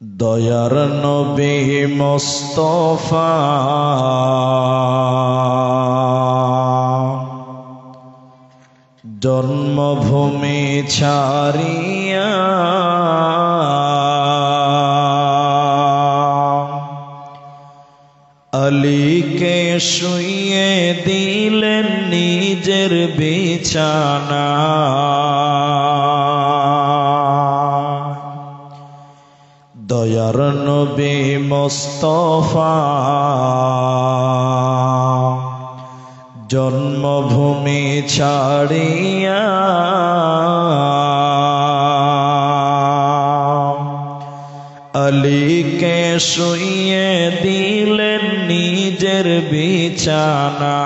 দয়ার নবী মুস্তাফা জন্মভূমি ছাড়িয়া আলীকে শুইয়ে দিলেন নিজের বিছানা। দয়ার নবী মুস্তাফা জন্মভূমি ছাড়িয়া আলীকে শুইয়ে দিলেন নিজের বিছানা।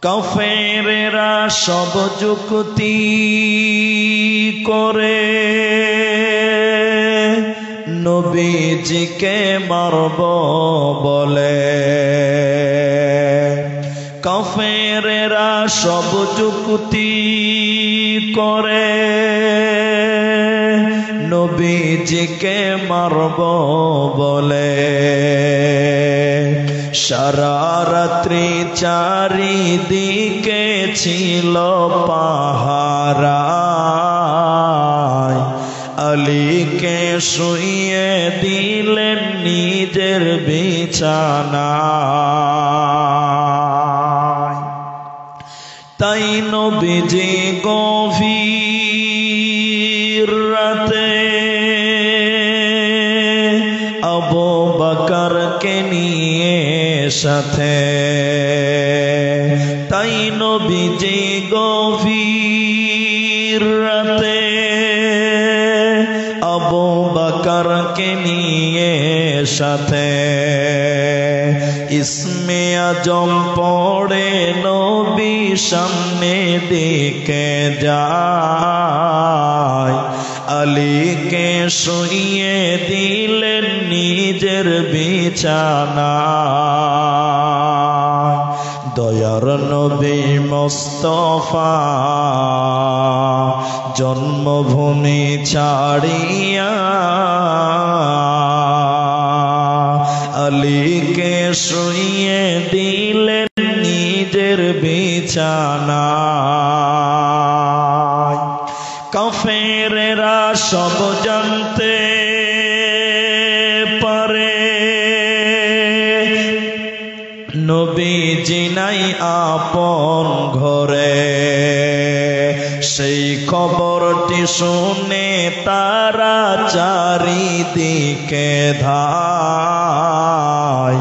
কাফেরেরা সব যুক্তি করে নবীজিকে মারব বলে। কাফেরেরা সব যুক্তি করে নবীজিকে মারব বলে। সারা রাত্রি চারিদিকে ছিল পাহারা, আলীকে শুইয়ে দিলেন নিজের বিছানা। তাই নবীজি গভীর রাতে আবু বকরকে নিয়ে সাথে, তাই নবীজি গভীর রাতে আবু বকরকে নিয়ে সাথে ইসমে আজম পড়ে নবী সামনে দিকে যায়। আলীকে শুইয়ে দিলেন নিজের বিছানা। দয়ার নবী মুস্তাফা জন্মভূমি ছাড়িয়া আলীকে শুইয়ে দিলেন নিজের বিছানা। কাফেরেরা সব জানতে পারে নবীজি নাই আপন ঘরে। সেই খবরটি শুনে তারা চারিদিকে ধায়।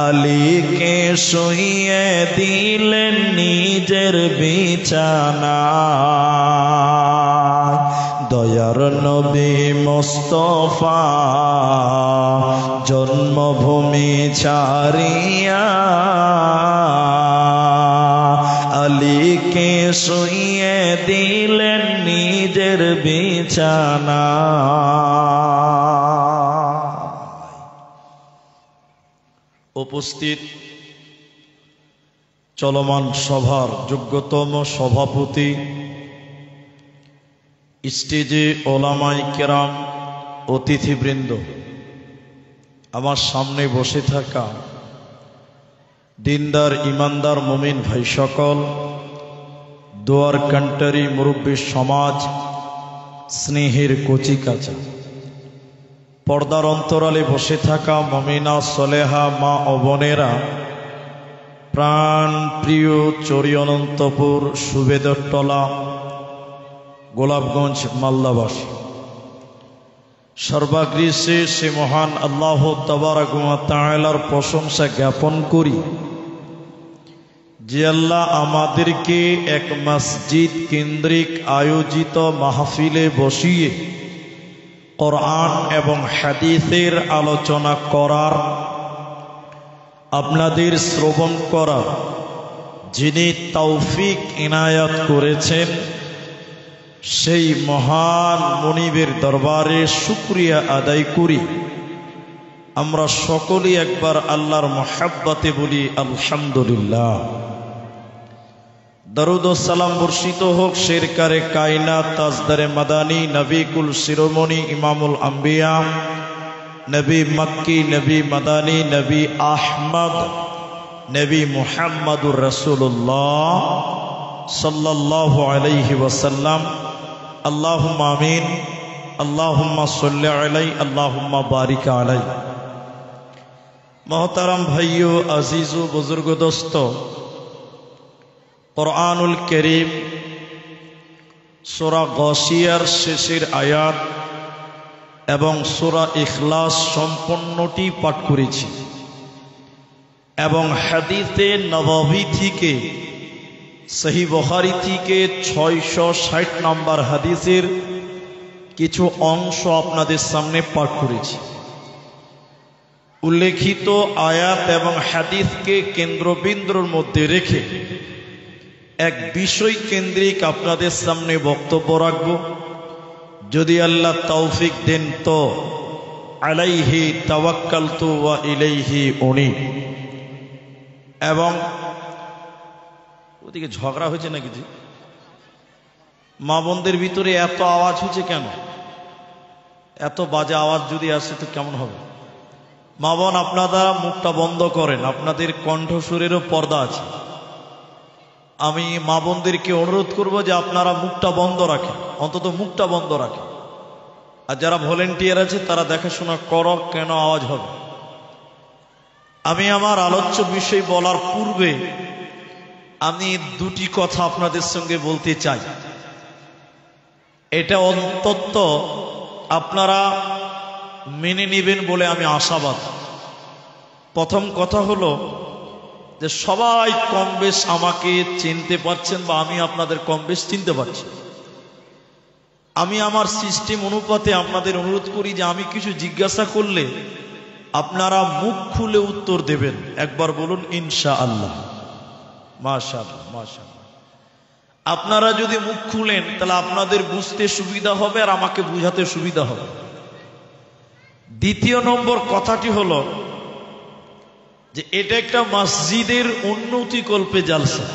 আলীকে শুইয়ে দিলেন নিজের বিছানা। দয়ার নবী মুস্তাফা জন্মভূমি ছাড়িয়া আলীকে শুইয়ে দিলেন নিজের বিছানা। উপস্থিত চলমান সভার যোগ্যতম সভাপতি, স্টেজে ওলামায়ে কেরাম, অতিথিবৃন্দ, আমার সামনে বসে থাকা দিনদার ইমানদার মুমিন ভাই সকল, দোয়ার কান্টারি মুরব্বী সমাজ, স্নেহের কচি কাঁচা, পর্দার অন্তরালে বসে থাকা মুমিনা সলেহা মা ও বোনেরা, প্রাণ প্রিয় চরি অনন্তপুর সুবেদরতলা গোলাপগঞ্জ মালদাবাসী, সর্বাগ্রে সে মহান আল্লাহ তাবারক ওয়া তাআলার প্রশংসা জ্ঞাপন করি যে আল্লাহ আমাদেরকে এক মসজিদ কেন্দ্রিক আয়োজিত মাহফিলে বসিয়ে কোরআন এবং হাদিসের আলোচনা করার, আপনাদের শ্রবণ করার যিনি তৌফিক ইনায়াত করেছেন, সেই মহান মুনিবের দরবারে শুকরিয়া আদায় করি। আমরা সকলেই একবার আল্লাহর মহব্বতে বলি আলহামদুলিল্লাহ। দরুদ ও সালাম বর্ষিত হোক শেরকারে কায়নাত তাজদারে মাদানী নবী কুল শিরোমণি ইমামুল আম্বিয়া নবী মক্কি নবী মাদানী নবী আহমদ নবী মুহাম্মদুর রাসূলুল্লাহ সাল্লাল্লাহু আলাইহি ওয়াসাল্লাম। আল্লাহুম্মা আমিন। আল্লাহুম্মা সাল্লি আলাইহি আল্লাহুম্মা বারিক আলাইহি। মোহতারাম ভাইও আজিজ ও বুজুর্গ দোস্ত, কুরআনুল কারীম সূরা গাশিয়ার শেষের আয়াত এবং সূরা ইখলাস সম্পূর্ণটি পাঠ করেছি এবং হাদিসে নববী থেকে সহিহ বুখারী থেকে 660 নম্বর হাদিসের কিছু অংশ আপনাদের সামনে পাঠ করেছি। উল্লেখিত আয়াত এবং হাদিসকে কেন্দ্রবিন্দুর মধ্যে রেখে এক বিষয় কেন্দ্রিক আপনাদের সামনে বক্তব্য রাখব। যদি আল্লাহ তৌফিক দেন তো আলাইহি তাওয়াক্কালতু ওয়া ইলাইহি উনীব। এবং ওদিকে ঝগড়া হয়েছে নাকি জি? মা বোনদের ভিতরে এত আওয়াজ হচ্ছে কেন? এত বাজে আওয়াজ যদি আসে তো কেমন হবে? মা বোন আপনারা মুখটা বন্ধ করেন, আপনাদের কণ্ঠস্বরেরও পর্দা আছে। আমি মা বোনদেরকে অনুরোধ করব যে আপনারা মুখটা বন্ধ রাখেন, অন্তত মুখটা বন্ধ রাখেন। আর যারা ভলেন্টিয়ার আছে তারা দেখাশোনা করো কেন আওয়াজ হবে। আমি আমার আলোচ্য বিষয় বলার পূর্বে আমি দুটি কথা আপনাদের সঙ্গে বলতে চাই। এটা অন্তত আপনারা মেনে নেবেন বলে আমি আশাবাদ। প্রথম কথা হলো যে সবাই কম বেশ আমাকে চিনতে পারছেন বা আমি আপনাদের কম বেশ চিনতে পারছি। আমি আমার সিস্টেম অনুপাতে আপনাদের অনুরোধ করি যে আমি কিছু জিজ্ঞাসা করলে আপনারা মুখ খুলে উত্তর দেবেন। একবার বলুন ইনশাআল্লাহ। মাশাআল্লাহ মাশাআল্লাহ। আপনারা যদি মুখ খুলেন তাহলে আপনাদের বুঝতে সুবিধা হবে আর আমাকে বুঝাতে সুবিধা হবে। দ্বিতীয় নম্বর কথাটি হলো যে এটা একটা মসজিদের উন্নতিকল্পে জালসা,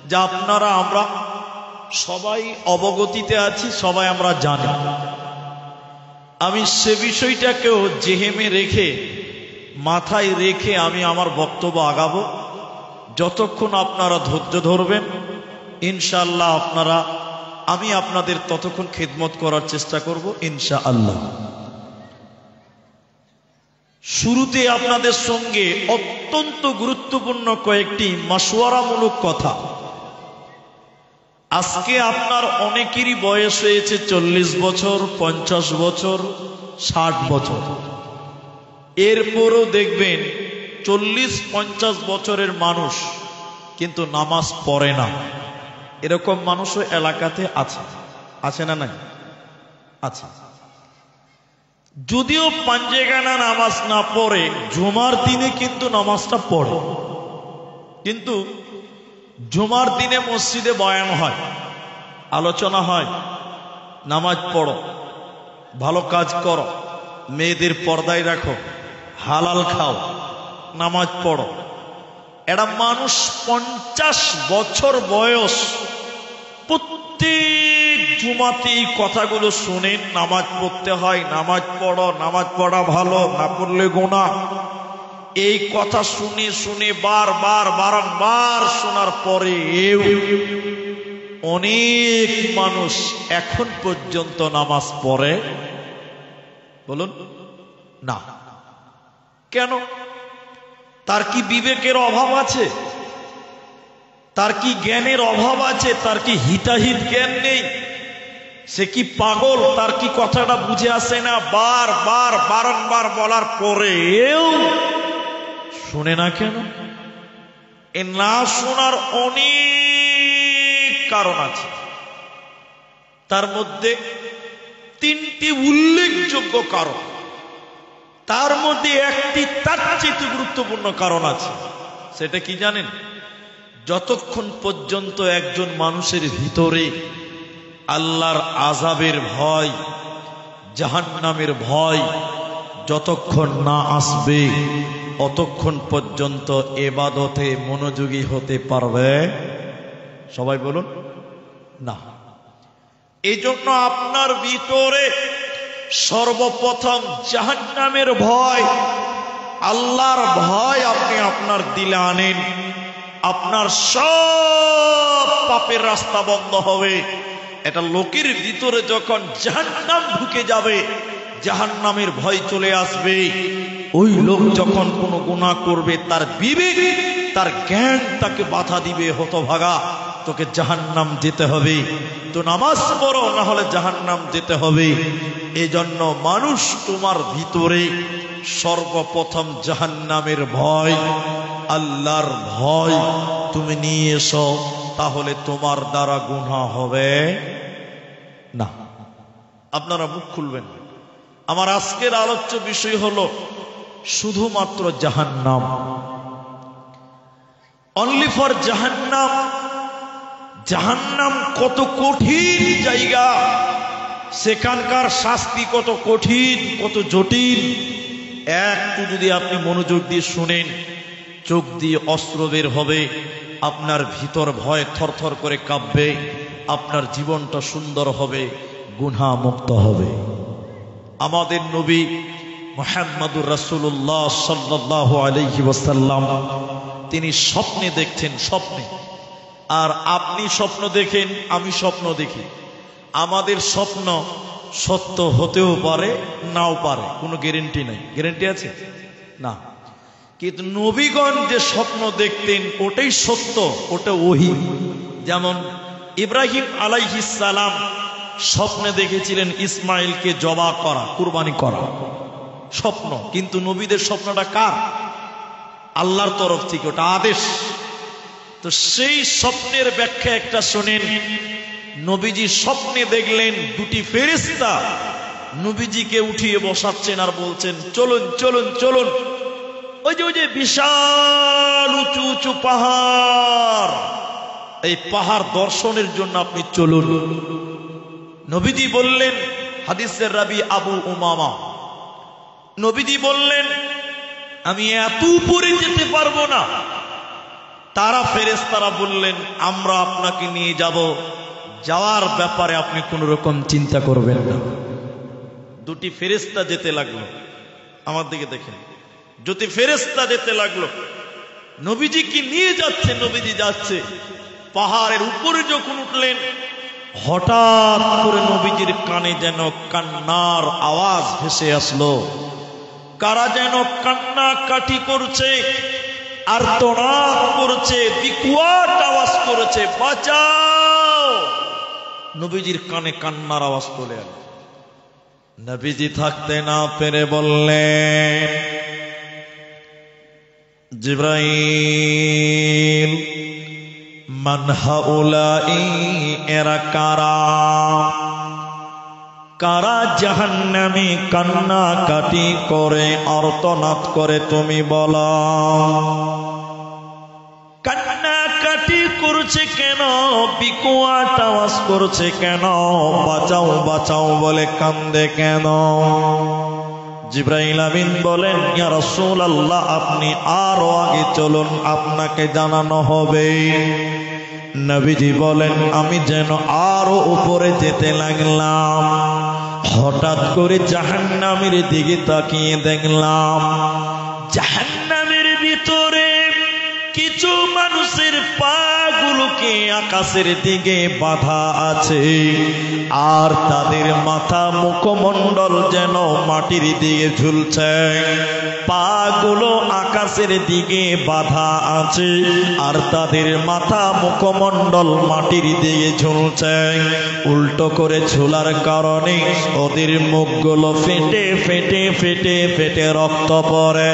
যা আপনারা আমরা সবাই অবগতিতে আছি, সবাই আমরা জানি। আমি সে বিষয়টাকেও জেহেমে রেখে মাথায় রেখে আমি আমার বক্তব্য আগাবো। যতক্ষণ আপনারা ধৈর্য ধরবেন ইনশাআল্লাহ আমি আপনাদের ততক্ষণ খেদমত করার চেষ্টা করব ইনশাআল্লাহ। শুরুতে আপনাদের সঙ্গে অত্যন্ত গুরুত্বপূর্ণ কয়েকটি মাশওয়ারামূলক কথা। আজকে আপনার অনেকেরই বয়স হয়েছে 40 বছর, 50 বছর, 60 বছর। এরপরও দেখবেন 40-50 বছরের মানুষ কিন্তু নামাজ পড়ে না। এরকম মানুষও এলাকাতে আছে, আছে না? নাই আছে। যদিও পাঞ্জেগানা নামাজ না পড়ে, জুমার দিনে কিন্তু নামাজটা পড়ে। কিন্তু জুমার দিনে মসজিদে বয়ান হয়, আলোচনা হয়, নামাজ পড়ো, ভালো কাজ করো, মেয়েদের পর্দায় রাখো, হালাল খাও, নামাজ পড়ো। একটা মানুষ 50 বছর বয়স প্রত্যেক জুমাতে এই কথাগুলো শুনেন, নামাজ পড়তে হয়, নামাজ পড়ো, নামাজ পড়া ভালো, না পড়লে গুনাহ। এই কথা শুনে শুনে বারবার শোনার পরেও অনেক মানুষ এখন পর্যন্ত নামাজ পড়ে বলুন না। কেন? তার কি বিবেকের অভাব আছে? তার কি জ্ঞানের অভাব আছে? তার কি হিতাহিত জ্ঞান নেই? সে কি পাগল? তার কি কথাটা বুঝে আসে না? বারবার বলার পরেও শুনে না কেন? এ না শোনার অনেক কারণ আছে। তার মধ্যে 3টি উল্লেখযোগ্য কারণ, তার মধ্যে একটি তার চেয়ে গুরুত্বপূর্ণ কারণ আছে। সেটা কি জানেন? যতক্ষণ পর্যন্ত একজন মানুষের ভিতরে আল্লাহর আযাবের ভয়, জাহান্নামের ভয় যতক্ষণ না আসবে অতক্ষণ পর্যন্ত ইবাদতে মনোযোগী হতে পারবে সবাই বলুন না। এই জন্য আপনার ভিতরে সর্বপ্রথম জাহান্নামের ভয়, আল্লাহর ভয় আপনি আপনার দিলে আনেন, আপনার সব পাপের রাস্তা বন্ধ হবে। এটা লোকের ভিতরে যখন জাহান্নাম ঢুকে যাবে, জাহান্নামের ভয় চলে আসবে। ওই লোক যখন কোনো গুনাহ করবে, তার বিবেক, তার জ্ঞান তাকে বাধা দিবে, হতভাগা তোকে জাহান্নাম যেতে হবে, তো নামাজ পড়ো, না হলে জাহান্নাম যেতে হবে। এজন্য মানুষ তোমার ভিতরে সর্বপ্রথম জাহান্নামের ভয়, আল্লাহর ভয় তুমি নিয়ে এসো, তাহলে তোমার দ্বারা গুনাহ হবে না। আপনারা মুখ খুলবেন। আমার আজকের আলোচ্য বিষয় হলো শুধুমাত্র জাহান্নাম, অনলি ফর জাহান্নাম। জাহান্নাম কত কঠিন জায়গা, সেখানকার শাস্তি কত কঠিন, কত জটিল। একটু যদি আপনি মনোযোগ দিয়ে শুনেন, চোখ দিয়ে অস্ত্র বের হবে, আপনার ভিতর ভয় থরথর করে কাঁপবে, আপনার জীবনটা সুন্দর হবে, গুনাহ মুক্ত হবে। আমাদের নবী মুহাম্মদুর রাসূলুল্লাহ সাল্লাল্লাহু আলাইহি ওয়াসাল্লাম তিনি স্বপ্নে দেখছেন, স্বপ্নে। আর আপনি স্বপ্ন দেখেন, আমি স্বপ্ন দেখি। আমাদের স্বপ্ন সত্য হতেও পারে, নাও পারে, কোনো গ্যারান্টি নাই। গ্যারান্টি আছে না। কিন্তু নবীগণ যে স্বপ্ন দেখতেন ওটাই সত্য, ওটা ওহী। যেমন ইব্রাহিম আলাইহিস সালাম স্বপ্নে দেখেছিলেন ইসমাইলকে জবাহ করা, কুরবানি করা, স্বপ্ন। কিন্তু নবীদের স্বপ্নটা কার? আল্লাহর তরফ থেকে, ওটা আদেশ। তো সেই স্বপ্নের ব্যাখ্যা একটা শোনেন। নবীজি স্বপ্নে দেখলেন দুটি ফেরেশতা নবীজিকে উঠিয়ে বসাচ্ছেন আর বলছেন, চলুন চলুন চলুন, ওই যে বিশাল উঁচু উঁচু পাহাড়, এই পাহাড় দর্শনের জন্য আপনি চলুন। নবীজি বললেন, হাদিসের রাবি আবু উমামা, নবীজি বললেন, আমি এত উপরে যেতে পারবো না। তারা ফেরেশতারা বললেন, আমরা আপনাকে নিয়ে যাব, যাওয়ার ব্যাপারে আপনি কোনো রকম চিন্তা করবেন না। দুটি ফেরেশতা যেতে লাগলো, আমার দিকে দেখেন, দুটি ফেরেশতা যেতে লাগলো, নবীজি কি নিয়ে যাচ্ছে, নবীজি যাচ্ছে। পাহাড়ের উপরে যখন উঠলেন, হঠাৎ করে নবীজির কানে যেন কান্নার আওয়াজ ভেসে আসলো। কারা যেন কান্না কাটি করছে, আর্তনাদ করছে, বিকট আওয়াজ করেছে, বাঁচাও। নবীজির কানে কান্নার আওয়াজ চলে এলো। নবীজি থাকতে না পেরে বললেন, জিবরাইল, মান হাউলাই, এরা কারা? কারা জাহান্নামী কান্না কাটি করে, আর্তনাদ করে, তুমি বলো। কান্না কাটি করছে কেন, বিকট আওয়াজ করছে কেন, বাঁচাও বাঁচাও বলে কান্দে কেন? জিবরাইল আমিন বলেন, ইয়া রাসূলুল্লাহ, আপনি আরো আগে চলুন, আপনাকে জানানো হবে। নবীজি বলেন, আমি যেন আরো উপরে যেতে লাগলাম, হঠাৎ করে জাহান্নামের দিকে তাকিয়ে দেখলাম, জাহান্নামের ভিতরে কিছু মানুষের পাগুলোকে আকাশের দিকে বাঁধা আছে, আর তাদের মাথা মুখমণ্ডল যেন মাটির দিকে ঝুলছে। পাগুলো আকাশের দিকে বাঁধা আছে, আর তাদের মাথা মুখমণ্ডল মাটির দিকে ঝুলছে। উল্টো করে ঝুলার কারণে ওদের মুখগুলো ফেটে ফেটে ফেটে ফেটে রক্ত পড়ে।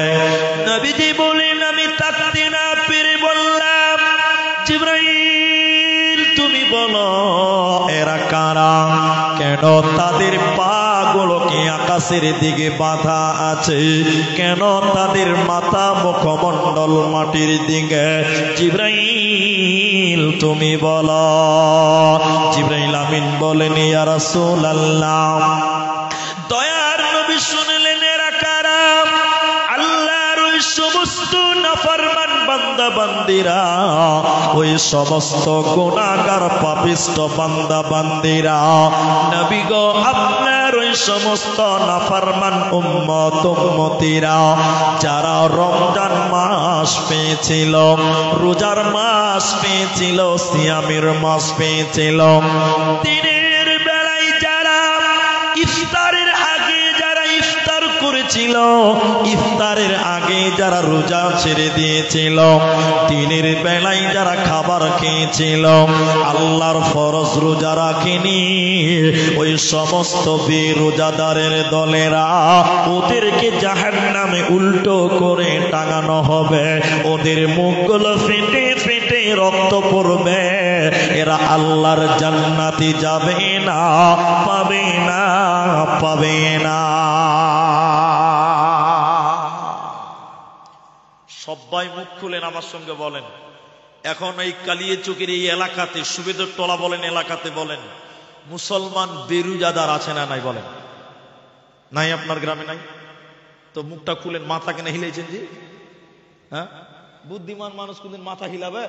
নবীজি বলেন, আমি তাকতে না পেরে বললাম, জিবরাইল তুমি বলো এরা কারা, কেন তাদের পাগুলোকে আকাশের দিকে বাঁধা আছে, কেন তাদের মাথা মুখমণ্ডল মাটির দিকে? জিবরাইল তুমি বলো। জিবরাইল আমিন বলেন, ইয়া রাসূলুল্লাহ, দয়ার নবী শুনলেন এরা কারা? আল্লাহর ওই সমস্ত নাফরমান বান্দা বান্দিরা, ওই সমস্ত গুনাহগার পাপিষ্ট বান্দা বান্দিরা, নবী গো আপনার ওই সমস্ত নাফরমান উম্মত উম্মতিরা যারা রমজান মাস পেয়েছিল, রোজার মাস পেয়েছিল, সিয়ামের মাস পেয়েছিল, দিনের বেলায় যারা ইফতারের আগে যারা ইফতার করেছিল, ইফতারের আগে যারা রোজা ছেড়ে দিয়েছিল, দিনের বেলায় যারা খাবার খেয়েছিল, আল্লাহর ফরজ রোজা রাখেনি, ওই সমস্ত বেরোজাদারের দলেরা ওদেরকে জাহান্নামে উল্টো করে টাঙানো হবে, ওদের মুখগুলো ফেটে ফেটে রক্ত পড়বে, এরা আল্লাহর জান্নাতে যাবে না, পাবে না, পাবে না। সবাই মুখ খুলেন আমার সঙ্গে বলেন, এখন এই কালিয়াচকের এই এলাকাতে, সুবেদের টলা বলেন, এলাকাতে বলেন, মুসলমান বেরোজাদার আছে না নাই? বলেন নাই? আপনার গ্রামে নাই? তো মুখটা খুলেন, মাথা কেন হিলেছেন জি? হ্যাঁ, বুদ্ধিমান মানুষ কোনদিন মাথা হিলাবে?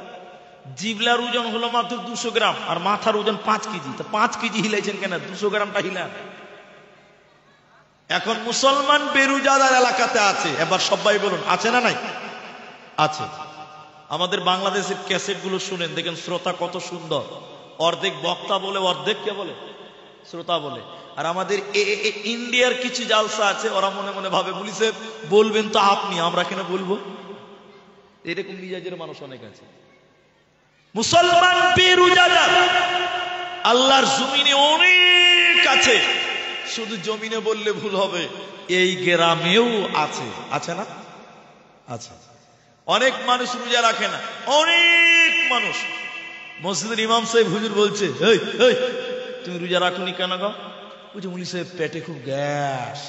জিবলার ওজন হলো মাত্র 200 গ্রাম আর মাথার ওজন 5 কেজি, তো 5 কেজি হিলাইছেন কেন? 200 গ্রামটা হিলান। এখন মুসলমান বেরোজাদার এলাকাতে আছে, এবার সবাই বলুন আছে না নাই? আছে। আমাদের বাংলাদেশের ক্যাসেট গুলো শুনেন, দেখেন শ্রোতা কত সুন্দর, অর্ধেক বক্তা বলে, অর্ধেক কে বলে? শ্রোতা বলে। আর আমাদের ইন্ডিয়ার কিছু জালসা আছে, ওরা মনে মনে ভাবে মুলি সাহেব বলবেন তো আপনি, আমরা কেন বলবো? এরকম মিজাজের মানুষ অনেক আছে। মুসলমান বেরোজাদার আল্লাহর জমিনে অনেক আছে, শুধু জমিনে বললে ভুল হবে, এই গ্রামেও আছে। আছে না? আছে। অনেক মানুষ রোজা রাখে না, অনেক মানুষ। মসজিদের ইমাম সাহেব হুজুর বলছে, এই এই তুমি রোজা রাখুনি কেন গো? বুঝে মুলি সাহেব পেটে খুব গ্যাস,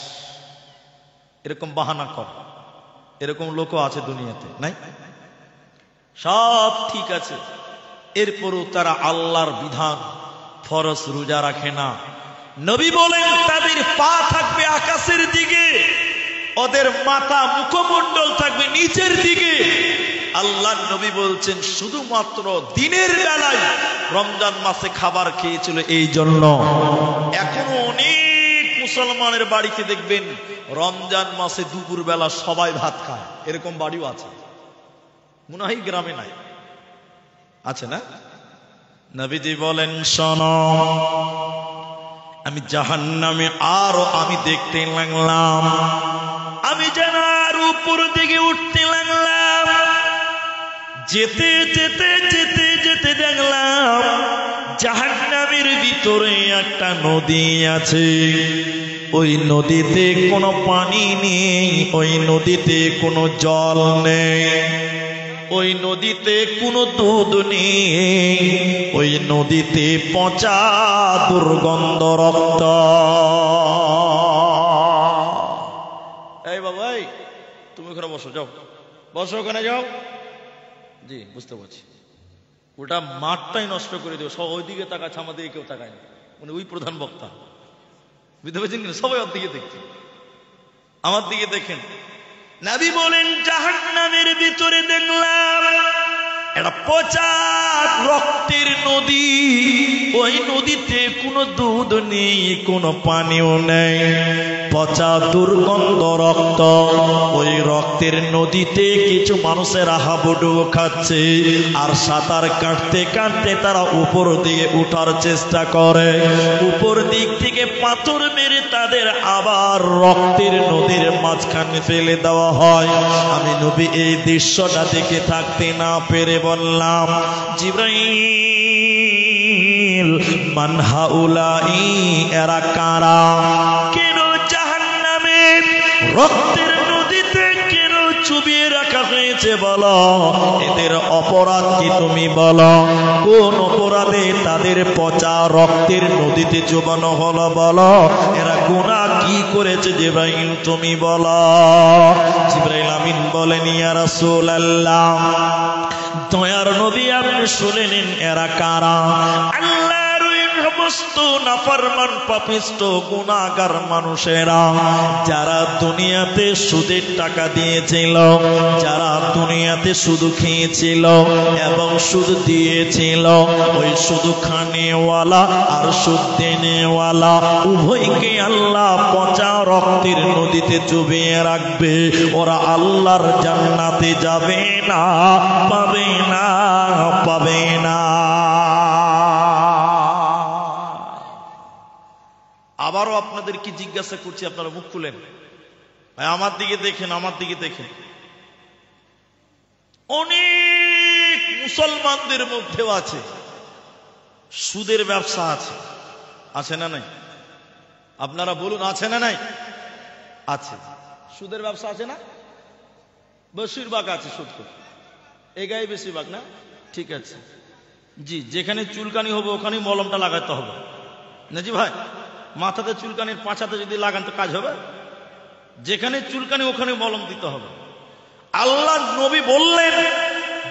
এরকম বাহানা কর। এরকম লোকও আছে দুনিয়াতে, নাই? সব ঠিক আছে, এরপরও তারা আল্লাহর বিধান ফরজ রোজা রাখে না। নবী বলেন তাদের পা থাকবে আকাশের দিকে, ওদের মাথা মুখমণ্ডল থাকবে নিচের দিকে। আল্লাহ নবী বলছেন শুধুমাত্র দিনের বেলায় রমজান মাসে খাবার খেয়েছিল এই জন্য। এখনো অনেক মুসলমানের বাড়িতে দেখবেন রমজান মাসে দুপুর বেলা সবাই ভাত খায়, এরকম বাড়িও আছে, মনে হয় গ্রামে নাই। আছে না? নবীজি বলেন শোনো, আমি জাহান্নামে আরো আমি দেখতে লাগলাম, আমি যেন আর উপর দিকে উঠতে লাগলাম, যেতে যেতে যেতে যেতে দেখলাম জাহান্নামের ভিতরে একটা নদী আছে। ওই নদীতে কোনো পানি নেই, ওই নদীতে কোনো জল নেই, ওই নদীতে কোনো দুধ নেই, ওই নদীতে পচা দুর্গন্ধ রক্ত। এই বাবা, তুমি ওখানে বসো, যাও বসো, ওখানে যাও। জি বুঝতে পারছি, ওটা মাঠটাই নষ্ট করে দেবে, সব ওইদিকে তাকাচ্ছে, আমাদের কেউ তাকায় না, মানে ওই প্রধান বক্তা, বুঝতে পারছেন কিনা? সবাই ওর দিকে দেখছে, আমার দিকে দেখেন। নবী বলেন জাহান্নামের ভিতরে দেখলাম একটা পচা রক্তের নদী, ওই নদীতে কোনো দুধ নেই, কোনো পানিও নেই, পচা দুর্গন্ধ রক্ত। ওই রক্তের নদীতে কিছু মানুষের হাবুডুবু খাচ্ছে, আর সাঁতার কাটতে কাটতে তারা উপর দিকে উঠার চেষ্টা করে, উপর দিক থেকে পাথর মেরে তাদের আবার রক্তের নদীর মাঝখানে ফেলে দেওয়া হয়। আমি নবী এই দৃশ্যটা দেখে থাকতে না পেরে বললাম, জিবরাইল মান হাউলাই, এরা কারা? কেন জাহান্নামে রক্তের নদীতে কেন চুবিয়ে রাখা হয়েছে বলো? এদের অপরাধ কি তুমি বলো? কোন অপরাধে তাদের পচা রক্তের নদীতে চুবানো হলো বলো? এরা গুনাহ কি করেছে জিবরাইল তুমি বলো? জিবরাইল আমিন বলেন, ইয়া রাসূলুল্লাহ, দয়ার নবী আপনি শুনে নিন, এরা কারা? আল্লাহর ওই সমস্ত নাফরমান পাপিষ্ট গুনাহগার মানুষেরা যারা দুনিয়াতে সুদের টাকা দিয়েছিল, যারা দুনিয়াতে সুদ খেয়েছিল এবং সুদ দিয়েছিল, ওই সুদ খানেওয়ালা আর সুদ দেনেওয়ালা উভয়কে আল্লাহ পচা রক্তের নদীতে ডুবিয়ে রাখবে। ওরা আল্লাহর জান্নাতে যাবে না, পাবে না, পাবে না। আবারও আপনাদের কি জিজ্ঞাসা করছি, আপনারা মুখ খুলেন, আমার দিকে দেখেন, আমার দিকে দেখেন। অনেক মুসলমানদের মধ্যেও আছে সুদের ব্যবসা, আছে, আছে না নাই? আপনারা বলুন, আছে না নাই? আছে। সুদের ব্যবসা আছে না? বেশিরভাগ আছে সুদ করে, এগাই বেশিরভাগ না? ঠিক আছে জি। যেখানে চুলকানি হবে ওখানেই মলমটা লাগাতে হবে না জি ভাই? মাথাতে চুলকানির পাঁচাতে যদি লাগান তো কাজ হবে? যেখানে চুলকানি ওখানে মলম দিতে হবে। আল্লাহ নবী বললেন,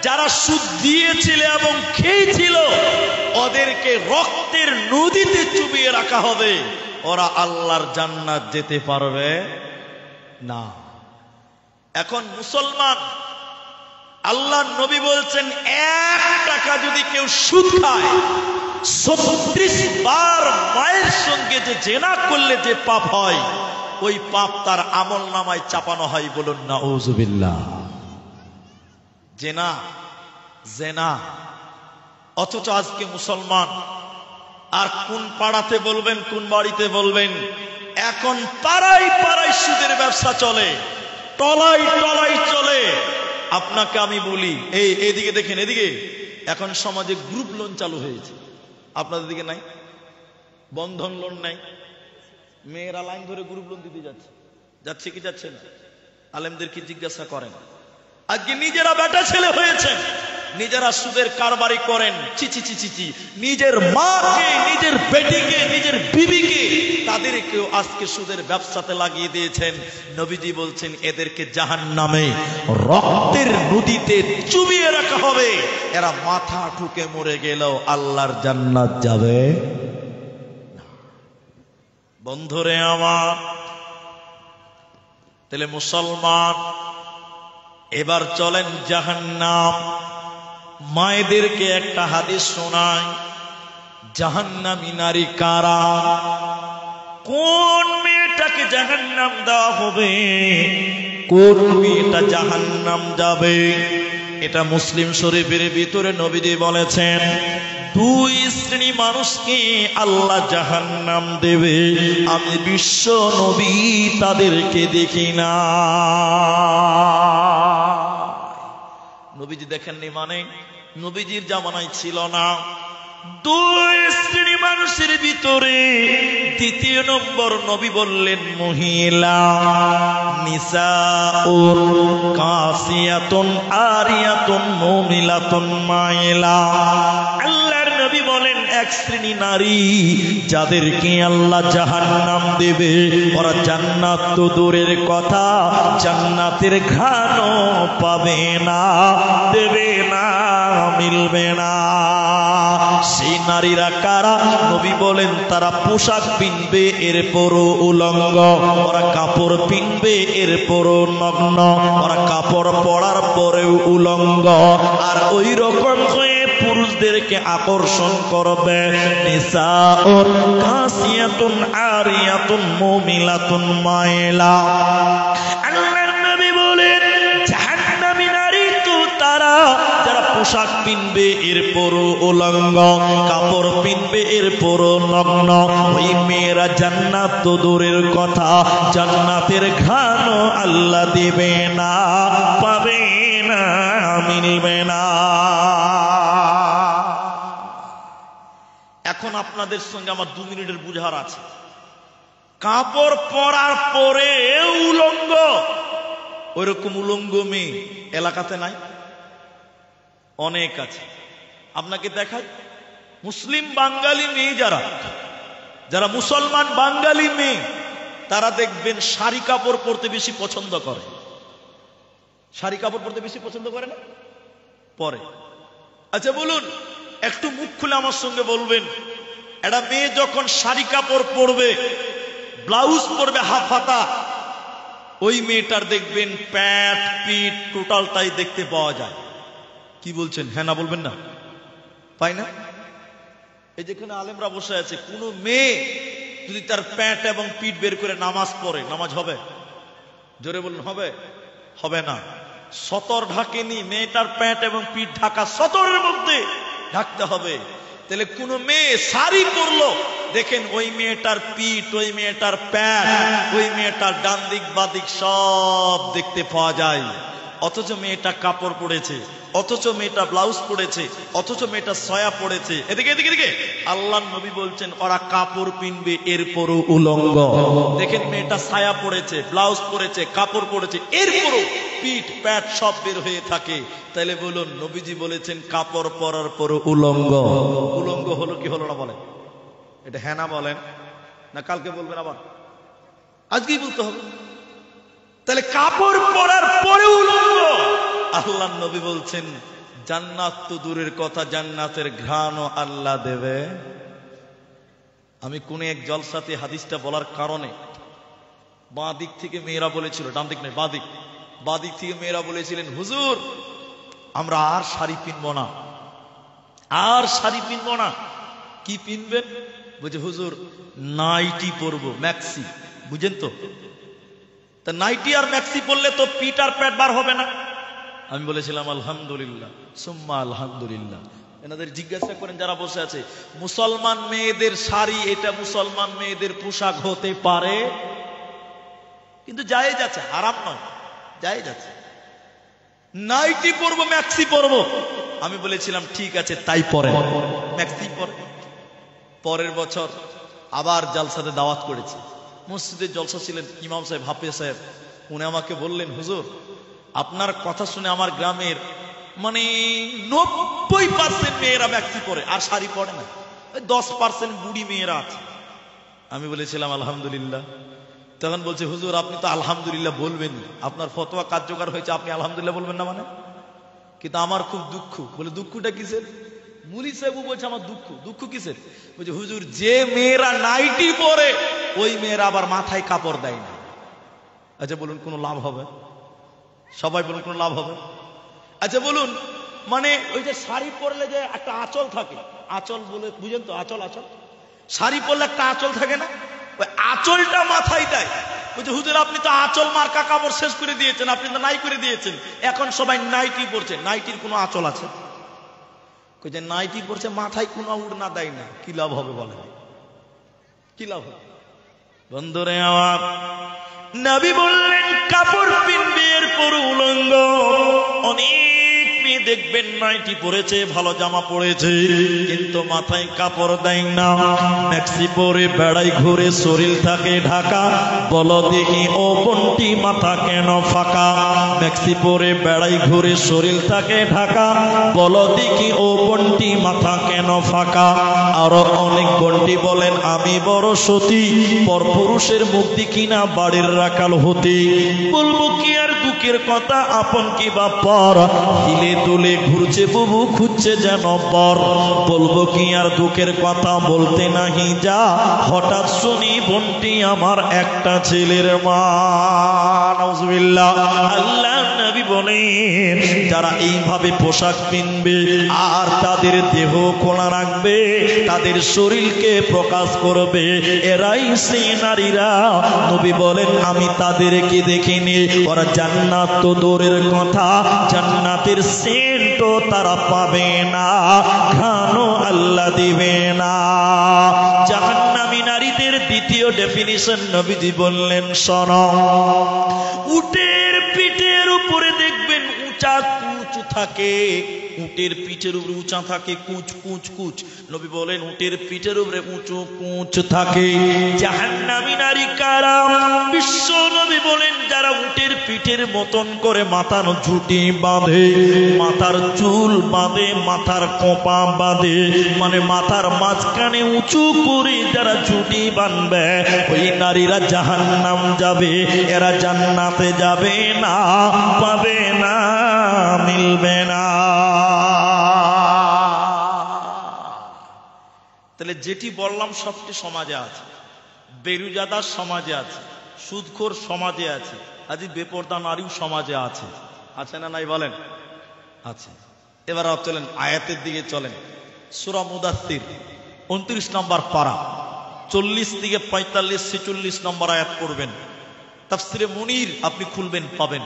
যারা সুদ দিয়েছিল এবং খেয়েছিল ওদেরকে রক্তের নদীতে চুবিয়ে রাখা হবে, ওরা আল্লাহর জান্নাত যেতে পারবে না। এখন মুসলমান, আল্লাহ নবী বলছেন 1 টাকা যদি কেউ সুদ খায়, 36 বার মায়ের সঙ্গে যে জেনা করলে যে পাপ হয়, ওই পাপ তার আমল নামায় চাপানো হয়। বলুন নাউজুবিল্লাহ। জেনা, জেনা। অথচ আজকে মুসলমান, আর কোন পাড়াতে বলবেন, কোন বাড়িতে বলবেন, এখন পাড়ায় পাড়ায় সুদের ব্যবসা চলে, টলাই টলাই চলে। আপনাকে আমি বলি, এইদিকে দেখেন, এদিকে এখন সমাজে গ্রুপ লোন চালু হয়েছে। আপনাদের দিকে নাই? বন্ধন লোন নাই? মেয়েরা লাইন ধরে গ্রুপ লোন দিতে যাচ্ছে, যাচ্ছে কি যাচ্ছে না? আলেমদের কি জিজ্ঞাসা করেন? আজকে নিজেরা বেটা ছেলে হয়েছেন, নিজেরা সুদের কারবারি করেন। চিচি চিচি চি, নিজের মাকে, নিজের বেটিকে, নিজের বিবিকে, তাদেরকেও আজকে সুদের ব্যবসাতে লাগিয়ে দিয়েছেন। নবীজি বলছেন, এদেরকে জাহান্নামে রক্তের নদীতে চুবিয়ে রাখা হবে। এরা মাথা ঠুকে মরে গেলেও আল্লাহর জান্নাত যাবে না। বন্ধুরে আমার, তাহলে মুসলমান, এবার চলেন জাহান্নাম। মায়েদেরকে একটা হাদিস শোনায়, জাহান্নামী নারী কারা? কোন মেয়েটাকে জাহান্নাম দেওয়া হবে, কোন মেয়েটা জাহান্নাম যাবে? এটা মুসলিম শরীফের ভিতরে নবীজি বলেছেন, 2 শ্রেণী মানুষকে আল্লাহ জাহান্নাম দেবে, আমি বিশ্ব নবী তাদেরকে দেখি না। নবীজি দেখেননি মানে? নবীজির জামানায় ছিল না। 2 শ্রেণী মানুষের ভিতরে 2 নম্বর নবী বললেন, মহিলা, নিসাউন কাসিয়াতুন আরিয়াতুন মুমিলাতুন মাইলা। আল্লাহর নবী বলেন, 1 শ্রেণী নারী যাদেরকে আল্লাহ জাহান্নাম দেবে, ওরা জান্নাত তো দূরের কথা, জান্নাতের ঘ্রাণও পাবে না, দেবে না, মিলবে না। সেই নারীরা কারা? নবী বলেন, তারা পোশাক পিনবে এরপরও উলঙ্গ, ওরা কাপড় পিনবে এরপরও নগ্ন, ওরা কাপড় পরার পরেও উলঙ্গ, আর ওই রকম হয়ে পুরুষদেরকে আকর্ষণ করবে। নিসাউন কাসিয়াতুন আরিয়াতুন মুমিলাতুন মাইলা। আল্লাহর নবী বলেন, জাহান্নামী নারী তো তারা যারা পোশাক পিনবে এরপরও উলঙ্গ, কাপড় পিনবে এরপরও নগ্ন। ওই মেয়েরা জান্নাত তো দূরের কথা, জান্নাতের ঘ্রাণও আল্লাহ দিবে না, পাবে না, মিলবে না। এখন আপনাদের সঙ্গে আমার 2 মিনিটের বুঝার আছে। কাপড় পরার পরে উলঙ্গ, ওইরকম উলঙ্গ মেয়ে এলাকাতে নাই? অনেক আছে। আপনাকে দেখায়, মুসলিম বাঙালি মেয়ে যারা, যারা মুসলমান বাঙালি মেয়ে, তারা দেখবেন শাড়ি কাপড় পরতে বেশি পছন্দ করে। শাড়ি কাপড় পরতে বেশি পছন্দ করে না? পরে। আচ্ছা বলুন, একটু মুখ খুলে আমার সঙ্গে বলবেন, একটা মেয়ে যখন শাড়ি কাপড় পরবে, ব্লাউজ পরবে হাফ হাতা, ওই মেয়েটার দেখবেন প্যাট পিঠ টোটালটাই দেখতে পাওয়া যায়। কি বলছেন, হ্যাঁ না বলবেন না? পাই না? এই যেখানে আলেমরা বসে আছে, কোন মেয়ে যদি তার প্যাট এবং পিঠ বের করে নামাজ পড়ে, নামাজ হবে? জোরে বলুন, হবে? হবে না। সতর ঢাকেনি, মেয়েটার প্যাট এবং পিঠ ঢাকা, সতরের মধ্যে ঢাকতে হবে। তাহলে কোন মেয়ে শাড়ি পরলো, দেখেন ওই মেয়েটার পিঠ, ওই মেয়েটার প্যাট, ওই মেয়েটার ডান দিক বাদিক সব দেখতে পাওয়া যায়। অথচ মেয়েটা কাপড় পরেছে, অথচ মেয়েটা ব্লাউজ পরেছে, অথচ মেয়েটা সয়া পরেছে। এদিকে এদিকে এদিকে আল্লাহর নবী বলছেন ওরা কাপড় পিনবে এরপরও উলঙ্গ। দেখেন মেয়েটা সায়া পরেছে, ব্লাউজ পরেছে, কাপড় পরেছে, এরপরও পিঠ প্যাট সব বের হয়ে থাকে। তাইলে বলুন, নবীজি বলেছেন কাপড় পরার পরও উলঙ্গ। উলঙ্গ হলো কি হলো না বলেন? এটা হ্যাঁ না বলেন? না কালকে বলবেন আবার? আজকেই বলতে হবে। তাহলে কাপড় পরার পরে উলঙ্গ। আল্লাহর নবী বলছেন জান্নাত তো দূরের কথা, জান্নাতের ঘ্রাণও আল্লাহ দেবে। আমি কোন এক জলসাতে হাদিসটা বলার কারণে, বাঁ দিক থেকে মেয়েরা বলেছিল, ডান দিক নয়, বাঁ দিক থেকে মেয়েরা বলেছিলেন হুজুর আমরা আর শাড়ি পিনবো না, আর শাড়ি পিনবো না। কি পিনবেন? বলছে হুজুর নাইটি পরবো, ম্যাক্সি। বুঝেন তো? তা নাইটি আর ম্যাক্সি পরলে তো পিঠ আর প্যাট বার হবে না। আমি বলেছিলাম আলহামদুলিল্লাহ সুম্মা আলহামদুলিল্লাহ। এনাদের জিজ্ঞাসা করেন যারা বসে আছে, মুসলমান মেয়েদের শাড়ি এটা মুসলমান মেয়েদের পোশাক হতে পারে, কিন্তু জায়েজ আছে, হারাম নয়, জায়েজ আছে। নাইটি পরবো, ম্যাক্সি পরবো। আমি বলেছিলাম ঠিক আছে তাই পরে, ম্যাক্সি পরে। পরের বছর আবার জালসাতে দাওয়াত করেছে, মসজিদে জলসা ছিলেন ইমাম সাহেব, হাফেজ সাহেব। উনি আমাকে বললেন হুজুর আপনার কথা শুনে আমার গ্রামের 90% মেয়েরা ম্যাক্সি পরে আর শাড়ি পরে না, 10% বুড়ি মেয়েরা আছে। আমি বলেছিলাম আলহামদুলিল্লাহ। তখন বলছে হুজুর আপনি তো আলহামদুলিল্লাহ বলবেন, আপনার ফতোয়া কার্যকর হয়েছে, আপনি আলহামদুলিল্লাহ বলবেন না মানে? কিন্তু আমার খুব দুঃখ। বলে দুঃখটা কিসের? মুলি সাহেব বলছে আমার দুঃখ। দুঃখ কিসের? বলছে হুজুর যে মেয়েরা নাইটি পরে ওই মেয়েরা আবার মাথায় কাপড় দেয় না। আচ্ছা বলুন কোনো লাভ হবে? সবাই বলুন কোনো লাভ হবে? আচ্ছা বলুন ওই যে শাড়ি পরলে যে একটা আঁচল থাকে, আঁচল বলে বুঝেন তো? আঁচল, আঁচল শাড়ি পরলে একটা আঁচল থাকে না, ওই আঁচলটা মাথায় দেয়। বলছে হুজুর আপনি তো আঁচল মার্কা কাপড় শেষ করে দিয়েছেন, আপনি তো নাই করে দিয়েছেন, এখন সবাই নাইটি পরছে। নাইটির কোনো আঁচল আছে? যে নাইটি পরছে মাথায় কোনো উড়না দেয় না, কি লাভ হবে বলে? কি লাভ হবে? বন্ধুরে আমার, নবী বললেন কাপড় পিনবে এরপর উলঙ্গ। অনেক মেয়ে দেখবেন নাইটি পরেছে, ভালো জামা পরেছে, কিন্তু মাথায় কাপড় দেয় না, ম্যাক্সি পরে বেড়াই ঘুরে, শরীর থাকে ঢাকা। বলো দেখি ও বোনটি মাথা কেন ফাঁকা? ম্যাক্সি পরে বেড়াই ঘুরে, শরীর থাকে ঢাকা। বলো দেখি ও বোনটি মাথা কেন ফাঁকা? আরো অনেক বোনটি বলেন আমি বড় সতী, পরপুরুষের মুখ দেখি না বাড়ির রাখাল হতে। বলবো কি আর দুঃখের কথা, আপন কি বা পর, হিলে দুলে ঘুরছে বুবু খুঁজছে যেন পর। বলবো কি আর দুঃখের কথা, বলতে নাহি যা, হঠাৎ শুনি বোনটি আমার একটা ছেলের মা। নাউজুবিল্লাহ। আল্লাহ নবী বলেন যারা এইভাবে পোশাক পিনবে আর তাদের দেহ খোলা রাখবে, তাদের শরীরকে প্রকাশ করবে, এরাই সেই নারীরা। নবী বলেন আমি তাদেরকে দেখিনি, ওরা জান্নাত তো দূরের কথা, জান্নাতের সেন্টও তারা পাবে না, ঘ্রাণও আল্লাহ দিবে না। জাহান্নামী নারীদের দ্বিতীয় ডেফিনিশন নবীজি বললেন শোনো, উটের পিঠের উপরে দেখবেন উঁচা কুচ থাকে, উটের পিঠের উপরে উঁচা থাকে কুচ কুচ কুচ। নবী বলেন উটের পিঠের উপরে উঁচু কুচ থাকে। জাহান্নামী নারী কারা? বিশ্ব নবী বলেন যারা উটের পিঠের মতন করে মাথার ঝুঁটি বাঁধে, মাথার চুল বাঁধে, মাথার কোপা বাঁধে, মাথার মাঝখানে উঁচু করে যারা ঝুঁটি বাঁধবে, ওই নারীরা জাহান্নাম যাবে, এরা জান্নাতে যাবে না, পাবে না, মিলবে না। তাহলে তাহলে যেটি বললাম সবটি সমাজে আছে, বেরুজাদার সমাজে আছে, সুদখোর সমাজে আছে, আজ বেপরদা নারীও সমাজে আছে। আছে না নাই বলেন? আছে। এবার চলেন আয়াতের দিকে চলেন। সূরা মুদাথির 29 নম্বর পারা 40 থেকে 45 46 নম্বর আয়াত পড়বেন। তাফসিরে মুনির আপনি খুলবেন পাবেন।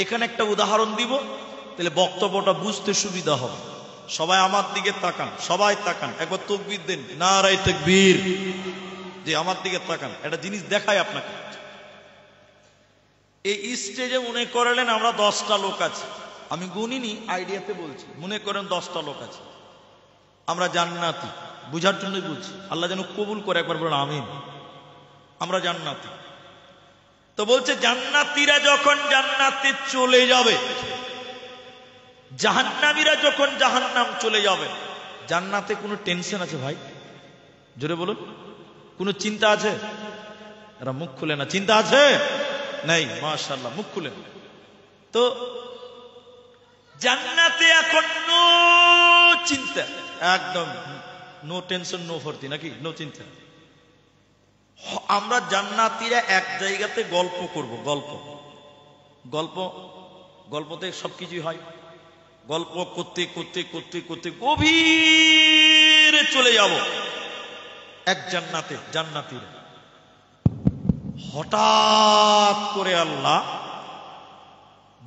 এখানে একটা উদাহরণ দিব, তাহলে বক্তব্যটা বুঝতে সুবিধা হবে। সবাই আমার দিকে তাকান, সবাই তাকান, একবার তাকবীর দেন, নারায়ে তাকবীর। যে আমার দিকে তাকান, একটা জিনিস দেখাই আপনাকে। এই স্টেজে মনে করলেন আমরা 10টা লোক আছে, আমি গুনিনি, আইডিয়াতে বলছি, মনে করেন 10টা লোক আছে, আমরা জান্নাতি, বুঝার জন্যই বলছি, আল্লাহ যেন কবুল করে, একবার বলেন আমিন। আমরা জান্নাতি। তো বলছে জান্নাতীরা যখন জান্নাতে চলে যাবে, জাহান্নামীরা যখন জাহান্নাম চলে যাবে, জান্নাতে কোনো টেনশন আছে ভাই? জোরে বলুন, কোনো চিন্তা আছে? এরা মুখ খুলে না, চিন্তা আছে? নাই, মাশাআল্লাহ, মুখ খুলে। তো জান্নাতে এখন নো চিন্তা, একদম নো টেনশন, নো ফর্তি, নাকি নো চিন্তা। আমরা জান্নাতীরা এক জায়গাতে গল্প করব, গল্পতে সবকিছুই হয়। গল্প করতে করতে করতে করতে গভীরে চলে যাব এক জান্নাতে, জান্নাতীরা। হঠাৎ করে আল্লাহ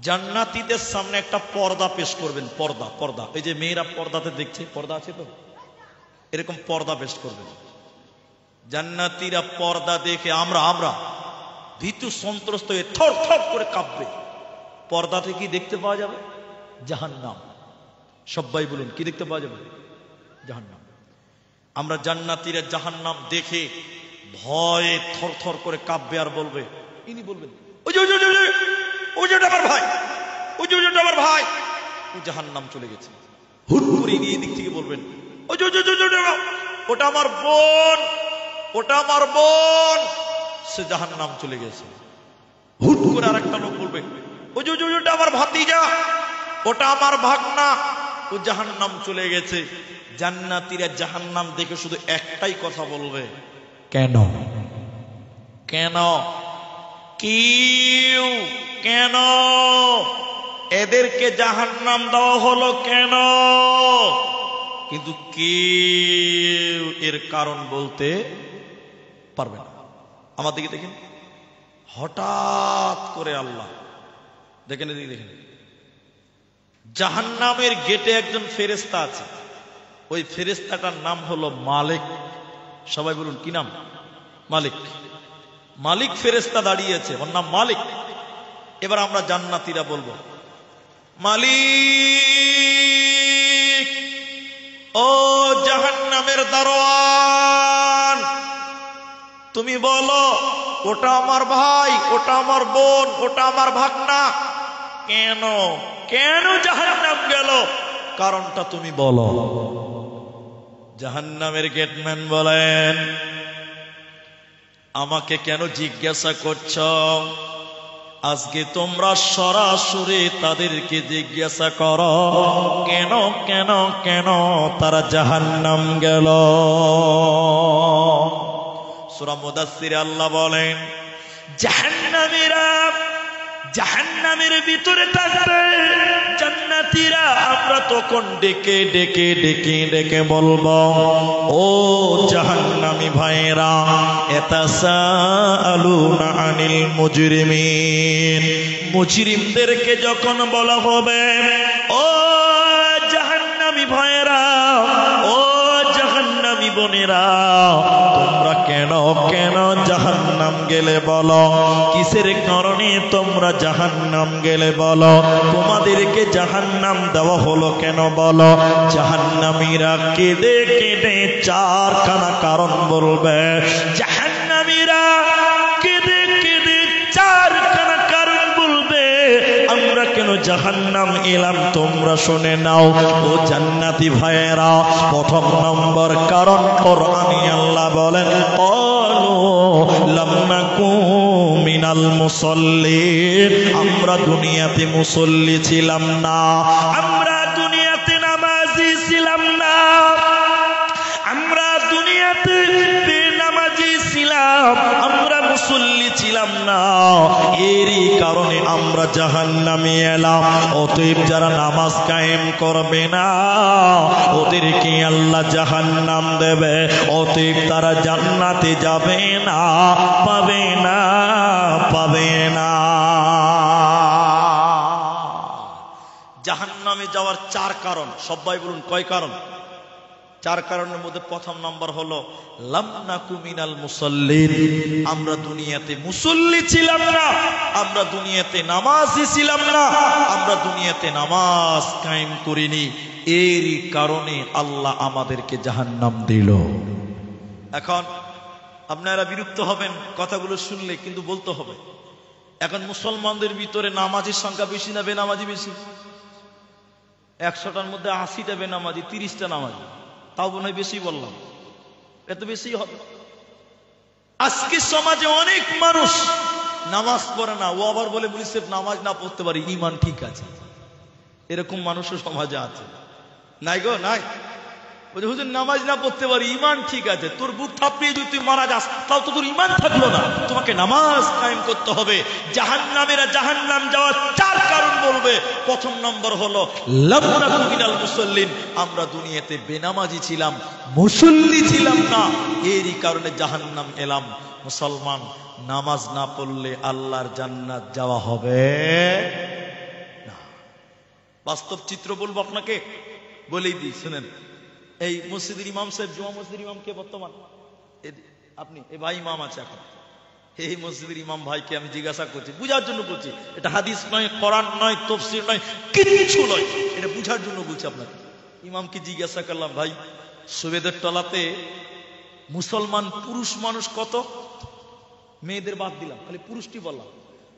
জান্নাতীদের সামনে একটা পর্দা পেশ করবেন। পর্দা, এই যে মেয়েরা পর্দাতে দেখছে, পর্দা আছে তো, এরকম পর্দা পেশ করবেন। জান্নাতীরা পর্দা দেখে আমরা ভীতু সন্ত্রস্ত হয়ে থর থর করে কাঁপবে। পর্দাতে কি দেখতে পাওয়া যাবে? জাহান্নাম। সবাই বলুন, কি দেখতে পাওয়া যাবে? জাহান্নাম। আমরা জান্নাতীরা জাহান্নাম দেখে ভয়ে থর থর করে কাঁপবে আর বলবে, ইনি বলবেন, ওই যে আমার ভাই, ওই যে আমার ভাই, ও জাহান্নাম চলে গেছে। হুট করে ইনি এদিক থেকে বলবেন, ওই যে ওটা আমার বোন, ওটা আমার বোন, সে জাহান্নাম চলে গেছে। হুট করে আরেকটা লোক বলবে, ওই যে ওটা আমার ভাতিজা, ওটা আমার ভাগনা, ও জাহান্নাম চলে গেছে। জান্নাতীরা জাহান্নাম দেখে শুধু একটাই কথা বলবে, কেন কেন কিউ, কেন এদেরকে জাহান্নাম দেওয়া হলো কেন? কিন্তু কেউ এর কারণ বলতে পারবে না। আমার দিকে দেখেন, হঠাৎ করে আল্লাহ দেখেন, এদিকে দেখেন, জাহান্নামের গেটে একজন ফেরেশতা আছে। ওই ফেরেশতাটার নাম হলো মালিক। সবাই বলুন, কি নাম? মালিক। মালিক ফেরেশতা দাঁড়িয়েছে, ওর নাম মালিক। এবার আমরা জান্নাতীরা বলবো, মালিক, ও জাহান্নামের দারোয়ান, তুমি বলো ওটা আমার ভাই, ওটা আমার বোন, ওটা আমার ভাগনা, কেন কেন জাহান্নাম গেল? কারণটা তুমি বলো। জাহান্নামের গেটম্যান বলেন, আমাকে কেন জিজ্ঞাসা করছ? আজকে তোমরা সরাসরি তাদেরকে জিজ্ঞাসা করো, কেন কেন কেন তারা জাহান্নাম গেল। সূরা মুদাথিরে আল্লাহ বলেন, জাহান্নামীরা জাহান্নামের ভিতরে থাকবে, জান্নাতীরা আমরা তখন ডেকে ডেকে ডেকে ডেকে বলবো, ও জাহান্নামী ভাইরা, ইয়াতাসাআলুনা আনিল মুজরিমিন। মুজরিমদেরকে যখন বলা হবে, ও জাহান্নামী ভাইরা, ও জাহান্নামী বোনেরা, তোমরা কেন কেন জাহান্নাম গেলে বলো, কিসের কারণে তোমরা জাহান্নাম গেলে বলো, তোমাদেরকে জাহান্নাম দেওয়া হলো কেন বলো। জাহান্নামীরা কেঁদে কেঁদে চারখানা কারণ বলবে। জাহান্নামীরা কেঁদে কেঁদে চারখানা কারণ বলবে, আমরা কেন জাহান্নাম এলাম তোমরা শুনে নাও। ও জান্নাতি ভাইয়েরা, প্রথম নম্বর কারণ কোরআনে আল্লাহ বলেন, ক্বালু লাম নাকু মিনাল মুসাল্লিন, আমরা দুনিয়াতে মুসল্লি ছিলাম না, আমরা দুনিয়াতে নামাজি ছিলাম না, আমরা আমরা মুসল্লি ছিলাম না, এরই কারণে আমরা জাহান্নামে এলাম। অতএব যারা নামাজ কায়েম করবে না ওদেরকে আল্লাহ জাহান্নাম দেবে, অতএব তারা জান্নাতে যাবে না, পাবে না, পাবে না। জাহান্নামে যাওয়ার 4 কারণ, সবাই বলুন কয় কারণ? 4 কারণের মধ্যে প্রথম নাম্বার হলো লাম নাকু মিনাল মুসাল্লিন, আমরা দুনিয়াতে মুসল্লি ছিলাম না, আমরা দুনিয়াতে নামাজি ছিলাম না, আমরা দুনিয়াতে নামাজ কায়েম করিনি, এরই কারণে আল্লাহ আমাদেরকে জাহান্নাম দিল। এখন আপনারা বিরক্ত হবেন কথাগুলো শুনলে, কিন্তু বলতে হবে। এখন মুসলমানদের ভিতরে নামাজির সংখ্যা বেশি না বেনামাজি বেশি? 100টার মধ্যে 80টা বেনামাজি, 30টা নামাজি, তাও মনে হয় বেশি বললাম, এত বেশি হবে। আজকে সমাজে অনেক মানুষ নামাজ পড়ে না, ও আবার বলে বলি সে নামাজ না পড়তে পারি ঈমান ঠিক আছে। এরকম মানুষও সমাজে আছে, নাই গো নাই? বলছে হুজুর নামাজ না পড়তে পারি ঈমান ঠিক আছে। তোর বুক থাপড়িয়ে যদি তুই মারা যাস তাও তো তোর ঈমান থাকলো না, তোমাকে নামাজ কায়েম করতে হবে। জাহান্নামীরা জাহান্নাম যাওয়ার 4 কারণ বলবে। প্রথম নম্বর হলো লাম নাকু মিনাল মুসাল্লিন, আমরা দুনিয়াতে বেনামাজি ছিলাম, মুসল্লি ছিলাম না, এরই কারণে জাহান্নাম এলাম। মুসলমান নামাজ না পড়লে আল্লাহর জান্নাত যাওয়া হবে না। বাস্তব চিত্র বলবো আপনাকে, বলেই দিই শুনেন। এই মসজিদের ইমাম সাহেব, জুমা মসজিদের ইমাম কে বর্তমান? আপনি? এই ভাই ইমাম আছে এখন, এই মসজিদের ইমাম ভাইকে আমি জিজ্ঞাসা করছি, বুঝার জন্য বলছি। এটা হাদিস নয়, কোরআন নয়, তাফসীর নয়, কিচ্ছু নয়, এটা বুঝার জন্য বলছি আপনাকে। ইমামকে জিজ্ঞাসা করলাম, ভাই সুবেদের টলাতে মুসলমান পুরুষ মানুষ কত? মেয়েদের বাদ দিলাম, খালি পুরুষটি বললাম।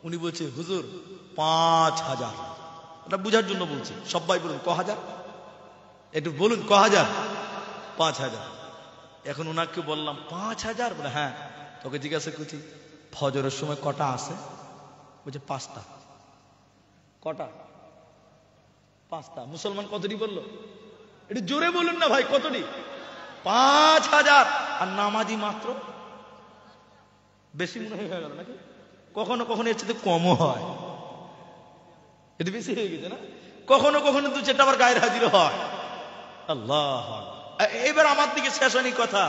উনি বলছে হুজুর 5000। এটা বুঝার জন্য বলছি, সবাই বলুন ক হাজার, একটু বলুন ক হাজার? 5000। এখন ওনাকে বললাম 5000, বলে হ্যাঁ। তোকে জিজ্ঞাসা করছি ফজরের সময় কটা আসে? বলছে 5টা। কটা? 5টা। মুসলমান কতটি বললো? একটু জোরে বলুন না ভাই, কতটি? 5000। আর নামাজি মাত্র, বেশি মনে হয়ে গেল নাকি? কখনো কখনো এর চেয়ে কমও হয়, এটা বেশি হয়ে গেছে না? কখনো কখনো 2-4টা আবার গায়ের হাজির হয়। আল্লাহ। এবার আমার দিকে শেষ হয়নি কথা।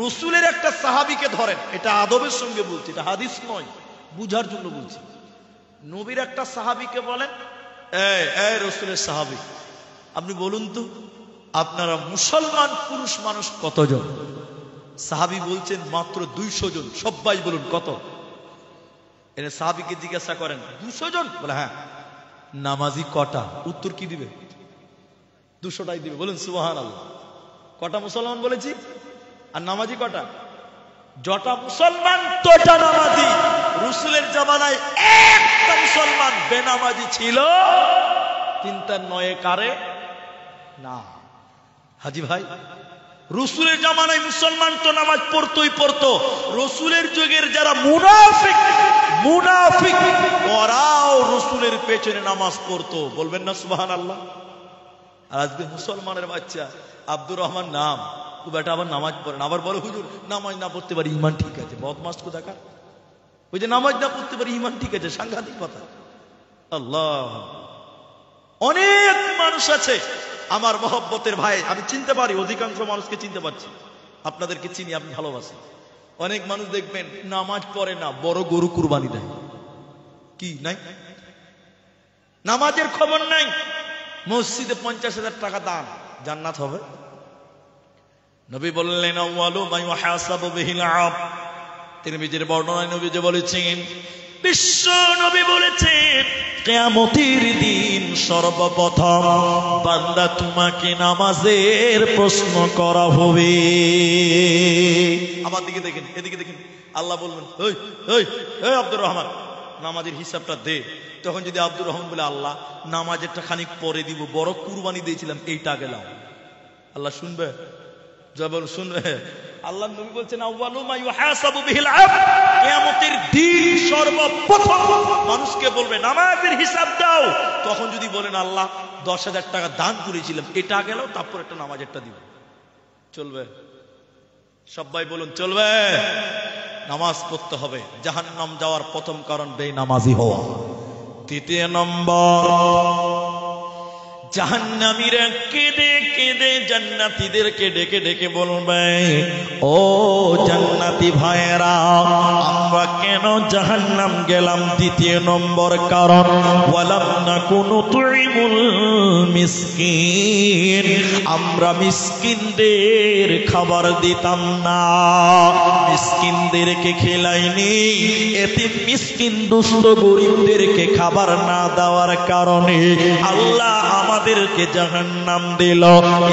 রসুলের একটা সাহাবীকে ধরেন, এটা আদবের সঙ্গে বলছি, এটা হাদিস নয়, বুঝার জন্য বলছি। নবীর একটা সাহাবীকে বলেন, এই রসুলের সাহাবী, আপনি বলুন তো আপনারা মুসলমান পুরুষ মানুষ কতজন? সাহাবী বলছেন মাত্র 200 জন। সবাই বলুন কত? এর সাহাবীকে জিজ্ঞাসা করেন 200 জন? বলে হ্যাঁ। নামাজি কটা? উত্তর কি দিবে? 200টাই দিবে। বলুন সুবহানাল্লাহ। কটা মুসলমান বলেছি? আর নামাজি কটা? যটা মুসলমান তটা নামাজি। রসুলের জামানায় একটা মুসলমান বেনামাজি ছিল, 3-9 কারে না। হাজি ভাই, রসুলের জামানায় মুসলমান তো নামাজ পড়তোই পড়তো। রসুলের যুগের যারা মুনাফিক ওরাও রসুলের পেছনে নামাজ পড়তো। বলবেন না সুবহানাল্লাহ? আর আজকে মুসলমানের বাচ্চা আব্দুর রহমান নাম, ও বেটা আবার নামাজ পড়ে না, আবার বলে হুজুর নামাজ না পড়তে পারি ঈমান ঠিক আছে। বদমাস কোথাকার। ওই যে নামাজ না পড়তে পারি ঈমান ঠিক আছে, সাংঘাতিক কথা। আল্লাহ। অনেক মানুষ আছে আমার মহব্বতের ভাই, আমি চিনতে পারি, অধিকাংশ মানুষকে চিনতে পারছি, আপনাদেরকে চিনি, আপনি ভালোবাসেন। অনেক মানুষ দেখবেন নামাজ পড়ে না, বড় গরু কুরবানি দেয়। কি নাই? নামাজের খবর নাই। মসজিদে 50,000 টাকা দান, জান্নাত হবে। নবী বললেন আউয়ালু মা ইউহাসাবু বিহিল আবদ। তিরমিজির বর্ণনায় নবী যে বলেছেন, বিশ্ব নবী বলেছেন কিয়ামতের দিন সর্বপ্রথম বান্দা তোমাকে নামাজের প্রশ্ন করা হবে। আমার দিকে দেখেন, এদিকে দেখেন। আল্লাহ বলবেন এই আব্দুর রহমান নামাজের হিসাবটা দে। তখন যদি আব্দুর রহমান বলে আল্লাহ নামাজেরটা খানিক পরে দিব, বড় কুরবানি দিয়েছিলাম এইটা গেলাম, আল্লাহ শুনবে? যখন শুনবে, আল্লাহ নবী বলছেন আউয়ালু মা ইউহাসাবু বিহিল আবদ, কিয়ামতের দিন সর্বপ্রথম মানুষকে বলবে নামাজের হিসাব দাও। তখন যদি বলেন আল্লাহ 10,000 টাকা দান করেছিলাম, এটা গেল, তারপর একটা নামাজেরটা দিব, চলবে? সবাই বলুন চলবে? নামাজ পড়তে হবে। জাহান্নাম যাওয়ার প্রথম কারণ বেনামাজি হওয়া। তৃতীয় নম্বর, জাহান্নামীরা কেঁদে কেঁদে জান্নাতীদেরকে ডেকে ডেকে বলবে, ও জান্নাতি ভাইয়েরা, আমরা কেন জাহান্নাম গেলাম? দ্বিতীয় নম্বর কারণ, ওয়ালাম নাকুনু তুইমুল মিসকিন, আমরা মিসকিনদের খাবার দিতাম না, মিসকিনদেরকে খেলাইনি। এতে মিসকিন দুস্থ গরিবদেরকে খাবার না দেওয়ার কারণে আল্লাহ আমাদেরকে জাহান্নাম দিল।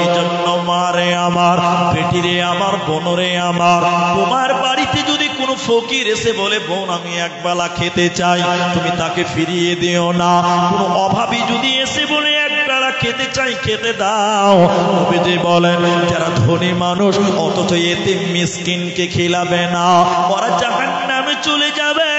এই জন্য মারে আমার, বেটিরে আমার, বোনরে আমার, তোমার বাড়িতে যদি কোনো ফকির এসে বলে, বোন আমি একবেলা খেতে চাই, তুমি তাকে ফিরিয়ে দিও না। কোনো অভাবী যদি এসে বলে একবেলা খেতে চাই, খেতে দাও। নবীজি বলেন, যারা ধনী মানুষ অথচ এতিম মিসকিনকে খিলাবে না, ওরা জাহান্নামে চলে যাবে।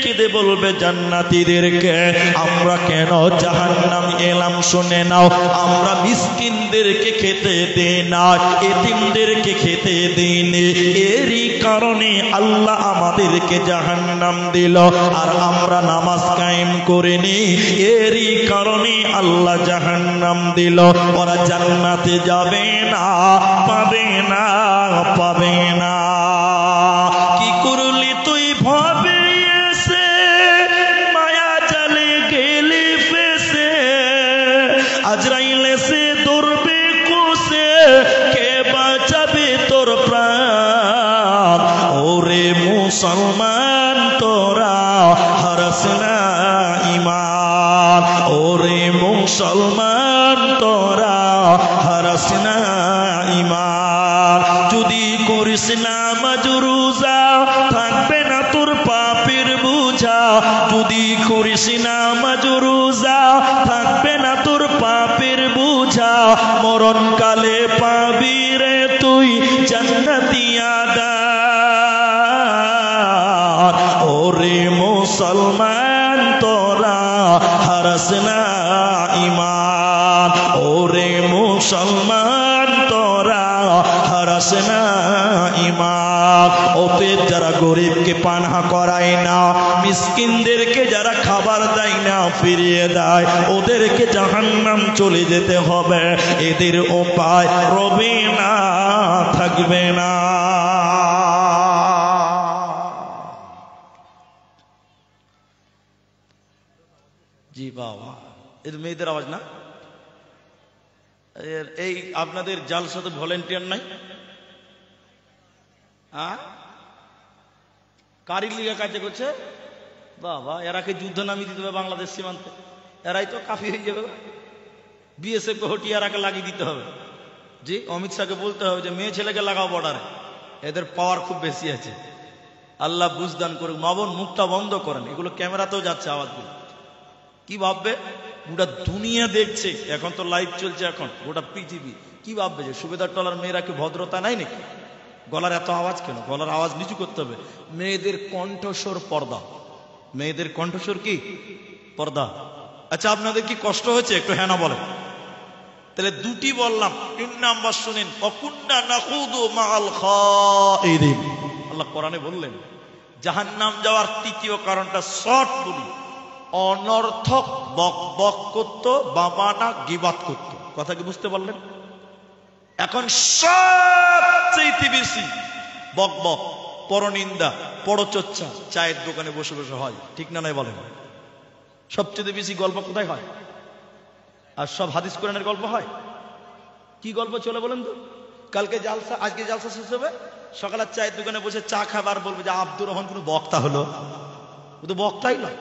কেঁদে বলবে জান্নাতীদেরকে, আমরা কেন জাহান্নাম এলাম শুনে নাও, আমরা মিসকিনদেরকে খেতে দেই না, এতিমদেরকে খেতে দেইনি, এরই কারণে আল্লাহ আমাদেরকে জাহান্নাম দিল। আর আমরা নামাজ কায়েম করিনি, এরই কারণে আল্লাহ জাহান্নাম দিল। ওরা জান্নাতে যাবে না, পাবে না, পাবে না। কি করলি তুই ভাবে, আজরাইল এসে ধরবে কোষে, কে বাঁচাবে তোর প্রাণ? ওরে মুসলমান তোরা হারাস না ঈমান, ওরে মুসলমান তোরা হারাস না ঈমান। যদি করিস নামাজ রোজা, থাকবে না তোর পাপের বোঝা। যদি করিস নামাজ রোজা, থাকবে না তোর পাপের বোঝা। মরণকালে পাবি রে তুই জান্নাতি আদার। ওরে মুসলমান তোরা হারাস না ঈমান, ওরে মুসলমান তোরা হারাস না ঈমান। ওতে যারা গরিবকে পানাহা করায় না, মিসকিনদেরকে যারা খাবার দেয় না, ফিরিয়ে দেয়, ওদেরকে জাহান্নাম চলে যেতে হবে। এদের উপায় রবে না, থাকবে না। জি বাবা, এটা মেয়েদের আওয়াজ না? এই আপনাদের জালসাতে ভলেন্টিয়ার নাই? কারির লিগা কাজে করছে বাবা, এরাকে যুদ্ধ নামিয়ে দিতে হবে বাংলাদেশ সীমান্তে। এরাই তো কাফি হয়ে যাবে। বিএসএফ কে হটিয়ে এরাকে লাগিয়ে দিতে হবে। জি, অমিত শাহকে বলতে হবে যে মেয়ে ছেলেকে লাগাও বর্ডারে, এদের পাওয়ার খুব বেশি আছে। আল্লাহ বুঝদান করুক। মা বোন মুখটা বন্ধ করেন, এগুলো ক্যামেরাতেও যাচ্ছে আওয়াজগুলো। কি ভাববে? গোটা দুনিয়া দেখছে, এখন তো লাইভ চলছে, এখন গোটা পৃথিবী কি ভাববে যে সুবেদার টলার মেয়েরা কি ভদ্রতা নাই নাকি? গলার এত আওয়াজ কেন? গলার আওয়াজ নিচু করতে হবে। মেয়েদের কণ্ঠস্বর পর্দা, মেয়েদের কণ্ঠস্বর কি পর্দা। আচ্ছা, আপনাদের কি কষ্ট হয়েছে? একটু হ্যাঁ না বলেন। তাহলে দুটি বললাম, 3 নাম্বার শুনেন, অকুন্না নাখুদু মাআল খাইদিন। আল্লাহ কোরআনে বললেন জাহান্নাম যাওয়ার তৃতীয় কারণটা শর্ট বলি, অনর্থক বক বক করতো, বামানা গিবাত করতো। কথা কি বুঝতে পারলেন? এখন সবচেয়ে বেশি বক বক, পরনিন্দা, পরচর্চা চায়ের দোকানে বসে বসে হয়, ঠিক না নাই বলেন? সবচেয়ে বেশি গল্প কোথায় হয়? আর সব হাদিস কোরআনের গল্প হয়। কি গল্প চলে বলেন তো? কালকে জালসা, আজকে জালসা শেষ হবে, সকালে চায়ের দোকানে বসে চা খাবার বলবে যে আব্দুর রহমান কোনো বক্তা হলো? ও তো বক্তাই নয়।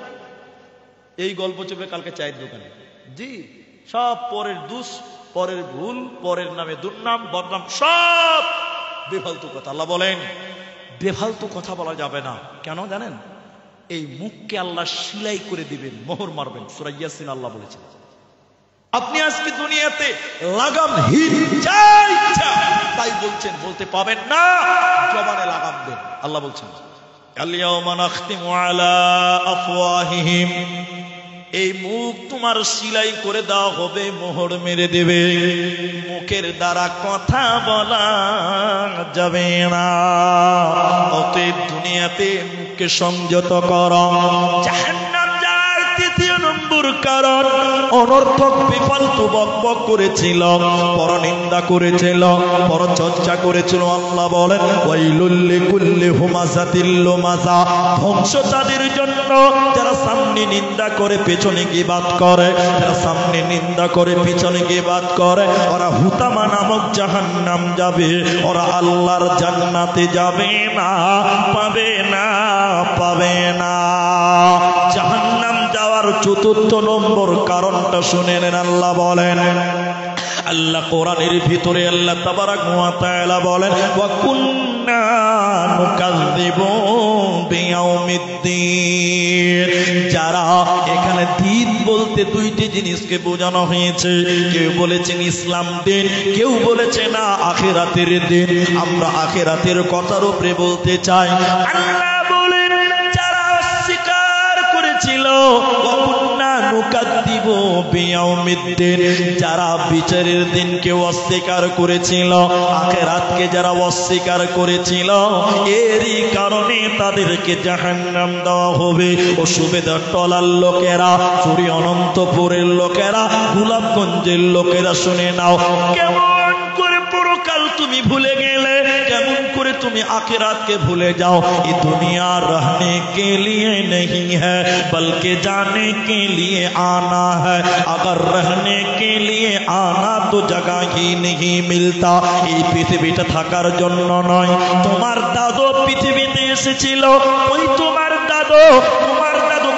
এই গল্প চলবে কালকে চায়ের দোকানে। জি, সব পরের দুষ, পরের ভুল, পরের নামে দুর্নাম, বদনাম, সব বেফালতু কথা। আল্লাহ বলেন বেফালতু কথা বলা যাবে না। কেন জানেন? এই মুখকে আল্লাহ সিলাই করে দিবেন, মোহর মারবেন। সূরা ইয়াসিন আল্লাহ বলেছেন আপনি আজকে দুনিয়াতে লাগামহীন যা ইচ্ছা তাই বলছেন, বলতে পাবেন না, জবানে লাগাম দেন। আল্লাহ বলছেন আল-ইয়াওমা নাখতিমু আলা আফওয়াহিহিম, এই মুখ তোমার সিলাই করে দেওয়া হবে, মোহর মেরে দেবে, মুখের দ্বারা কথা বলা যাবে না। অতএব দুনিয়াতে মুখকে সংযত করো। জাহান্নাম যাওয়ার তৃতীয় নম্বর কারণ, অনর্থক বিফালতু বকবক করেছিল, পরনিন্দা করেছিল, পরচর্চা করেছিল। আল্লাহ বলেন ওয়াইলুল লিকুল্লি হুমাযাতিল লুমাযা, ধ্বংস তাদের জন্য যারা সামনে নিন্দা করে পেছনে গীবাত করে, যারা সামনে নিন্দা করে পিছনে গীবাত করে, ওরা হুতামা নামক জাহান্নাম যাবে, ওরা আল্লাহর জান্নাতে যাবে না, পাবে না, পাবে না। জাহান্নাম যাওয়ার চতুর্থ নম্বর কারণটা শুনে নেন। আল্লাহ বলেন, আল্লাহ কোরআনের ভিতরে আল্লাহ তাবারাক ওয়া তাআলা বলেন ওয়া কুন্না নুকাযযিবু বিয়াউমিদ্দিন। যারা এখানে দিন বলতে দুইটি জিনিসকে বোঝানো হয়েছে, কেউ বলেছেন ইসলাম দিন, কেউ বলেছে না আখিরাতের দিন। আমরা আখিরাতের কথার উপরে বলতে চাই। আল্লাহ বলেন যারা অস্বীকার করেছিল যারা বিচারের দিনকে অস্বীকার করেছিল, আখিরাতকে যারা অস্বীকার করেছিল, এরই কারণে তাদেরকে জাহান্নাম দেওয়া হবে। ও সুবেদার টলার লোকেরা, চুরি অনন্তপুরের লোকেরা, গোলাপগঞ্জের লোকেরা শুনে নাও, কেমন করে পরকাল তুমি ভুলে গেলে, কেমন করে তুমি आखिरत के भूले जाओ। ये दुनिया रहने के लिए नहीं है बल्कि जाने के लिए आना है। अगर रहने के लिए आना तो जगह ही नहीं मिलता। এই পৃথিবীতে থাকার জন্য নয়। তোমার দাদু পৃথিবীতে এসেছিল, ওই তোমার দাদু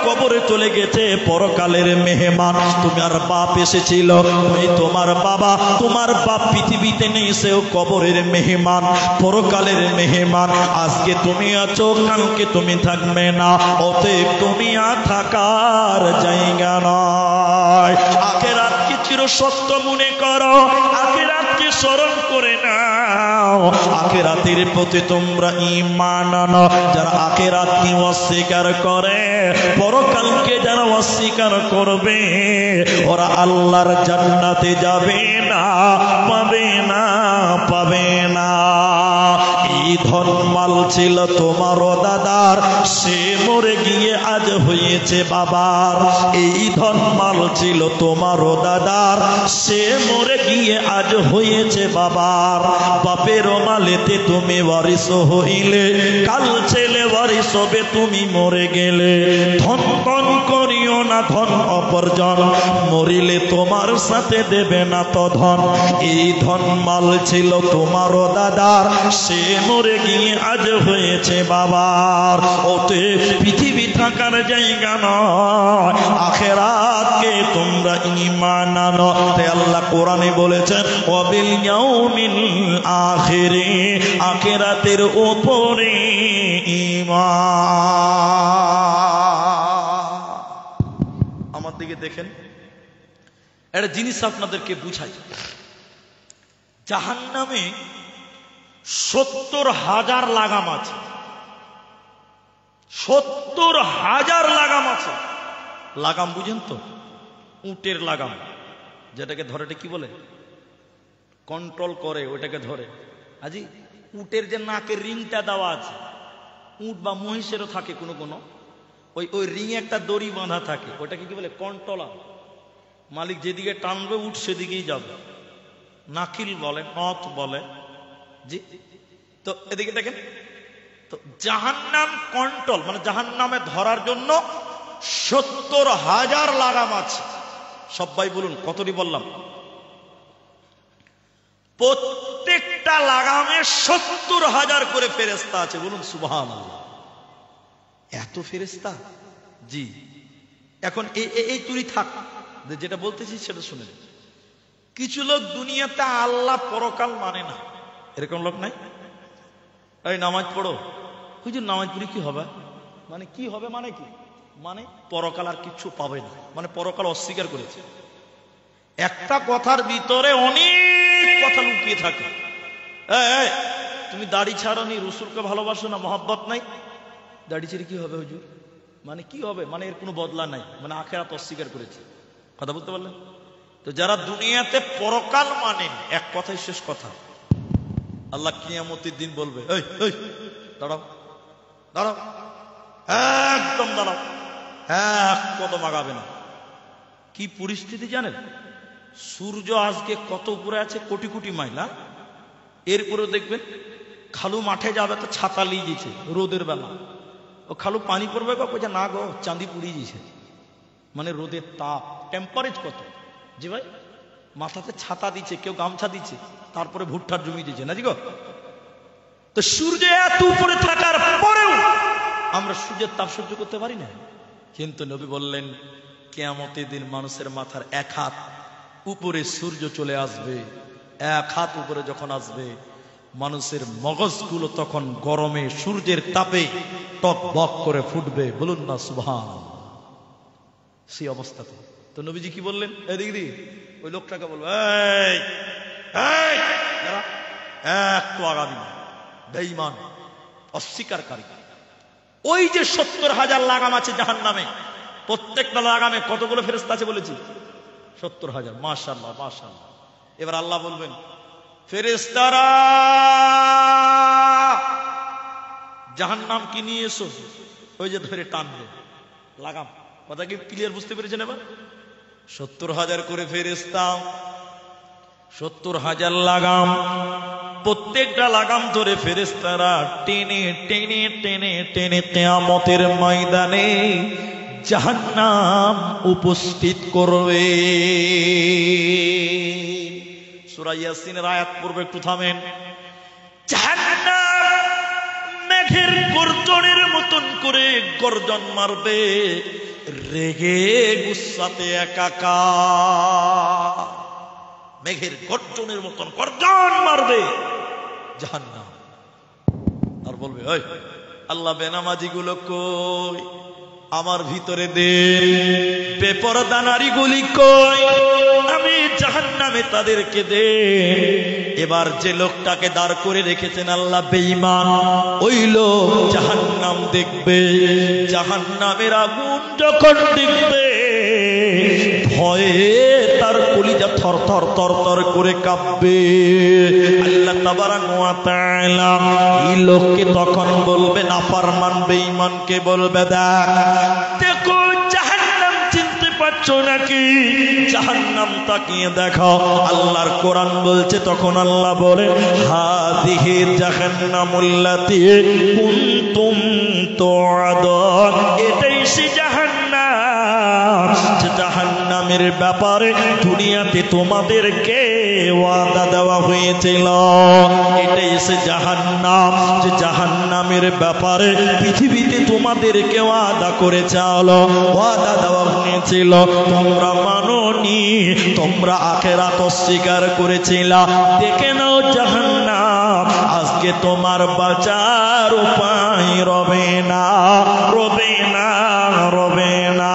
কবরে চলে গেছে, পরকালের মেহমান। তোমার বাপ এসেছিল, ওই তোমার বাবা, তোমার বাপ পৃথিবীতে নেই, সেও কবরের মেহমান, পরকালের মেহমান। আজকে তুমি আছো, কালকে তুমি থাকবে না, অতএব তুমি আর থাকার জায়গা নয়। আখিরাতকে চিরসত্য মনে করো, আখিরাতকে স্মরণ করে নাও, আখিরাতের প্রতি তোমরা ঈমান আনো। যারা আখিরাতকে অস্বীকার করে, পরকালকে যারা অস্বীকার করবে, ওরা আল্লাহর জান্নাতে যাবে না, পাবে না, পাবে না। এই ধনমাল ছিল তোমারও দাদার, সে মরে গিয়ে আজ হয়েছে বাবার। এই ধনমাল ছিল তোমারও দাদার, সে মরে গিয়ে আজ হয়েছে বাবার। বাপের মালেতে তুমি ওয়ারিস হইলে, কাল ছেলে ওয়ারিস হবে তুমি মরে গেলে। ধন ধন করিও না ধন অপরজন, মরিলে তোমার সাথে দেবে না তো ধন। এই ধন মাল ছিল তোমারও দাদার, সে মরে গিয়ে আজ হয়েছে বাবার। ওতে পৃথিবী থাকার জায়গা নয়, আখিরাতকে তোমরা ঈমান আনো। তাই আল্লাহ কোরআনে বলেছেন ওয়াবিল ইয়াউমিল আখিরি, আখিরাতের উপরে ঈমান। আমার দিকে দেখেন, একটা জিনিস আপনাদেরকে বুঝাই। জাহান্নামে 70,000 লাগাম আছে, 70,000 লাগাম আছে। লাগাম বুঝেন তো? উটের লাগাম, যেটাকে ধরে, এটা কি বলে, কন্ট্রোল করে, ওইটাকে ধরে। আজি উটের যে নাকের রিংটা দেওয়া আছে, উট বা মহিষেরও থাকে কোনো কোনো, ওই রিং একটা দড়ি বাঁধা থাকে, ওইটাকে কি বলে, কন্ট্রোলার। মালিক যেদিকে টানবে উট সেদিকেই যাবে, নাকিল বলে, নথ বলে। জি, তো এদিকে দেখেন তো, জাহান্নাম কন্ট্রোল মানে জাহান্নামে ধরার জন্য 70,000 লাগাম আছে। সবাই বলুন কতটি বললাম? প্রত্যেকটা লাগামে 70,000 করে ফেরেশতা আছে। বলুন সুবহানাল্লাহ। এত ফেরেশতা? জি। এখন এই তুই থাক, যেটা বলতেছি সেটা শুনে। কিছু লোক দুনিয়াতে আল্লাহ পরকাল মানে না, এরকম লোক নাই? এই নামাজ পড়ো, হুজুর নামাজ পড়ি কি হবে, মানে কি হবে, মানে কি, মানে পরকাল আর কিচ্ছু পাবে না, মানে পরকাল অস্বীকার করেছে। একটা কথার ভিতরে অনেক কথা লুকিয়ে থাকে। তুমি দাড়ি ছাড়নি, রসুলকে ভালোবাসো না, মহব্বত নাই, দাড়ি ছেড়ে কি হবে হুজুর, মানে কি হবে, মানে এর কোনো বদলা নাই, মানে আখিরাত অস্বীকার করেছে। কথা বলতে পারলেন? তো যারা দুনিয়াতে পরকাল মানেন, এক কথাই শেষ কথা, আল্লাহ কিয়ামতের দিন বলবে, এই এই দাঁড়াও দাঁড়াও, একদম দাঁড়াও, এক কদম আগাবে না। কি পরিস্থিতি জানেন? সূর্য আজকে কত উপরে আছে, কোটি কোটি মাইল। এরপরে দেখবেন খালু মাঠে যাবে তো ছাতা লিয়ে দিয়েছে রোদের বেলা, ও খালু পানি পড়বে বলছে না গো চাঁদি পুড়িয়ে দিয়েছে। মানে রোদের তাপ, টেম্পারেচার কত জি ভাই, মাথাতে ছাতা দিচ্ছে, কেউ গামছা দিচ্ছে, তারপরে ভুট্টার জমি দিচ্ছে না জি গো। তো সূর্য এত উপরে থাকার পরেও আমরা সূর্যের তাপ সহ্য করতে পারি না। কিন্তু নবী বললেন কিয়ামতের দিন মানুষের মাথার এক হাত উপরে সূর্য চলে আসবে। এক হাত উপরে যখন আসবে, মানুষের মগজগুলো তখন গরমে সূর্যের তাপে টকবক করে ফুটবে। বলুন না সুবহান। সেই অবস্থাতে তো নবীজি কি বললেন, এদিক দিকে ওই লোকটাকে বলবো, এই এই যারা একটু আগামী না, বেঈমান, অস্বীকারী। ওই যে 70,000 লাগাম আছে জাহান্নামে, প্রত্যেকটা লাগামে কতগুলো ফেরেশতা আছে বলেছি? 70,000। মাশাআল্লাহ মাশাআল্লাহ। এবার আল্লাহ বলবেন, ফেরেশতারা জাহান্নাম কি নিয়ে এসো। ওই যে ধরে টানবে লাগাম। কথা কি ক্লিয়ার বুঝতে পেরেছেন? এবার 70,000 করে ফেরেশতা, 70,000 লাগাম, প্রত্যেকটা লাগাম ধরে ফেরেশতারা টেনে টেনে টেনে টেনে কিয়ামতের ময়দানে জাহান্নাম উপস্থিত করবে। সূরা ইয়াসিনের আয়াত পড়বে, একটু থামেন। জাহান্নাম মেঘের গর্জনের মতন করে গর্জন মারবে, রেগে গুসাতে একাকার। মেঘের গর্জনের মতন গর্জন মারবে জাহান্নাম। আর বলবে, ওই আল্লাহ বেনামাজি গুলো কই, আমার ভিতরে দে, বেপরদা নারী গুলি কই, আমি জাহান্নামে তাদেরকে দে। এবার যে লোকটাকে দাঁড় করে রেখেছেন আল্লাহ বেঈমান, ওই লোক জাহান্নাম দেখবে। জাহান্নামের আগুন যখন দেখবে, ভয়ে তার কলিজা থর থর থর থর করে কাঁপবে। আল্লাহ তাবারাক ওয়া তাআলা এই লোককে তখন বলবে, নাফরমান বেঈমানকে বলবে, দেখো জাহান্নাম চিনতে পারছো নাকি? জাহান্নাম তাকিয়ে দেখো। আল্লাহর কোরআন বলছে, তখন আল্লাহ বলে, হাযিহি জাহান্নামুল্লাতী কুনতুম তুআদুন, এটাই সে জাহান্নাম যে জাহান্নামের ব্যাপারে দুনিয়াতে তোমাদেরকে ওয়াদা দেওয়া হয়েছিল। এটাই সে জাহান্নাম যে জাহান্নামের ব্যাপারে পৃথিবীতে তোমাদেরকে ওয়াদা করেছিল, ওয়াদা দেওয়া হয়েছিল। তোমরা মানোনি, তোমরা আখিরাত অস্বীকার করেছিলা। দেখে নাও জাহান্নাম আজকে তোমার বাঁচার উপায় রবে না, রবে না, রবে না।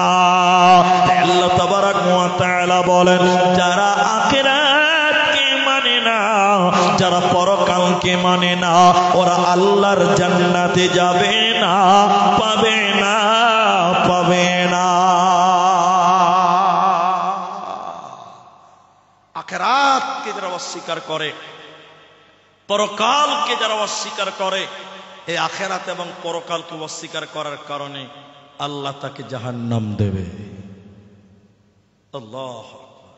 আল্লাহ তাবারাক ওয়া তাআলা বলেন, যারা আখিরাতকে মানে না, যারা পরকালকে মানে না, ওরা আল্লাহর জান্নাতে যাবে না, পাবে না, পাবে না। আখিরাতকে যারা অস্বীকার করে, পরকালকে যারা অস্বীকার করে, এই আখিরাত এবং পরকালকে অস্বীকার করার কারণে আল্লাহ তাকে জাহান্নাম দেবে। আল্লাহ আকবার।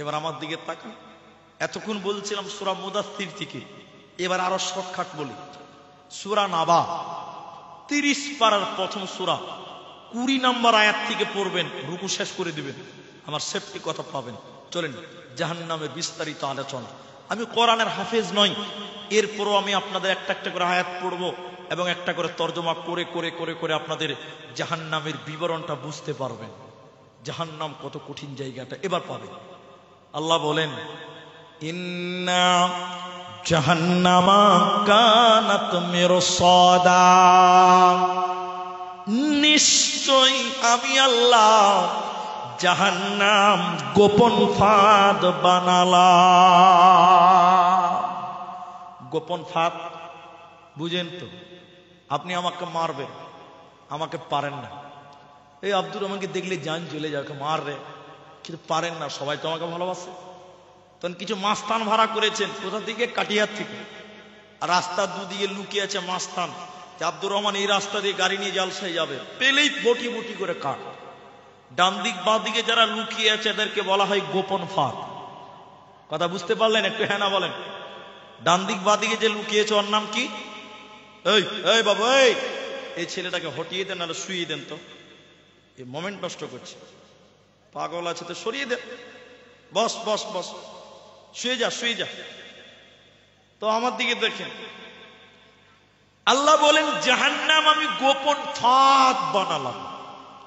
এবার আমার দিকে তাকান। এতক্ষণ বলছিলাম সূরা মুদাথির থেকে, এবার আরো শর্টকাট বলি। সূরা নাবা 30 পারার প্রথম সূরা 20 নম্বর আয়াত থেকে পড়বেন, রুকু শেষ করে দিবেন, আমার সেফটি কথা পাবেন। চলেন জাহান্নামের বিস্তারিত আলোচনা। আমি কোরআনের হাফেজ নই, এরপরও আমি আপনাদের একটা একটা করে আয়াত পড়বো এবং একটা করে তর্জমা করে করে করে করে আপনাদের জাহান্নামের বিবরণটা বুঝতে পারবেন। জাহান্নাম কত কঠিন জায়গাটা এবার পাবেন। আল্লাহ বলেন, ইন্না জাহান্নামা কানাত মিরসাদা, নিশ্চয় আমি আল্লাহ জাহান্নাম গোপন ফাঁদ বানালাম। গোপন ফাঁদ বুঝেন তো? আপনি আমাকে মারবেন, আমাকে পারেন না, এই আব্দুর রহমানকে দেখলে জান চলে যাও, মার রে, কিন্তু পারেন না, সবাই তো আমাকে ভালোবাসে। তখন কিছু মাস্তান ভাড়া করেছেন, কোথা থেকে? কাটিয়ার থেকে। আর রাস্তার দুদিকে লুকিয়ে আছে মাস্তান, যে আব্দুর রহমান এই রাস্তা দিয়ে গাড়ি নিয়ে জালসায় যাবে, পেলেই বটি বটি করে কাট। ডান দিক বাঁ দিকে যারা লুকিয়ে আছে এদেরকে বলা হয় গোপন ফাঁদ। কথা বুঝতে পারলেন? একটু হ্যাঁ না বলেন। ডান দিক বাঁ দিকে যে লুকিয়েছে ওর নাম কি? এই এই বাবু, এই ছেলেটাকে হটিয়ে দেন, নাহলে শুয়ে দেন, তো এই মোমেন্ট নষ্ট করছে, পাগল আছে তো সরিয়ে দেন, বস বস বস, শুয়ে যা শুয়ে যা। তো আমার দিকে দেখেন, আল্লাহ বলেন জাহান্নাম আমি গোপন ফাঁদ বানালাম।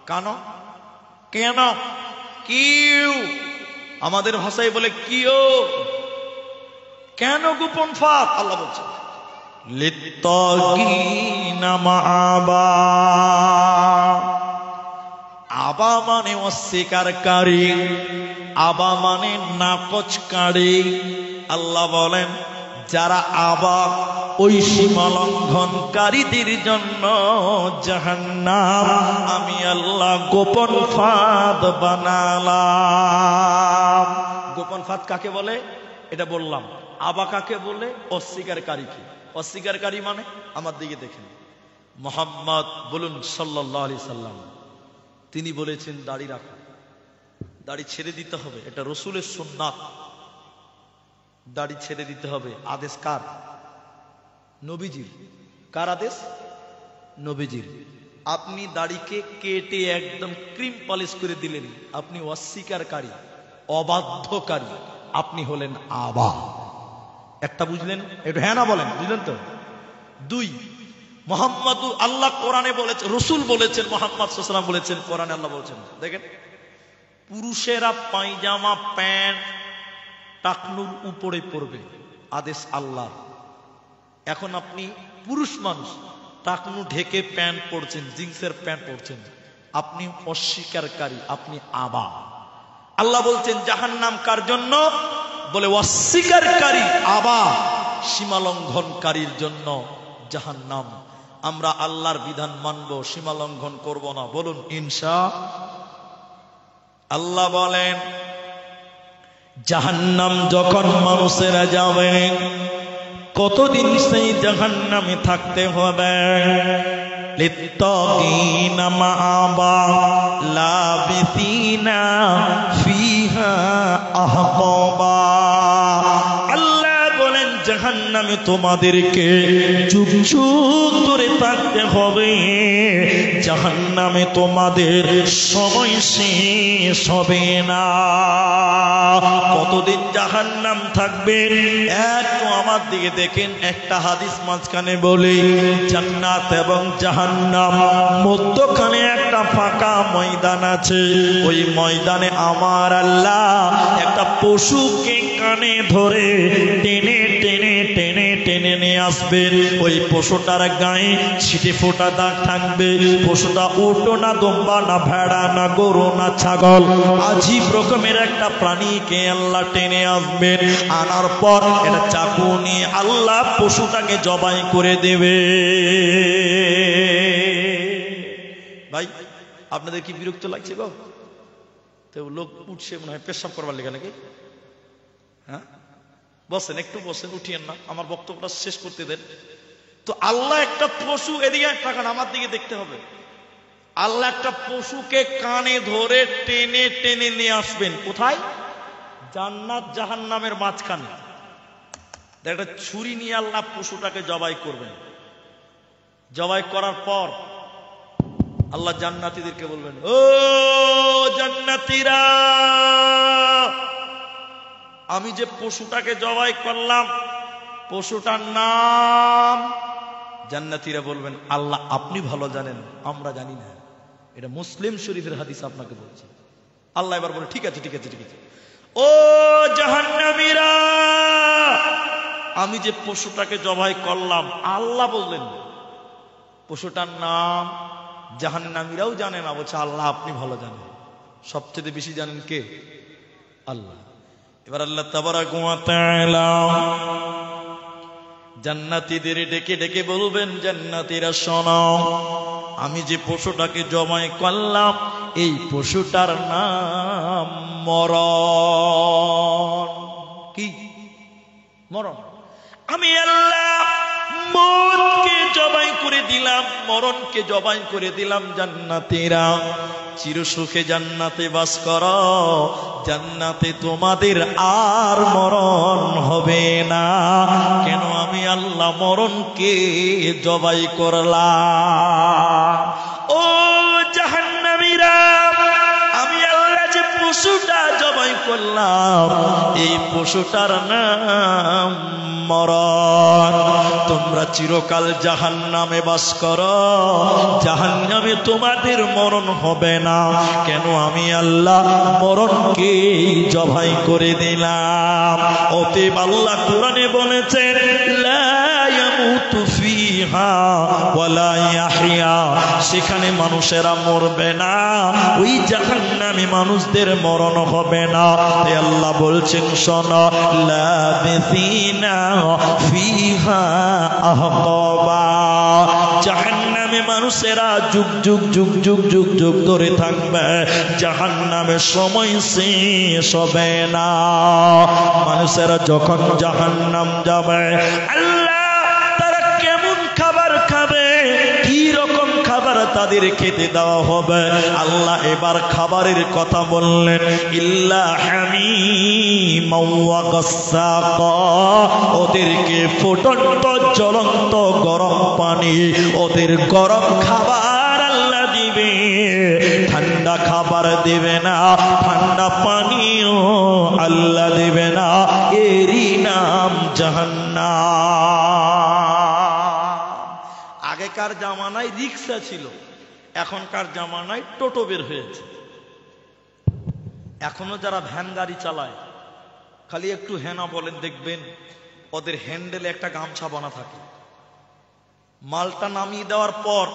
কেন? কেন? কিউ, আমাদের ভাষায় বলে কিও, কেন গোপন ফাঁদ? আল্লাহ বলছেন লিত্তাগিনা মাআবা। আবা মানে অস্বীকারী, আবা মানে নাকচকারী। আল্লাহ বলেন যারা আবা, ওই সীমা লঙ্ঘনকারীদের জন্য জাহান্নাম আমি আল্লাহ গোপন ফাঁদ বানালাম। গোপন ফাঁদ কাকে বলে এটা বললাম। আবা কাকে বলে? অস্বীকারীকে। অস্বীকারী মানে আমার দিকে দেখেন, মুহাম্মদ বলুন সাল্লাল্লাহু আলাইহি সাল্লাম, তিনি বলেছেন দাড়ি রাখো, দাড়ি ছেড়ে দিতে হবে, এটা রসুলের সুন্নাত। দাড়ি ছেড়ে দিতে হবে। আদেশ কার? নবীজির। কার আদেশ? নবীজির। আপনি দাড়িকে কেটে একদম ক্রিম পলিশ করে দিলেন, আপনি অস্বীকারী, অবাধ্যকারী, আপনি হলেন আবা। একটা বুঝলেন? একটু হ্যাঁ না বলেন, বুঝলেন তো? দুই, মুহাম্মদ আল্লাহ কোরআনে বলেছেন, রসুল বলেছেন, মুহাম্মদ সাল্লাল্লাহু আলাইহি ওয়াসাল্লাম বলেছেন, কোরআনে আল্লাহ বলেছেন, দেখেন পুরুষেরা পায়জামা প্যান্ট টাকনুর উপরে পড়বে, আদেশ আল্লাহ। এখন আপনি পুরুষ মানুষ, টাকনু ঢেকে প্যান্ট পরছেন, জিন্সের প্যান্ট পরছেন, আপনি অস্বীকারী, আপনি আবা। আল্লাহ বলছেন জাহান্নাম কার জন্য? বলে অস্বীকারী, আবা, সীমা লঙ্ঘনকারীর জন্য জাহান্নাম। আমরা আল্লাহর বিধান মানব, সীমা লঙ্ঘন করব না, বলুন ইনশাআল্লাহ। আল্লাহ বলেন জাহান্নাম যখন মানুষেরা যাবে, কতদিন সেই জাহান্নামে থাকতে হবে? লিত্তাগিনা মাআবা লাবিসিনা ফিহা আহকাবা। আল্লাহ বলেন জাহান্নামে তোমাদেরকে যুগ যুগ ধরে থাকতে হবে, জাহান্নামে তোমাদের সময় শেষ হবে না। কতদিন জাহান্নাম থাকবে? একটু আমার দিকে দেখেন, একটা হাদিস মাঝখানে বলে জান্নাত এবং জাহান্নাম মধ্যখানে একটা ফাঁকা ময়দান আছে, ওই ময়দানে আমার আল্লাহ একটা পশুকে কানে ধরে টেনে টেনে টেনে টেনে নিয়ে আসবেন। ওই পশুটার গায়ে ছিটে ফোটা দাগ থাকবে। পশুটা উটো না দম্বা না ভেড়া না গরু না ছাগল, আজীব রকমের একটা প্রাণীকে আল্লাহ টেনে আসবেন। আনার পর এটা চাকু নিয়ে আল্লাহ পশুটাকে জবাই করে দেবে। ভাই আপনাদের কি বিরক্ত লাগছে গো? তো লোক উঠছে মনে হয় পেশাব করবার লেগে নাকি? হ্যাঁ বসেন, একটু বসেন, উঠিয়েন না, আমার বক্তব্যটা শেষ করতে দেন। তো আল্লাহ একটা পশু, এদিকে তাকান, আমার দিকে দেখতে হবে, আল্লাহ একটা পশুকে কানে ধরে টেনে টেনে নিয়ে আসবেন। কোথায়? জান্নাত জাহান্নামের মাঝখানে। একটা ছুরি নিয়ে আল্লাহ পশুটাকে জবাই করবেন। জবাই করার পর আল্লাহ জান্নাতীদেরকে বলবেন, ও জান্নাতীরা, আমি যে পশুটাকে জবাই করলাম পশুটার নাম। জান্নাতীরা বলবেন, আল্লাহ আপনি ভালো জানেন, আমরা জানি না। এটা মুসলিম শরীফের হাদিস, আপনাকে বলছি। আল্লাহ এবার বলে, ঠিক আছে ঠিক আছে ঠিক আছে, ও জাহান্নামীরা, আমি যে পশুটাকে জবাই করলাম, আল্লাহ বললেন পশুটার নাম। জাহান্নামীরাও জানে না, বলছে আল্লাহ আপনি ভালো জানেন। সবচেয়ে বেশি জানেন কে? আল্লাহ। এবার আল্লাহ তাবারাক ওয়া তাআলা জান্নাতীদের ডেকে ডেকে বলবেন, জান্নাতীরা শোনো, আমি যে পশুটাকে জবাই করলাম এই পশুটার নাম মরণ। কি মরণ? আমি আল্লাহ মরণকে জবাই করে দিলাম, মরণকে জবাই করে দিলাম। জান্নাতীরা চিরসুখে জান্নাতে বাস করো, জান্নাতে তোমাদের আর মরণ হবে না। কেন? আমি আল্লাহ মরণকে জবাই করলাম। ও জাহান্নামীরা, আমি আল্লাহ যে পশুটা জবাই করলাম এই পশুটার নাম মরণ। তোমরা চিরকাল জাহান্নামে বাস করো, জাহান্নামে তোমাদের মরণ হবে না। কেন? আমি আল্লাহ মরণকে জবাই করে দিলাম। অতএব আল্লাহ কোরআনে বলেছেন, লা ইয়ামুতু ফিহা ওয়ালা ইয়াহইয়া, সেখানে মানুষেরা মরবে না, ওই জাহান্নামী মানুষদের মরণ হবে না। তাই আল্লাহ বলছেন, শোনো, লাবিসিনা ফিহা আহকাবা, জাহান্নামে মানুষেরা যুগ যুগ যুগ যুগ যুগ যুগ ধরে থাকবে, জাহান্নামের সময় শেষ হবে না। মানুষেরা যখন জাহান্নাম যাবে, আল্লাহ তারা কেমন খাবার খাবে, কি রকম খাবার তাদের খেতে দেওয়া হবে, আল্লাহ এবার খাবারের কথা বললেন, ইল্লা হামিমান ওয়া গাসসাকা, ওদেরকে ফুটন্ত জ্বলন্ত গরম পানি, ওদের গরম খাবার আল্লাহ দিবে, ঠান্ডা খাবার দেবে না, ঠান্ডা পানিও আল্লাহ দেবে না। এরই নাম জাহান্নাম। আগেকার জামানায় রিক্সা ছিল, এখনকার জামানায় টোটো বের হয়েছে। এখনো যারা ভ্যান গাড়ি চালায়, খালি একটু হেনা বলেন, দেখবেন ওদের হ্যান্ডেলে একটা গামছা বানা থাকে। মালটা নামিয়ে দেওয়ার পর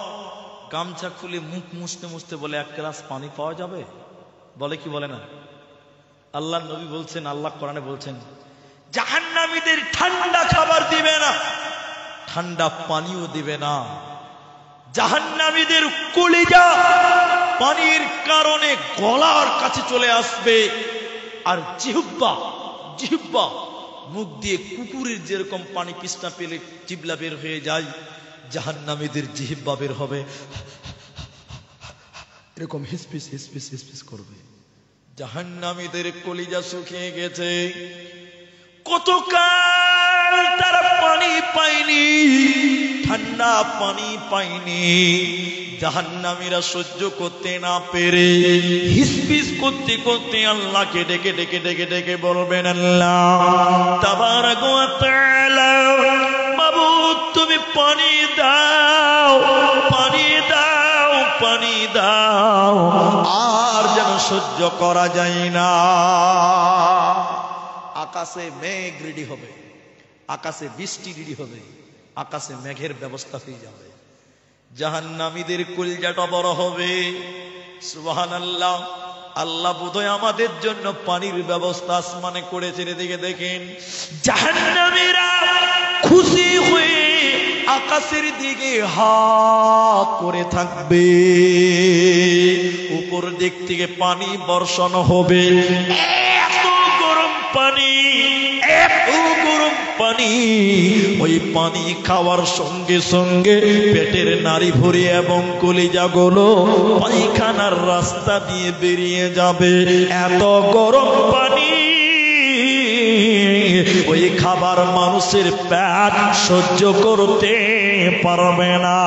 গামছা খুলে মুখ মুছতে মুছতে বলে, এক গ্লাস পানি পাওয়া যাবে? বলে কি বলে না? আল্লাহ নবী বলছেন, আল্লাহ কোরআনে বলছেন, জাহান্নামীদের ঠান্ডা খাবার দিবে না, ঠান্ডা পানিও দিবে না। জাহান্নামীদের কলিজা পানির কারণে গলার কাছে চলে আসবে, আর জিহ্বা জিহ্বা মুখ দিয়ে কুকুরের যেরকম পানি পিস্তা পেলে জিবলা বের হয়ে যায়, জাহান্নামীদের জিহ্বা বের হবে, এরকম হিসপিস হিসপিস হিসপিস করবে। জাহান্নামীদের কলিজা শুকিয়ে গেছে, কতকাল তারা পানি পায়নি, ঠান্ডা পানি পায়নি। জাহান্নামীরা সহ্য করতে না পেরে হিসপিস করতে করতে আল্লাহকে ডেকে ডেকে ডেকে ডেকে বলবেন, আল্লাহ তাবারাক ওয়া তাআলা, মাবুদ তুমি পানি দাও, পানি দাও, পানি দাও, আর যেন সহ্য করা যায় না। আকাশে মেঘ রেডি হবে, আকাশে বৃষ্টি রেডি হবে, আকাশে মেঘের ব্যবস্থা হয়ে যাবে, জাহান্নামীদের কলিজাটা বড় হবে। সুবহানাল্লাহ। আল্লাহ বোধহয় আমাদের জন্য পানির ব্যবস্থা আসমানে করেছেন। এদিকে দেখেন, জাহান্নামীরা খুশি হয়ে আকাশের দিকে হাত করে থাকবে, উপর দিক থেকে পানি বর্ষণ হবে, এত গরম পানি, এত গরম পানি। ওই পানি খাওয়ার সঙ্গে সঙ্গে পেটের নাড়ি ভরে এবং কলিজাগুলো পায়খানার রাস্তা দিয়ে বেরিয়ে যাবে, এত গরম পানি। ওই খাবার মানুষের পেট সহ্য করতে পারবে না।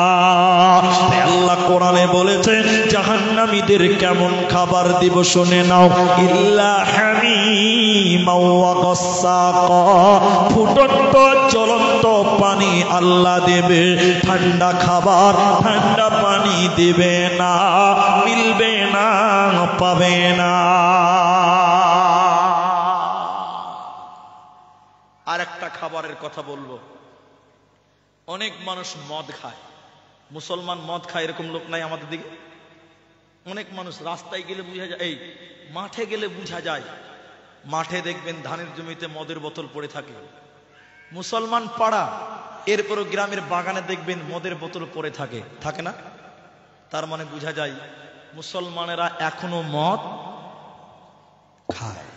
আল্লাহ কোরআনে বলেছে, জাহান্নামীদের কেমন খাবার দিব শুনে নাও, ইল্লা হামিমান ওয়া গাসসাকা, ফুটন্ত জ্বলন্ত পানি আল্লাহ দেবে, ঠান্ডা খাবার ঠান্ডা পানি দেবে না, মিলবে না, পাবে না। আর একটা খাবারের কথা বলবো, অনেক মানুষ মদ খায়, মুসলমান মদ খায় এরকম লোক নাই আমাদের দিকে। অনেক মানুষ রাস্তায় গেলে বুঝা যায়, এই মাঠে গেলে বুঝা যায়, মাঠে দেখবেন ধানের জমিতে মদের বোতল পড়ে থাকে, মুসলমান পাড়া, এরপরও গ্রামের বাগানে দেখবেন মদের বোতল পড়ে থাকে, থাকে না? তার মানে বোঝা যায় মুসলমানেরা এখনো মদ খায়।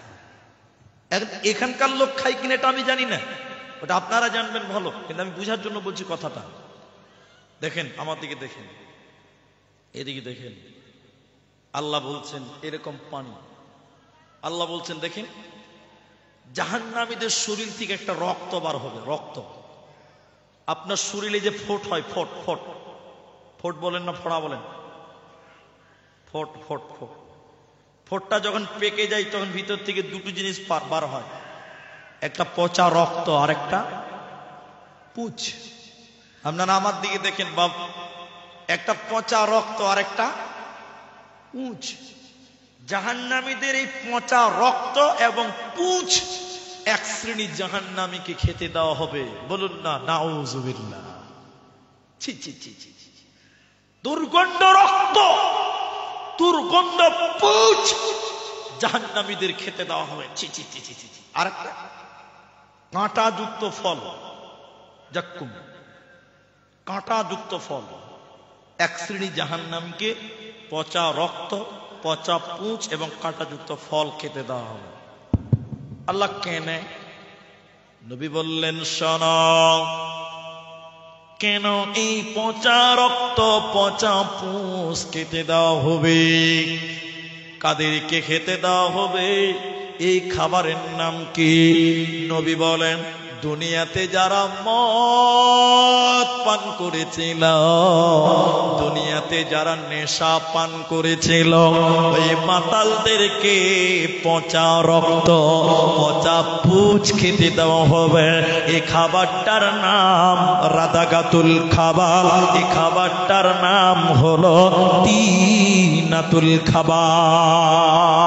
এখানকার লোক খায় কিনা এটা আমি জানি না, ওটা আপনারা জানবেন ভালো, কিন্তু আমি বুঝার জন্য বলছি কথাটা। দেখেন আমার দিকে, দেখেন এদিকে, দেখেন আল্লাহ বলছেন এরকম পানি, আল্লাহ বলছেন দেখেন জাহান্নামীদের শরীর থেকে একটা রক্ত বার হবে, রক্ত। আপনার শরীরে যে ফোট হয়, ফোট ফোট ফোট বলেন না ফোড়া বলেন, ফোট ফোট ফোট, ফোটটা যখন পেকে যায় তখন ভিতর থেকে দুটো জিনিস বার হয়, একটা পচা রক্ত আর একটা পুঁছ। আপনারা আমার দিকে দেখেন বাপ, একটা পচা রক্ত আর একটা পুঁছ। জাহান্নামীদের এই পচা রক্ত এবং পুঁছ এক শ্রেণী জাহান্নামীকে খেতে দেওয়া হবে। বলুন না নাউজুবিল্লাহ। ছি ছি ছি ছি, দুর্গন্ধ রক্ত, দুর্গন্ধ পুঁছ জাহান্নামীদের খেতে দেওয়া হবে। ছি ছি ছি ছি ছি। আর একটা কাঁটাযুক্ত ফল, জাক্কুম, কাঁটাযুক্ত ফল। এক শ্রেণী জাহান্নামীকে পচা রক্ত, পচা পুঁছ এবং কাঁটাযুক্ত ফল খেতে দেওয়া হবে। আল্লাহ কেন? নবী বললেন শোনো, কেন এই পচা রক্ত, পচা পুঁছ খেতে দেওয়া হবে? কাদেরকে খেতে দেওয়া হবে? এই খাবারের নাম কি? নবী বলেন দুনিয়াতে যারা মদ পান করেছিল, দুনিয়াতে যারা নেশা পান করেছিল, ওই মাতালদেরকে পচা রক্ত, পচা পুঁছ খেতে দেওয়া হবে। এই খাবারটার নাম রাদাগাতুল খাবার, এই খাবারটার নাম হলো তিনাতুল খাবার।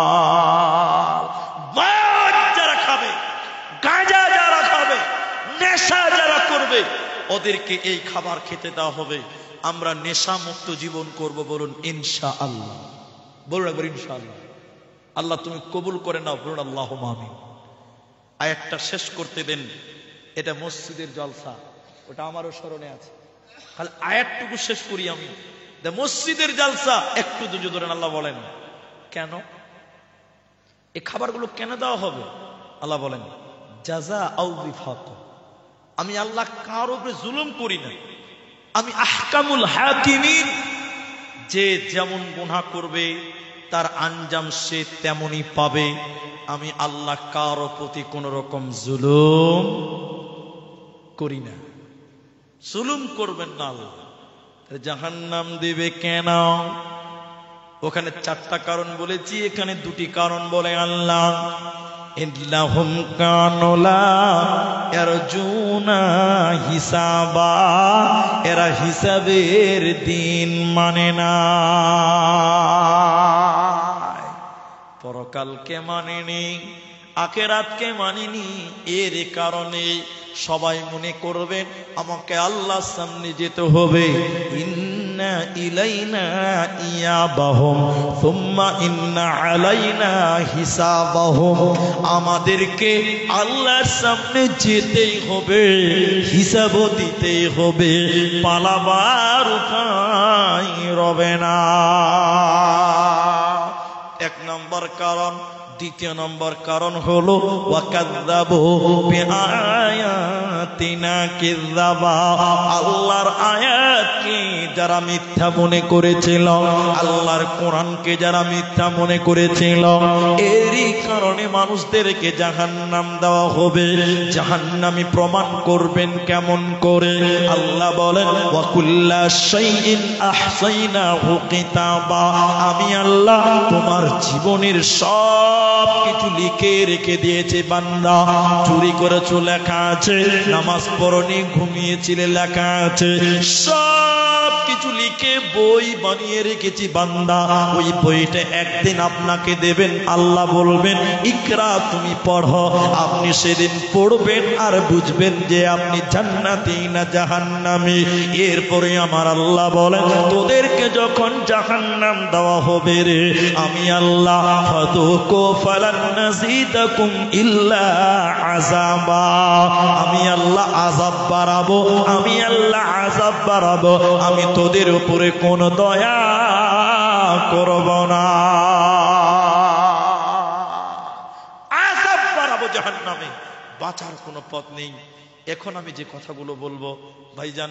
যারা খাবে, গাঁজা যারা খাবে, নেশা যারা করবে, ওদেরকে এই খাবার খেতে দেওয়া হবে। আমরা নেশা মুক্ত জীবন করব, বলুন ইনশাআল্লাহ। বলুন একবার ইনশাআল্লাহ। আল্লাহ তুমি কবুল করে নাও, বলুন আল্লাহুম্মা আমিন। আয়াতটা শেষ করতে দেন, এটা মসজিদের জলসা, ওটা আমারও স্মরণে আছে। তাহলে আয়াতটুকু শেষ করি আমি। মসজিদের জলসা একটু ধৈর্য ধরেন। আল্লাহ বলেন কেন এই খাবারগুলো কেন দেওয়া হবে? আল্লাহ বলেন জাযা আও বিফাক। আমি আল্লাহ কারোর উপরে জুলুম করি না, আমি আহকামুল হাকিমিন। যে যেমন গুনাহ করবে তার আঞ্জাম সে তেমনই পাবে। আমি আল্লাহ কারো প্রতি কোন রকম জুলুম করি না। জুলুম করবেন না আল্লাহ। জাহান্নাম দিবে কেন? ওখানে 4টা কারণ বলেছি, এখানে 2টি কারণ বলে আল্লাহ। ইন্নাহুম কানু লা ইয়ারজুনা হিসাবা, এরা হিসাবের দিন মানে না, পরকালকে মানেনি, আখিরাতকে মানেনি। এর কারণে সবাই মনে করবেন আমাকে আল্লাহর সামনে যেতে হবে। ইন্না ইলাইনা ইয়াবাহুম সুম্মা ইন্না আলাইনা হিসাবাহুম। আমাদেরকে আল্লাহর সামনে যেতেই হবে, হিসাবও দিতেই হবে, পালাবার উপায় রবে না। 1 নম্বর কারণ। 2 নম্বর কারণ হলো ওয়াকাযযাবু বিআয়াতিনা কিযাবা। আল্লাহর আয়াতকে যারা মিথ্যা মনে করেছিল, আল্লাহর কোরআনকে যারা মিথ্যা মনে করেছিল, এরই কারণে মানুষদেরকে জাহান্নাম দেওয়া হবে। জাহান্নামী প্রমাণ করবেন কেমন করে? আল্লাহ বলেন ওয়া কুল্লা শাইইন আহসাইনাহু কিতাবা। আমি আল্লাহ তোমার জীবনের সব কিছু লিখে রেখে দিয়েছে বান্দা। চুরি করেছো লেখা আছে, নামাজ পড়নি, ঘুমিয়েছিলে লেখা আছে, সব কিছু লিখে দিকে বই বানিয়ে রেখেছি বান্দা, ওই বইটা একদিন আপনাকে দেবেন, আল্লাহ বলবেন ইকরা, তুমি পড়ো। আপনি সেদিন পড়বেন আর বুঝবেন যে আপনি জান্নাতি না জাহান্নামী। এরপরে আমার আল্লাহ বলেন, তোদেরকে যখন জাহান্নাম দেওয়া হবে রে, আমি আল্লাহ ফাদুকু ফালান নাযিদাকুম ইল্লা আযাবা, আমি আল্লাহ আযাব বাড়াবো, আমি আল্লাহ আযাব বাড়াবো, আমি তোদের উপরে কোন দয়া করব না, আযাব বাড়াবো জাহান্নামে, বাঁচার কোনো পথ নেই। এখন আমি যে কথাগুলো বলবো ভাইজান,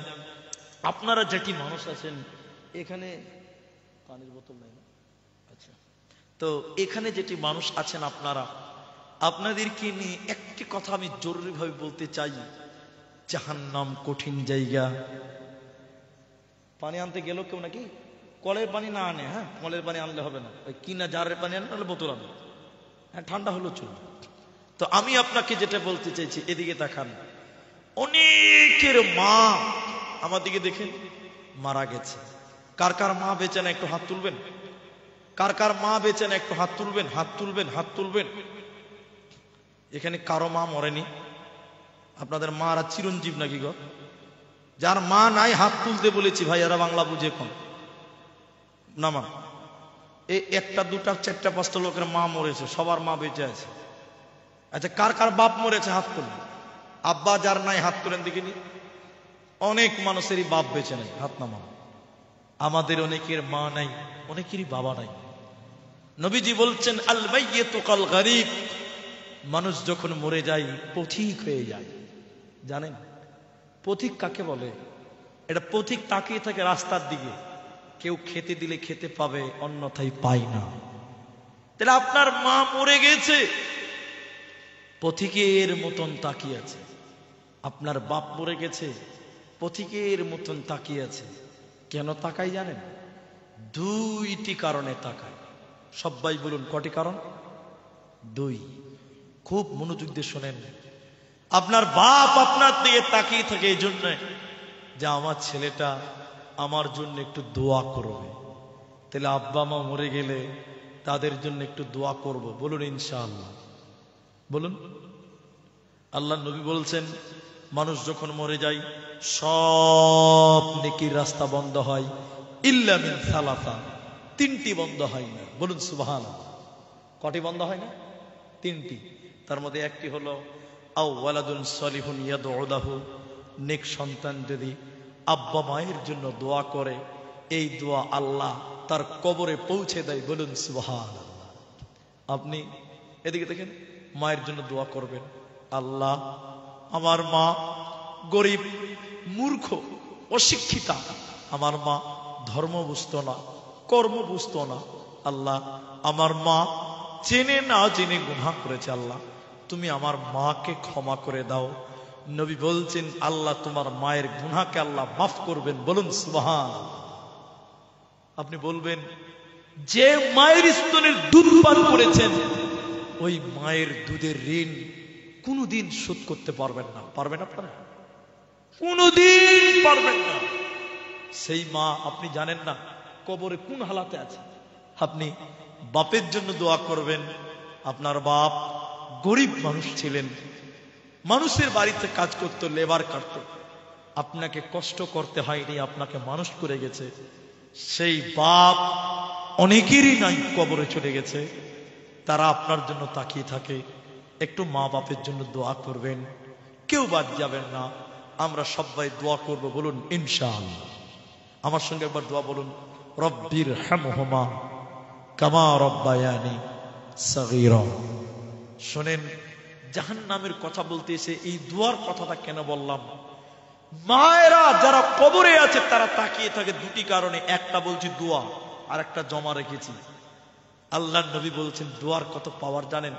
আপনারা যেটি মানুষ আছেন এখানে, পানির বোতল নেই না, আচ্ছা, তো এখানে যেটি মানুষ আছেন আপনারা, আপনাদেরকে নিয়ে একটি কথা আমি জরুরিভাবে বলতে চাই। জাহান্নাম কঠিন জায়গা। পানি আনতে গেল কেউ নাকি কলের পানি না আনে, হ্যাঁ কলের পানি আনলে হবে না, ওই কিনা জারের পানি আনলে, নাহলে বোতল আনবে, হ্যাঁ ঠান্ডা হলো চলবে। তো আমি আপনাকে যেটা বলতে চাইছি, এদিকে তাকান, অনেকের মা আমার দিকে দেখেন মারা গেছে। কার কার মা বেঁচে না একটু হাত তুলবেন, কার কার মা বেঁচে না একটু হাত তুলবেন, হাত তুলবেন, হাত তুলবেন। এখানে কারো মা মরেনি? আপনাদের মারা চিরঞ্জীব নাকি গো? যার মা নাই হাত তুলতে বলেছি ভাই, এরা বাংলা বুঝে কম না মা। এই একটা দুটা চারটা পাঁচটা লোকের মা মরেছে, সবার মা বেঁচে আছে। আচ্ছা কার কার বাপ মরেছে হাত তুলেন, আব্বা যার নাই হাত তুলেন দেখিনি। অনেক মানুষেরই বাপ বেঁচে নাই, হাত নামান। আমাদের অনেকের মা নাই, অনেকেরই বাবা নাই। নবীজি বলছেন আল মাইয়িতু কাল গারীব, মানুষ যখন মরে যায় পথিক হয়ে যায়। জানেন পথিক কাকে বলে? এটা পথিক তাকিয়ে থাকে রাস্তার দিকে, কেউ খেতে দিলে খেতে পাবে, অন্যথায় পায় না। তাহলে আপনার মা মরে গেছে, পথিকের মতন তাকিয়ে আছে। আপনার বাপ মরে গেছে, পথিকের মতন তাকিয়ে আছে। কেন তাকাই জানেন? দুইটি কারণে তাকায়। সবাই বলুন কটি কারণ? দুই। খুব মনোযোগ দিয়ে শোনেন। আপনার বাপ আপনার দিকে তাকিয়ে থাকে এই জন্য যে আমার ছেলেটা আমার জন্য একটু দোয়া করবে। তাহলে আব্বা মা মরে গেলে তাদের জন্য একটু দোয়া করব, বলুন ইনশাআল্লাহ। বলুন। আল্লাহ নবী বলছেন মানুষ যখন মরে যায় সব নেকির রাস্তা বন্ধ হয়, ইল্লা মিন সালাসা, তিনটি বন্ধ হয় না। বলুন সুবহানাল্লাহ। কটি বন্ধ হয় না? তিনটি। তার মধ্যে একটি হলো আও ওয়ালাদুন সলিহুন ইয়াদউ লাহু, নেক সন্তান যদি আব্বা মায়ের জন্য দোয়া করে, এই দোয়া আল্লাহ তার কবরে পৌঁছে দেয়। বলুন সুবহানাল্লাহ। আপনি এদিকে দেখেন, মায়ের জন্য দোয়া করবেন, আল্লাহ আমার মা গরিব, মূর্খ, অশিক্ষিতা, আমার মা ধর্ম বুঝতো না, কর্ম বুঝতো না, আল্লাহ আমার মা জেনে না জেনে গুনাহ করেছে, আল্লাহ তুমি আমার মাকে ক্ষমা করে দাও। নবী বলছেন আল্লাহ তোমার মায়ের গুনাহকে আল্লাহ মাফ করবেন। বলুন সুবহানাল্লাহ। আপনি বলবেন যে মায়ের স্তনের দুধ পান করেছেন, ওই মায়ের দুধের ঋণ কোনদিন শোধ করতে পারবেন না। পারবেন আপনারা? কোনদিন পারবেন না। সেই মা আপনি জানেন না কবরে কোন হালাতে আছে। আপনি বাপের জন্য দোয়া করবেন, আপনার বাপ গরিব মানুষ ছিলেন, মানুষের বাড়িতে কাজ করত, লেবার কাটত, আপনাকে কষ্ট করতে হয়নি, আপনাকে মানুষ করে গেছে। সেই বাপ অনেকেরই নাই, কবরে চলে গেছে, তারা আপনার জন্য তাকিয়ে থাকে। একটু মা বাপের জন্য দোয়া করবেন, কেউ বাদ যাবেন না। আমরা সবাই দোয়া করব, বলুন ইনশাআল্লাহ। আমার সঙ্গে একবার দোয়া বলুন, রব্বির হামহুমা কামা রব্বায়ানি সগীরা। শোনেন, জাহান্নামের কথা বলতে এসে এই দোয়ার কথাটা কেন বললাম? মায়েরা যারা কবরে আছে তারা তাকিয়ে থাকে দুটি কারণে। একটা বলছি দোয়া, আর একটা জমা রেখেছি। আল্লাহর নবী বলছেন দোয়ার কত পাওয়ার জানেন?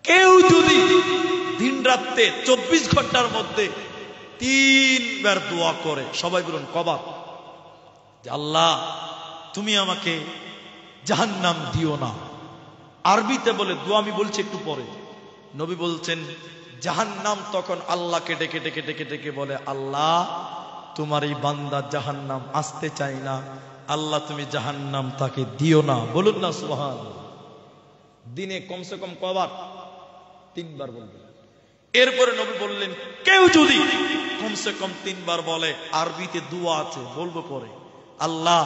কেউ যদি দিন রাত্রে 24 ঘন্টার মধ্যে 3 বার দোয়া করে, সবাই বলুন কবার, যে আল্লাহ তুমি আমাকে জাহান্নাম দিও না। আরবিতে বলে দোয়া, আমি বলছি একটু পরে। নবী বলছেন জাহান্নাম তখন আল্লাহকে ডেকে ডেকে ডেকে ডেকে বলে, আল্লাহ তোমার এই বান্দা জাহান্নাম আসতে চাই না, আল্লাহ তুমি জাহান্নাম তাকে দিও না। বলুন না সুবহানাল্লাহ। দিনে কমসে কম কবার? 3 বার বলবেন। এরপরে নবী বললেন, কেউ যদি কমসে কম 3 বার বলে, আরবিতে দোয়া আছে, বলবো পরে, আল্লাহ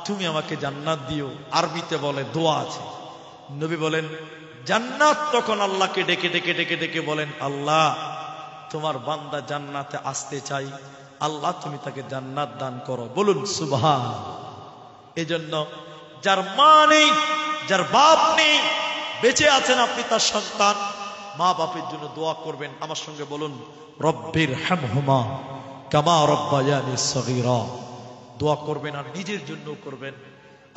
তুমি আমাকে জান্নাত দিও, আরবিতে বলে দোয়া আছে। নবী বলেন জান্নাত তখন আল্লাহকে ডেকে ডেকে ডেকে ডেকে বলেন, আল্লাহ তোমার বান্দা জান্নাতে আসতে চাই, আল্লাহ তুমি তাকে জান্নাত দান করো। বলুন সুবহানাল্লাহ। এজন্য যার মা নেই, যার বাপ নেই, বেঁচে আছেন আপনি তার সন্তান, মা বাপের জন্য দোয়া করবেন। আমার সঙ্গে বলুন, রব্বির হামহুমা কামা রব্বায়ানি সগীরা। দোয়া করবেন আর নিজের জন্য করবেন।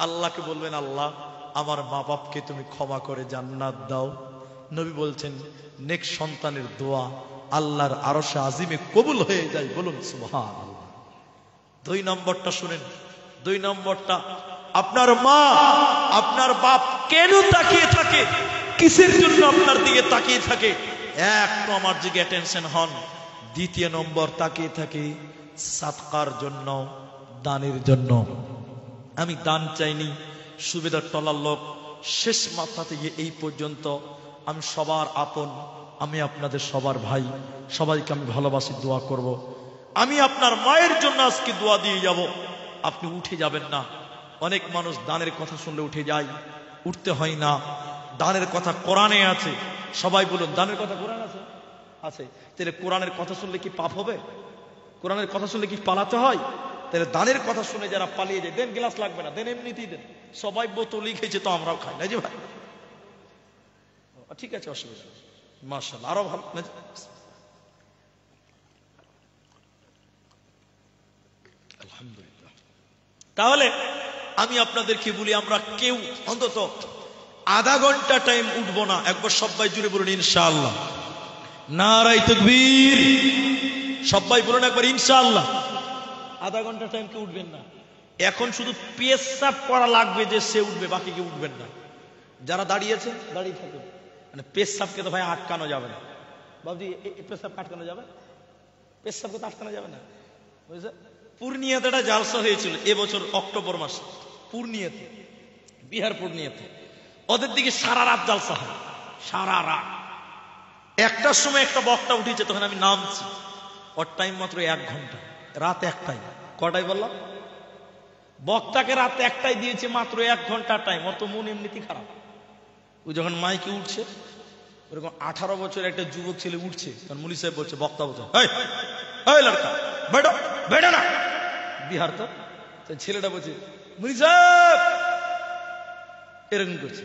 আল্লাহকে বলবেন, আল্লাহ আমার মা বাপকে তুমি ক্ষমা করে জান্নাত দাও। নবী বলছেন নেক সন্তানের দোয়া আল্লাহর আরশে আজিমে কবুল হয়ে যায়। বলুন সুবহানাল্লাহ। 2 নম্বরটা শুনেন। 2 নম্বরটা, আপনার মা আপনার বাপ কেন তাকিয়ে থাকে, কিসের জন্য আপনার দিকে তাকিয়ে থাকে? এক তো আমার দিকে অ্যাটেনশন হন। 2 নম্বর তাকিয়ে থাকে সাদকার জন্য, দানের জন্য। আমি দান চাইনি, সুবিধার টলার লোক, শেষ মাথা থেকে এই পর্যন্ত আমি সবার আপন, আমি আপনাদের সবার ভাই, সবাইকে আমি ভালোবাসি, দোয়া করব। আমি আপনার মায়ের জন্য আজকে দোয়া দিয়ে যাব, আপনি উঠে যাবেন না। অনেক মানুষ দানের কথা শুনলে উঠে যায়, উঠতে হয় না। দানের কথা কোরআনে আছে। সবাই বলুন, দানের কথা কোরআন আছে? আছে। তাহলে কোরআনের কথা শুনলে কি পাপ হবে? কোরআনের কথা শুনলে কি পালাতে হয়? তাহলে দানের কথা শুনে যারা পালিয়ে যায়, দেন, গ্লাস লাগবে না, দেন, এমনিতেই দেন। সবাই বোতলই খেয়েছে তো আমরাও খাই না, জি ভাই? ঠিক আছে, অসুবিধা নেই, মাশাআল্লাহ, আরো ভালো। আলহামদুলিল্লাহ। তাহলে আমি আপনাদেরকে বলি, আমরা কেউ অন্তত আধা ঘন্টা টাইম উঠবো না। একবার সবাই জুড়ে বলুন ইনশাআল্লাহ। নারায়ে তাকবীর। সবাই বলুন একবার ইনশাআল্লাহ। আধা ঘন্টা টাইম কেউ উঠবেন না। এখন শুধু পেশাব করা লাগবে যে সে উঠবে, বাকি কেউ উঠবেন না। যারা দাঁড়িয়েছে দাঁড়িয়ে থাকুন। মানে পেশাবকে তো ভাই আটকানো যাবে না। বাবজি, পেশাব আটকানো যাবে? পেশাবকে তো আটকানো যাবে না, বুঝলে? পূর্ণিয়াতে একটা জালসা হয়েছিল এবছর অক্টোবর মাসে, পূর্ণিয়াতে, বিহার পূর্ণিয়াতে। ওদের দিকে সারা রাত জালসা হয়, সারা রাত। 1টার সময় একটা বক্তা উঠেছে, তখন আমি নামছি। ওর টাইম মাত্র 1 ঘন্টা, রাত 1টায়। কটায় বললাম? বক্তাকে রাত 1টায় দিয়েছে, মাত্র 1 ঘন্টা টাইম। ওর তো মন এমনিতেই খারাপ। ও যখন মাইকে উঠছে, ওরকম 18 বছর একটা যুবক ছেলে উঠছে, তখন মুলি সাহেব বলছে, বক্তা বলছে, এই লড়কা বেটো, বেটো না। বিহার তো, ছেলেটা বলছে, মুলি সাহেব, এরকম করছে।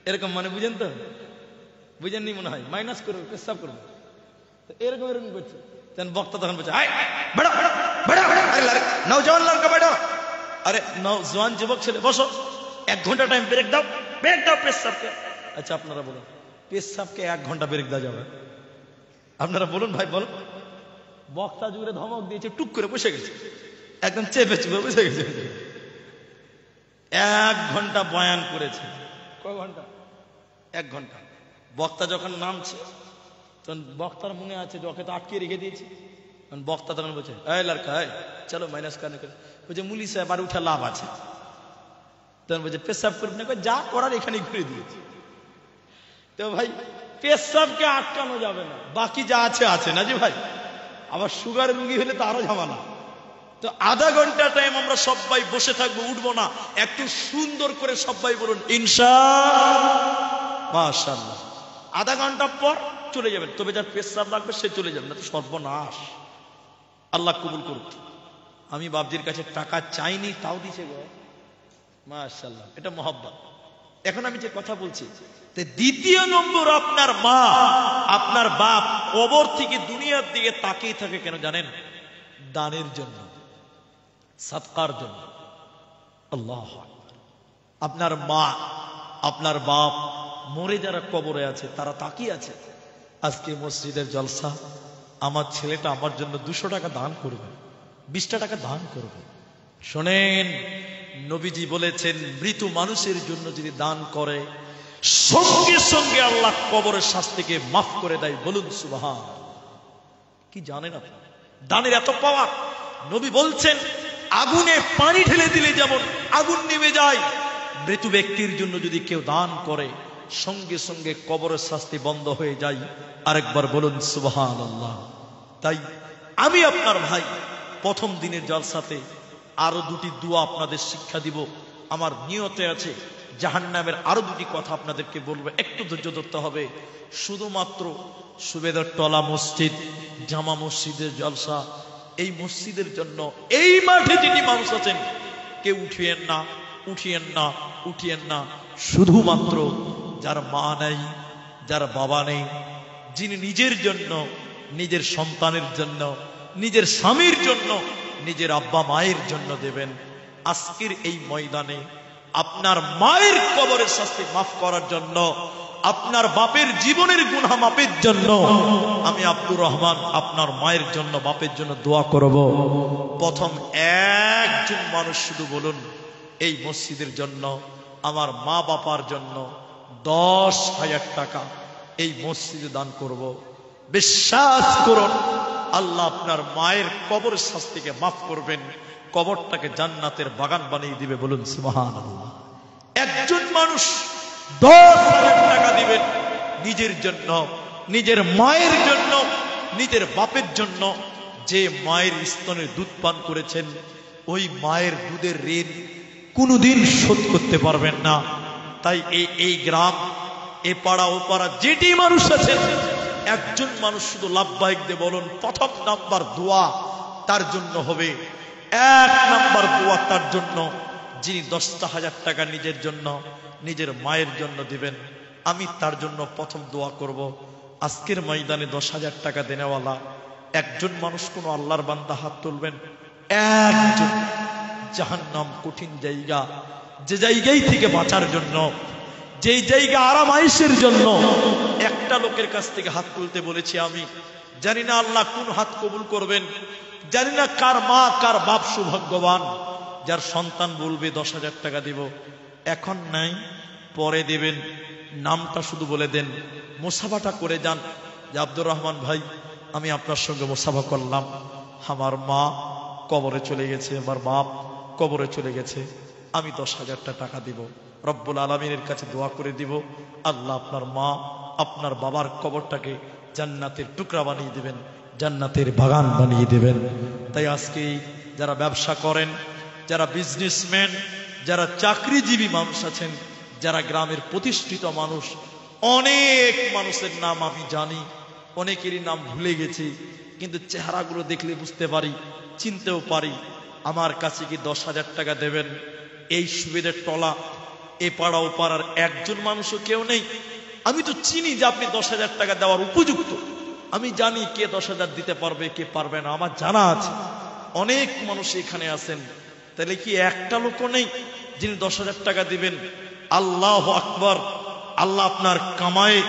এরকম মানে বুঝেন তো? বুঝেননি মনে হয়, মাইনাস করবে, পেশাব করবে, এরকম এরকম করছে। তখন বক্তা তখন বলছে, বেটো বেটো বেটো, নওজওয়ান লড়কা বেটো। আরে নওজওয়ান যুবক ছেলে, বসো, 1 ঘন্টা টাইম ব্রেক দাও, ব্রেক দাও পেশাবকে। আচ্ছা আপনারা বলুন, পেশাবকে 1 ঘন্টা ব্রেক দেওয়া যাবে? আপনারা বলুন ভাই, বলুন। বক্তা জুড়ে ধমক দিয়েছে, টুক করে বসে গেছে, একদম চেপে চেপে বসে গেছে। 1 ঘন্টা বয়ান করেছে। কয় ঘন্টা? 1 ঘন্টা। বক্তা যখন নামছে, তখন বক্তার মনে আছে যে ওকে তো আটকে রেখে দিয়েছে। বক্তা তখন বলছে, এই লড়কা, চলো মাইনাস কানে করে। বলছে, মুলি সাহেব আর উঠে লাভ আছে। তখন বলছে, পেশাব করবি না? যা করার এখানেই করে দিয়েছে। তো ভাই, পেশাবকে আটকানো যাবে না, বাকি যা আছে আছে না, জি ভাই? আবার সুগার রুগী হলে তো আরো ঝামেলা। তো আধা ঘন্টা টাইম আমরা সবাই বসে থাকবো, উঠবো না। একটু সুন্দর করে সবাই বলুন ইনশাআল্লাহ, মাশাআল্লাহ। আধা ঘন্টা পর চলে যাবেন, তবে যার পেশাব লাগবে সে চলে যাবেন, না তো সর্বনাশ। আল্লাহ কবুল করুক। আমি বাবজির কাছে টাকা চাইনি, তাও দিছে গো, মাশাআল্লাহ। এটা মহব্বত। এখন আমি যে কথা বলছি, 2 নম্বর, আপনার মা আপনার বাপ কবর থেকে দুনিয়ার দিকে তাকিয়ে থাকে কেন জানেন? দানের জন্য, সাদকার জন্য। আল্লাহু আকবার। আপনার মা আপনার বাপ মরে যারা কবরে আছে, তারা তাকিয়ে আছে, আজকে মসজিদের জলসা, আমার ছেলেটা আমার জন্য 200 টাকা দান করবে, 20টা টাকা দান করবে। শোনেন, নবীজি বলেছেন, মৃত মানুষের জন্য যদি দান করে, সঙ্গে সঙ্গে আল্লাহ কবরের শাস্তিকে মাফ করে দেয়। বলুন সুবহানাল্লাহ। কি জানেন আপনি? দানের এত পাওয়ার। নবী বলছেন আগুনে পানি ঢেলে দিলে যেমন আগুন নিভে যায়, মৃত ব্যক্তির জন্য যদি কেউ দান করে সঙ্গে সঙ্গে কবরের শাস্তি বন্ধ হয়ে যায়। আরেকবার বলুন সুবহানাল্লাহ। তাই আমি আপনার ভাই প্রথম দিনের জলসাতে আরো দুটি দোয়া আপনাদের শিক্ষা দিব। আমার নিয়তে আছে জাহান্নামের আরো দুটি কথা আপনাদেরকে বলবো, একটু ধৈর্য ধরতে হবে। শুধুমাত্র সুবেদার টলা মসজিদ, জামা মসজিদের জলসা, এই মসজিদের জন্য এই মাঠে যিনি মানুষ আছেন কেউ উঠিয়েন না, উঠিয়েন না, উঠিয়েন না। শুধুমাত্র যার মা নেই, যার বাবা নেই, যিনি নিজের জন্য, নিজের সন্তানের জন্য, নিজের স্বামীর জন্য, নিজের আব্বা মায়ের জন্য দেবেন। আজকের এই ময়দানে আপনার মায়ের কবরের শাস্তি মাফ করার জন্য, আপনার বাপের জীবনের গুনাহ মাফের জন্য আমি আব্দুর রহমান আপনার মায়ের জন্য, বাপের জন্য দোয়া করব। প্রথম একজন মানুষ শুধু বলুন এই মসজিদের জন্য, আমার মা বাবার জন্য 10,000 টাকা এই মসজিদে দান করব। বিশ্বাস করুন আল্লাহ আপনার মায়ের কবরের শাস্তিকে মাফ করবেন, কবরটাকে জান্নাতের বাগান বানিয়ে দিবে। বলুন সুবহানাল্লাহ। একজন মানুষ 10,000 টাকা দিবেন নিজের জন্য, নিজের মায়ের জন্য, নিজের বাপের জন্য। যে মায়ের স্তনের দুধ পান করেছেন ওই মায়ের দুধের ঋণ কোনোদিন শোধ করতে পারবেন না। তাই এই গ্রাম, এ পাড়া ও পাড়া যেটি মানুষ আছেন, একজন মানুষ শুধু লাভবাহিক দিয়ে বলুন প্রথম নাম্বার দোয়া তার জন্য হবে। 1 নাম্বার দোয়া তার জন্য যিনি 10,000 টাকা নিজের জন্য, নিজের মায়ের জন্য দিবেন। আমি তার জন্য প্রথম দোয়া করব। আজকের ময়দানে 10,000 টাকা দেনেওয়ালা একজন মানুষ, কোন আল্লাহর বান্দা হাত তুলবেন। একজন। জাহান্নাম কঠিন জায়গা, যে জায়গায় থেকে বাঁচার জন্য, যেই জায়গা আরাম আয়েশের জন্য একটা লোকের কাছ থেকে হাত তুলতে বলেছি। আমি জানি না আল্লাহ কোন হাত কবুল করবেন, জানি না কার মা কার বাপ সৌভাগ্যবান যার সন্তান বলবে 10,000 টাকা দিব। এখন নাই, পরে দেবেন। নামটা শুধু বলে দেন, মুসাফাটা করে যান যে আব্দুর রহমান ভাই আমি আপনার সঙ্গে মুসাফা করলাম, আমার মা কবরে চলে গেছে, আমার বাপ কবরে চলে গেছে, আমি 10,000 টাকা দিব। রব্বুল আলামিনের কাছে দোয়া করে দিব, আল্লাহ আপনার মা আপনার বাবার কবরটাকে জান্নাতের টুকরা বানিয়ে দিবেন, জান্নাতের বাগান বানিয়ে দিবেন। তাই আজকে যারা ব্যবসা করেন, যারা বিজনেসম্যান, যারা চাকরিজীবী মানুষ আছেন, যারা গ্রামের প্রতিষ্ঠিত মানুষ, অনেক মানুষের নাম আমি জানি, অনেকেরই নাম ভুলে গেছি, কিন্তু চেহারাগুলো দেখলে বুঝতে পারি, চিনতেও পারি। আমার কাছে কি 10,000 টাকা দেবেন? এই সুবিধার টলা এ পাড়া ও পাড়ার একজন মানুষও কেউ নেই। আমি তো চিনি যে আপনি 10,000 টাকা দেওয়ার উপযুক্ত, আমি জানি কে 10,000 দিতে পারবে কে পারবে না, আমার জানা আছে। অনেক মানুষ এখানে আছেন, তাহলে কি একটা লোকও নেই যিনি 10,000 টাকা দিবেন? আল্লাহু আকবার। আল্লাহ আপনার কামায়ে,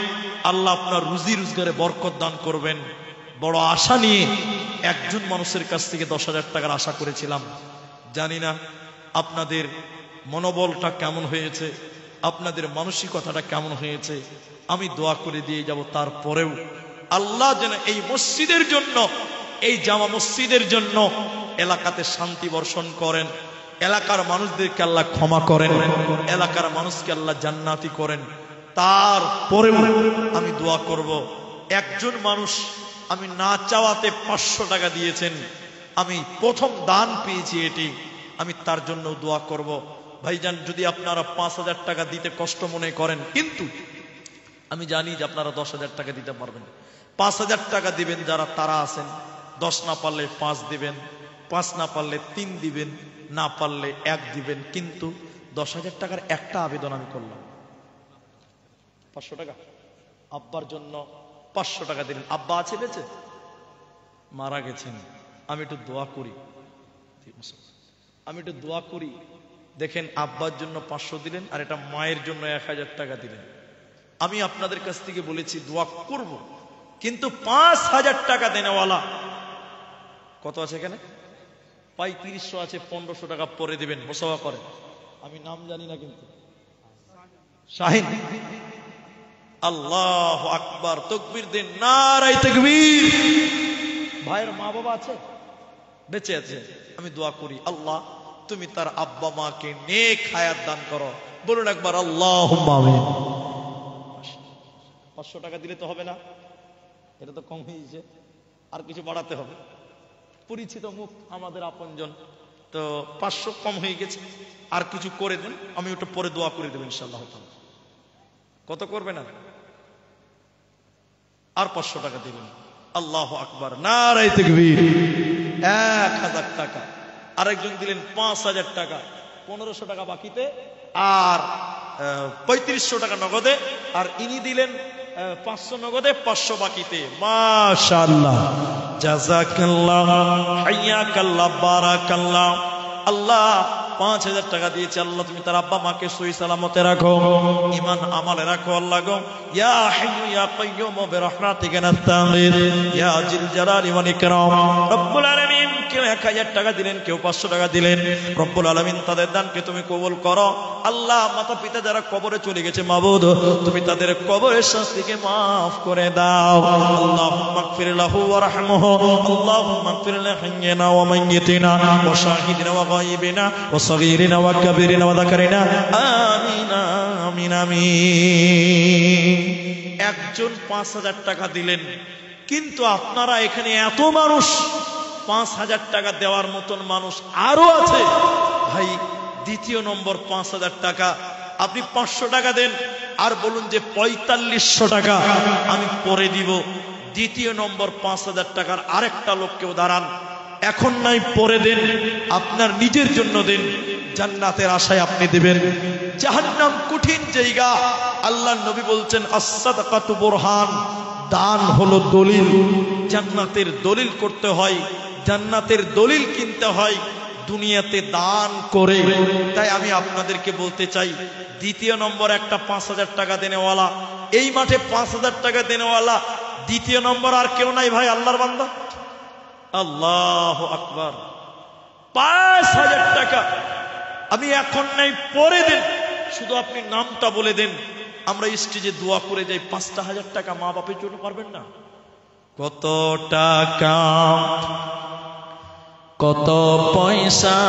আল্লাহ আপনার রুজি রোজগারে বরকত দান করবেন। বড় আশা নিয়ে একজন মানুষের কাছ থেকে 10,000 টাকার আশা করেছিলাম। জানি না আপনাদের মনোবলটা কেমন হয়েছে, আপনাদের মানসিকতাটা কেমন হয়েছে। আমি দোয়া করে দিয়ে যাব। তারপরেও আল্লাহ যেন এই মসজিদের জন্য, এই জামা মসজিদের জন্য এলাকাতে শান্তি বর্ষণ করেন, এলাকার মানুষদেরকে আল্লাহ ক্ষমা করেন, এলাকার মানুষকে আল্লাহ জান্নাতি করেন। তারপরেও আমি দোয়া করব, একজন মানুষ আমি না চাওয়াতে 500 টাকা দিয়েছেন, আমি প্রথম দান পেয়েছি এটি, আমি তার জন্য দোয়া করব। ভাইজান, যদি আপনারা 5,000 টাকা দিতে কষ্ট মনে করেন, কিন্তু আমি জানি যে আপনারা 10,000 টাকা দিতে পারবেন। 5,000 টাকা দিবেন যারা, তারা আছেন। 10 না পারলে 5 দিবেন, 5 না পারলে 3 দিবেন, না পারলে 1 দিবেন। কিন্তু 10,000 টাকার একটা আবেদন আমি করলাম, 500 টাকা আব্বার জন্য 500 টাকা দিলেন। আব্বা আছে বেঁচে? মারা গেছেন। আমি একটু দোয়া করি, আমি একটু দোয়া করি। দেখেন, আব্বার জন্য 500 দিলেন, আর এটা মায়ের জন্য 1,000 টাকা দিলেন। আমি আপনাদের কাছ থেকে বলেছি দোয়া করব, কিন্তু 5,000 টাকা দেনেওয়ালা কত আছে এখানে? 3500 আছে, 1500 টাকা পরে দিবেন, মোসাফা করেন। আমি নাম জানি না, কিন্তু শাহিন। আল্লাহু আকবার, তাকবীর দেন, নারায়ে তাকবীর। ভাইয়ের মা বাবা আছে? বেঁচে আছে, আমি দোয়া করি আল্লাহ তুমি তার আব্বা মাকে নেক হায়াত দান করো। বলুন একবার আল্লাহুম্মা আমিন। 500 টাকা দিলে তো হবে না, এটা তো কম হয়েছে, আর কিছু বাড়াতে হবে। পরিচিত মুখ আমাদের আপনজন, তো 500 কম হয়ে গেছে, আর কিছু করে দেন, আমি ওটা পরে দোয়া করে দেবো ইনশাআল্লাহ। কত করবে না? আর 500 টাকা দিবেন। আল্লাহু আকবার, নারায়ে তাকবীর। 1000 টাকা। আরেকজন দিলেন 5000 টাকা, 1500 টাকা বাকিতে, আর 3500 টাকা নগদে, আর ইনি দিলেন 500 নগদে, 500 বাকিতে। মাশাআল্লাহ, জাযাকাল্লাহ, হাইয়াকাল্লাহ, বারাকাল্লাহ। আল্লাহ 5000 টাকা দিয়েছে, আল্লাহ তুমি তার আব্বা মাকে সহি সালামতে রাখো, ঈমান আমালে রাখো। আল্লাহ গো, ইয়া হাইয়্যু ইয়া কাইয়্যুম বিরহমাতিকা নাস্তাগীথ ইয়া জিল জালালি ওয়াল ইকরাম। রব্বুল আলামিন, কেউ 1000 টাকা দিলেন, কেউ 500 টাকা দিলেন। রব্বুল আলামিন তাদের দানকে তুমি কবুল করো। আল্লাহ মাতা পিতা যারা কবরে চলে গেছে মাবুদ, তুমি তাদের কবরের শাস্তিকে মাফ করে দাও। আল্লাহুম্মা গফির লাহু ওয়ারহামহু, আল্লাহুম্মা গফির লিহাইয়িনা ওয়া মাইয়িতিনা ওয়া শাহিদিনা ওয়া গায়িবিনা ওয়া সগীরিনা ওয়া কাবীরিনা ওয়া যাকারিনা, আমিন আমিন আমিন। একজন 5000 টাকা দিলেন, কিন্তু আপনারা এখানে এত মানুষ, 5000 টাকা দেওয়ার মতন মানুষ আরো আছে। ভাই, দ্বিতীয় নম্বর 5000 টাকা, আপনি 500 টাকা দেন, আর বলুন যে 4500 টাকা আমি পরে দিব। দ্বিতীয় নম্বর 5000 টাকার আরেকটা লোককেও দাঁড়ান, এখন নাই পরে দেন, আপনার নিজের জন্য দেন, জান্নাতের আশায় আপনি দিবেন। জাহান্নাম কঠিন জায়গা, আল্লাহর নবী বলছেন as-সাদাকাতু বুরহান, দান হলো দলিল। জান্নাতের দলিল করতে হয়, জান্নাতের দলিল কিনতে হয় দুনিয়াতে দান করে। তাই আমি আপনাদেরকে বলতে চাই, দ্বিতীয় নম্বর একটা 5000 টাকা দেনেওয়ালা, এই মাঠে 5000 টাকা দেনেওয়ালা দ্বিতীয় নম্বর আর কেউ নাই ভাই, আল্লাহর বান্দা। আল্লাহু আকবার, 5000 টাকা আমি এখন নাই পরে দেন, শুধু আপনি নামটা বলে দেন, আমরা স্টেজে দোয়া করে যাই। 5000 টাকা মা বাপের জন্য পারবেন না? কত টাকা, কত পয়সা,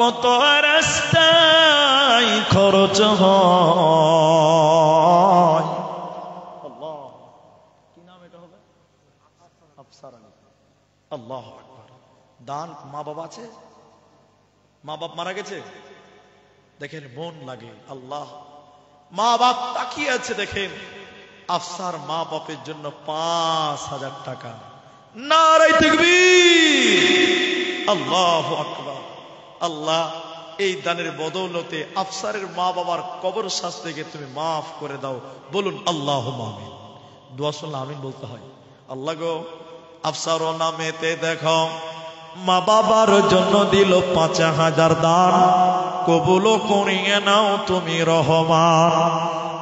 কত রাস্তায় খরচ হয়। আল্লাহ, কি নাম এটা হবে? আফসার আলী। আল্লাহু আকবার। দান, মা বাবা আছে, মা বাপ মারা গেছে, দেখেন মন লাগে। আল্লাহ, মা বাপ তাকিয়ে আছে, দেখেন আফসার মা বাপের জন্য 5000 টাকা। নারায়ে তাকবীর, আল্লাহু আকবার। আল্লাহ, এই দানের বদৌলতে আফসারের মা বাবার কবর শাস্তিকে তুমি মাফ করে দাও। বলুন আল্লাহুম্মা আমিন। দোয়া শুনলে আমিন বলতে হয়। আল্লাহ গো, আফসার ও নামেতে দেখো মা বাবার জন্য দিল 5000 দান, কবুল করিয়ে নাও তুমি রহমান।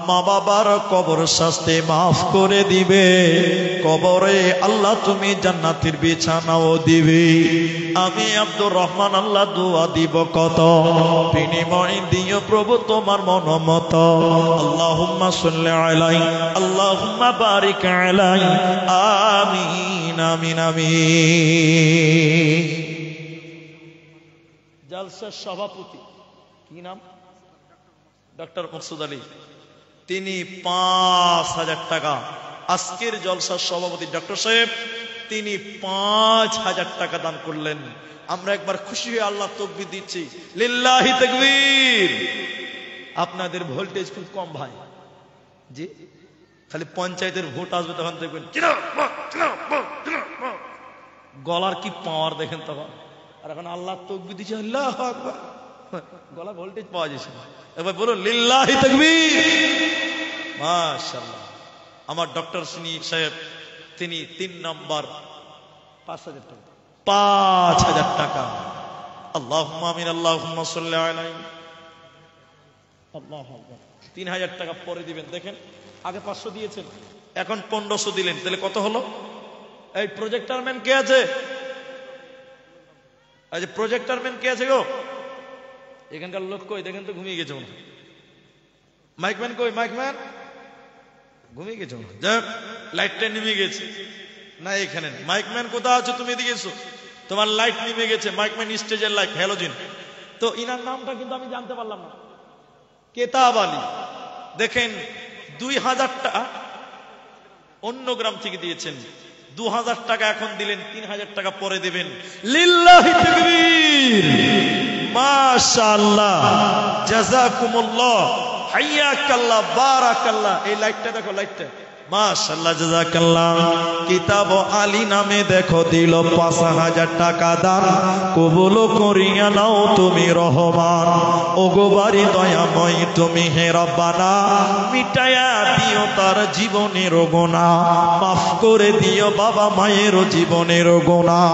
মা বাবার কবর শাস্তি মাফ করে দিবে, কবরে আল্লাহ তুমি জান্নাতের বিছানাও দিবে। আমি আব্দুর রহমান আল্লাহ দোয়া দিব কত, বিনিময় দিও প্রভু তোমার মনমত। আল্লাহুম্মা সাল্লি আলাইহি, আল্লাহুম্মা বারিক আলাইহি, আমিন আমিন আমিন। জালসার সভাপতি কি নাম? ডক্টর মকসুদ আলী, তিনি 5000 টাকা। আজকের জলসার সভাপতি ডক্টর সাহেব, তিনি 5000 টাকা দান করলেন। আমরা একবার খুশি হয়ে আল্লাহ তাকবীর দিচ্ছি, লিল্লাহি তাকবীর। আপনাদের ভোল্টেজ খুব কম ভাই, জি, খালি পঞ্চায়েতের ভোট আসবে তখন দেখবেন গলার কি পাওয়ার দেখেন তখন। আর এখন আল্লাহ তাকবীর দিচ্ছে, আল্লাহু আকবার, গলা ভোল্টেজ পাওয়া যাচ্ছে না। এবার বলুন লিল্লাহি তাকবীর। মাশাআল্লাহ। আমার ডক্টর সাহেব, তিনি 3 নম্বর 5000 টাকা, 5000 টাকা। আল্লাহুম্মা আমিন, আল্লাহুম্মা সাল্লি আলাইহি। আল্লাহু আকবার। 3000 টাকা পরে দিবেন। দেখেন আগে 500 দিয়েছেন, এখন 1500 দিলেন, তাহলে কত হলো? এই প্রজেক্টর ম্যান কে আছে? এই যে প্রজেক্টর ম্যান কে আছে গো? এখানকার লোক কই? দেখেন তো ঘুমিয়ে গেছে মনে। মাইকম্যান কই? মাইকম্যান ঘুমিয়ে গেছে মনে। যাক, লাইটটা নেমে গেছে। না এখানে মাইকম্যান কোথাও আছো তুমি এদিকে এসো, তোমার লাইট নিভে গেছে, মাইকম্যান স্টেজের লাইট হ্যালোজিন। তো ইনার নামটা কিন্তু আমি জানতে পারলাম না, কেতাব আলী। দেখেন 2000 টাকা অন্য গ্রাম থেকে দিয়েছেন, 2000 টাকা এখন দিলেন, 3000 টাকা পরে দেবেন। লিল্লাহি তাকবীর, মাশাআল্লাহ, জাযাকুমুল্লাহ, হাইয়াকাল্লাহ, বারাকাল্লাহ। এই লাইটটা দেখো, লাইটটা মাশাআল্লাহ, জাযাকাল্লাহ। কিতাব আলী নামে দেখো দিল 5000 টাকা দান, কবুল করিয়া নাও তুমি রহমান। ওগো বাড়ি দয়াময় তুমি হে রব্বানা, মিটায়া দিও তার জীবনের গুনাহ, মাফ করে দিও বাবা মায়ের জীবনের গুনাহ।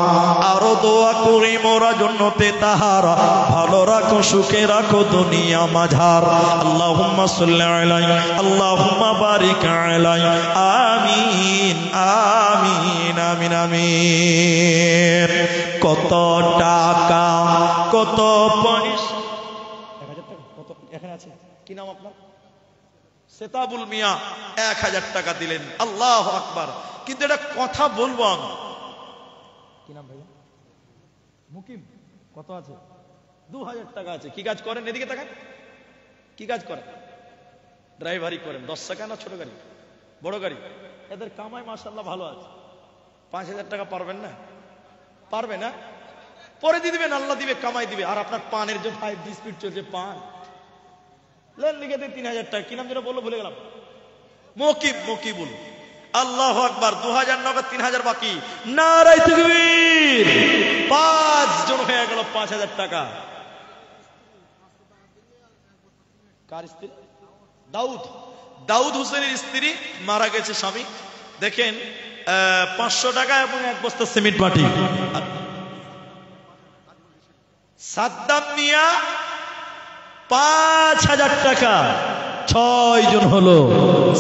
আরো দোয়া করি মোরা জন্নতে তাহারা, ভালো রাখো সুখে রাখো দুনিয়া মাঝার। আল্লাহুম্মা সাল্লি আলাইহি আল্লাহুম্মা বারিক আলাইহি, আমিন আমিন আমিন আমিন। কত টাকা কত পয়সা, 1000 টাকা কত এখানে আছে, কি নাম আপনার? সেতাবুল মিয়া 1000 টাকা দিলেন, আল্লাহু আকবার। কিন্তু এটা কথা বলবো আমি, কি নাম ভাইয়া? মুকিম। কত আছে? 2000 টাকা আছে। কি কাজ করেন? এদিকে তাকান, কি কাজ করেন? ড্রাইভারি করেন। 10 টাকা না ছোট গাড়ি, বড় গাড়ি? এদের কামাই মাশাআল্লাহ ভালো আছে। 5000 টাকা পারবেন না? পারবে না? পরে দিয়ে দিবেন, আল্লাহ দিবে, কামাই দিবে। আর আপনার পানের যে 5G স্পিড চলছে, পান লেন লিখে দিন 3000 টাকা। কি নাম যেন বললো, ভুলে গেলাম। মকিব, মকিবুল। আল্লাহু আকবার। 2000 নগদ, 3000 বাকি। নারায়ে তাকবীর। 5 জন হয়ে গেল 5000 টাকা। কার স্ত্রী? দাউদ। দাউদ হোসেনের স্ত্রী মারা গেছে, স্বামী। দেখেন 500 টাকা এবং 1 বস্তা সিমেন্ট মাটি। সাদ্দাম মিয়া 5000 টাকা, 6 জন হলো।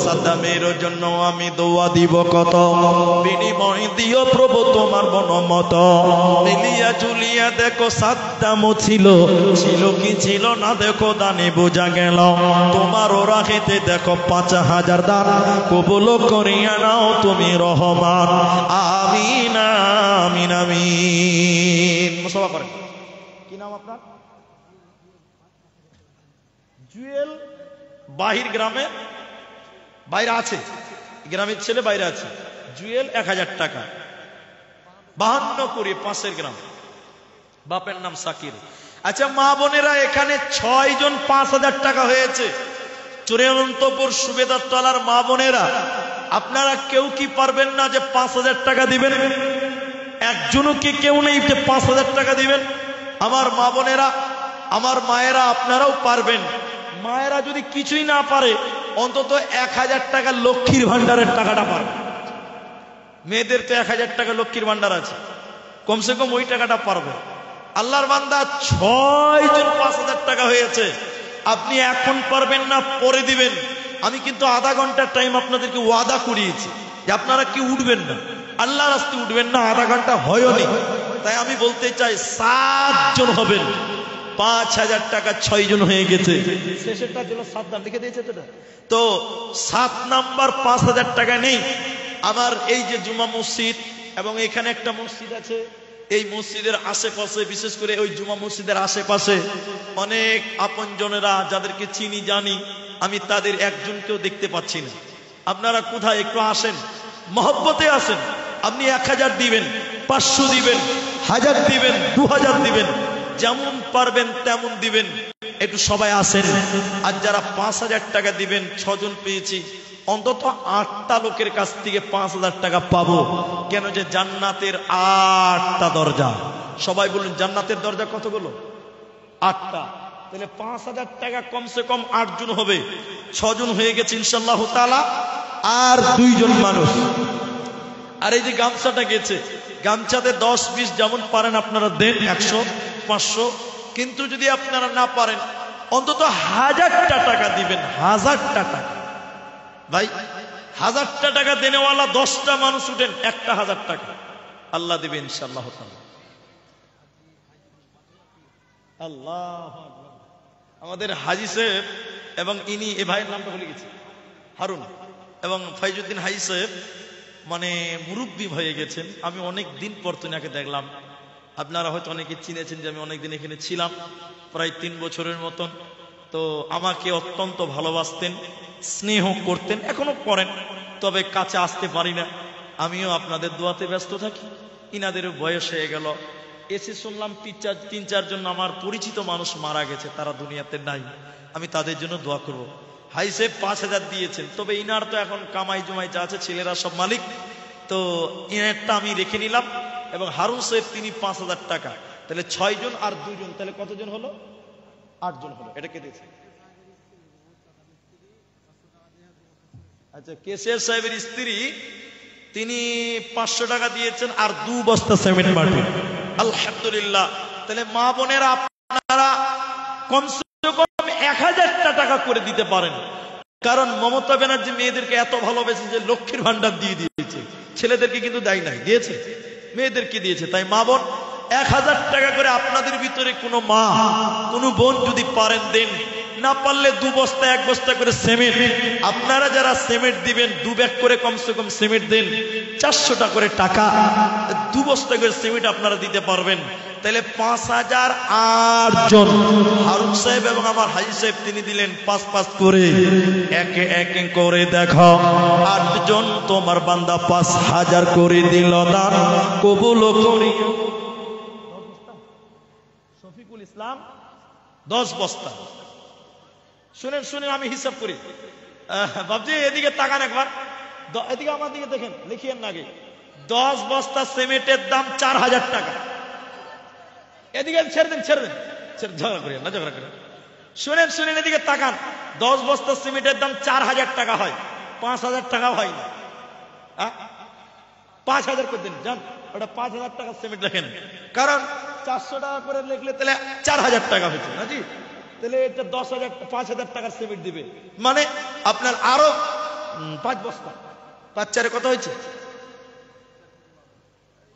সাদ্দামের জন্য আমি দোয়া দিব কত, বিনিময় দিও প্রভু তোমার বনমত। মিলিয়া জুলিয়া দেখো সাদ্দামও ছিল, ছিল কি ছিল না দেখো দানে বোঝা গেল। তোমার ওরা খেতে দেখো 5000 দান, কবুল করিয়া নাও তুমি রহমান। আমিন আমিন আমিন। মুসাফা করেন। কি নাম আপনার? জুয়েল। বাহির গ্রামে, বাইরে আছে, গ্রামের ছেলে বাইরে আছে। জুয়েল 1000 টাকা, 52 করে, পাশের গ্রাম। বাপের নাম সাকির। আচ্ছা মা বোনেরা, এখানে 6 জন 5000 টাকা হয়েছে। চূড়ান্তপুর সুবেদার তলার মা বোনেরা, আপনারা কেউ কি পারবেন না যে 5000 টাকা দিবেন? একজনও কি কেউ নেই যে 5000 টাকা দিবেন? আমার মা বোনেরা, আমার মায়েরা, আপনারাও পারবেন। মায়েরা যদি কিছুই না পারে, অন্তত 1000 টাকা লক্ষ্মীর ভান্ডারের টাকাটা পারবে। মেয়েদের তো 1000 টাকা লক্ষ্মীর ভান্ডার আছে, কমসে কম ওই টাকাটা পারবে। আল্লাহর বান্দা 6 জন 5000 টাকা হয়েছে। আপনি এখন পারবেন না, পরে দিবেন। আমি কিন্তু আধা ঘন্টার টাইম আপনাদেরকে ওয়াদা করিয়েছি যে আপনারা কি উঠবেন না, আল্লাহর রাস্তায় উঠবেন না। আধা ঘন্টা হয়নি, তাই আমি বলতে চাই 7 জন হবেন। 5000 টাকা 6 জন হয়ে গেছে। শেষেরটার জন্য 7 দাম লিখে দিয়েছে তো 7 নাম্বার 5000 টাকা নেই। আমার এই যে জুমা মসজিদ এবং এখানে একটা মসজিদ আছে, এই মসজিদের আশেপাশে, বিশেষ করে ওই জুমা মসজিদের আশেপাশে অনেক আপনজনেরা যাদেরকে চিনি জানি, আমি তাদের একজনকেও দেখতে পাচ্ছি না। আপনারা কোথায়? একটু আসেন, মহব্বতে আসেন। আপনি 1000 দিবেন, 500 দিবেন, 1000 দিবেন, 2000 দিবেন, যেমন পারবেন তেমন দিবেন। একটু সবাই আসেন। আর যারা 5000 টাকা দিবেন, 6 জন পেয়েছি, অন্তত 8টা লোকের কাছ থেকে 5000 টাকা পাবো। কেন যে জান্নাতের 8টা দরজা। সবাই বলুন, জান্নাতের দরজা কতগুলো? 8টা। তাহলে 5000 টাকা কমসে কম 8 জন হবে। 6 জন হয়ে গেছে ইনশাআল্লাহ তাআলা। আর 2 জন মানুষ। আর এই যে গামছাটা গেছে, গামছাতে 10-20 যেমন পারেন আপনারা দেন, 100-500। কিন্তু যদি আপনারা না পারেন, অন্তত 1000টা টাকা দিবেন। 1000টা টাকা ভাই, 1000টা টাকা দেনেওয়ালা 10টা মানুষ উঠেন, একটা 1000 টাকা আল্লাহ দিবে ইনশাআল্লাহ তাআলা। আল্লাহ আমাদের হাজী সাহেব এবং ইনি, এ ভাইয়ের নামটা ভুলে গেছি, হারুন, এবং ফাইজউদ্দিন হাজী সাহেব মানে মুরব্বী হয়ে গেছেন। আমি অনেক দিন পর তিনাকে দেখলাম। আপনারা হয়তো অনেকে চিনেছেন যে আমি অনেকদিন এখানে ছিলাম, প্রায় 3 বছরের মতন। তো আমাকে অত্যন্ত ভালোবাসতেন, স্নেহ করতেন, এখনো করেন, তবে কাছে আসতে পারি না। আমিও আপনাদের দোয়াতে ব্যস্ত থাকি। ইনাদেরও বয়স হয়ে গেল। এসে শুনলাম 3-4 জন আমার পরিচিত মানুষ মারা গেছে, তারা দুনিয়াতে নাই। আমি তাদের জন্য দোয়া করব। হাই সাহেব 5000 দিয়েছেন, তবে ইনার তো এখন কামাই জমাই যা আছে, ছেলেরা সব মালিক, তো ইনারটা আমি রেখে নিলাম। এবং হারুন সাহেব তিনি 5000 টাকা, তাহলে 6 জন আর 2 জন, তাহলে কতজন হলো? 8 জন হলো। এটা কে দিয়েছে? আচ্ছা, কেশিয়ার সাহেবের স্ত্রী, তিনি 500 টাকা দিয়েছেন আর 2 বস্তা সিমেন্ট মাটি। আলহামদুলিল্লাহ। তাহলে মা বোনেরা আপনারা কমসে কম 1000 টাকা করে দিতে পারেন। কারণ মমতা ব্যানার্জি মেয়েদেরকে এত ভালোবেসে যে লক্ষ্মীর ভান্ডার দিয়ে দিয়েছে, ছেলেদেরকে কিন্তু দেয় নাই, দিয়েছে, মেয়েদেরকে দিয়েছে। তাই মা বোন 1000 টাকা করে আপনাদের ভিতরে কোনো মা কোনো বোন যদি পারেন দেন, না পারলে 2 বস্তা 1 বস্তা করে সিমেন্ট। আপনারা যারা সিমেন্ট দিবেন 2 ব্যাগ করে কমসে কম সিমেন্ট দেন, 400 টাকা করে টাকা, 2 বস্তা করে সিমেন্ট আপনারা দিতে পারবেন। তাহলে 5008 জন। হারুন সাহেব এবং আমার হাজি সাহেব তিনি দিলেন 5-5 করে, একে একে করে দেখাও। 8 জন তোমার বান্দা 5000 করে দিল দান, কবুল করি। শফিকুল ইসলাম 10 বস্তা। শুনেন শুনেন, আমি হিসাব করি। বাবজি এদিকে তাকান একবার, এদিকে আমার দিকে দেখেন, লিখিয়েন না আগে। 10 বস্তা সিমেন্টের দাম 4000 টাকা। এদিকে ছেড়ে দেন, ঝগড়া করেন না, ঝগড়া করেন। শুনেন শুনেন, এদিকে তাকান। 10 বস্তা সিমেন্টের দাম 4000 টাকা হয়, 5000 টাকা হয় না। 5000 করে দিন, জান ওটা 5000 টাকা সিমেন্ট লেখেন। কারণ 400 টাকা করে লিখলে তাহলে 4000 টাকা হয়েছে না জি। তাহলে এটা 5000 টাকার সিমেন্ট দিবে, মানে আপনার আরো 5 বস্তা, 5-4 কত হয়েছে?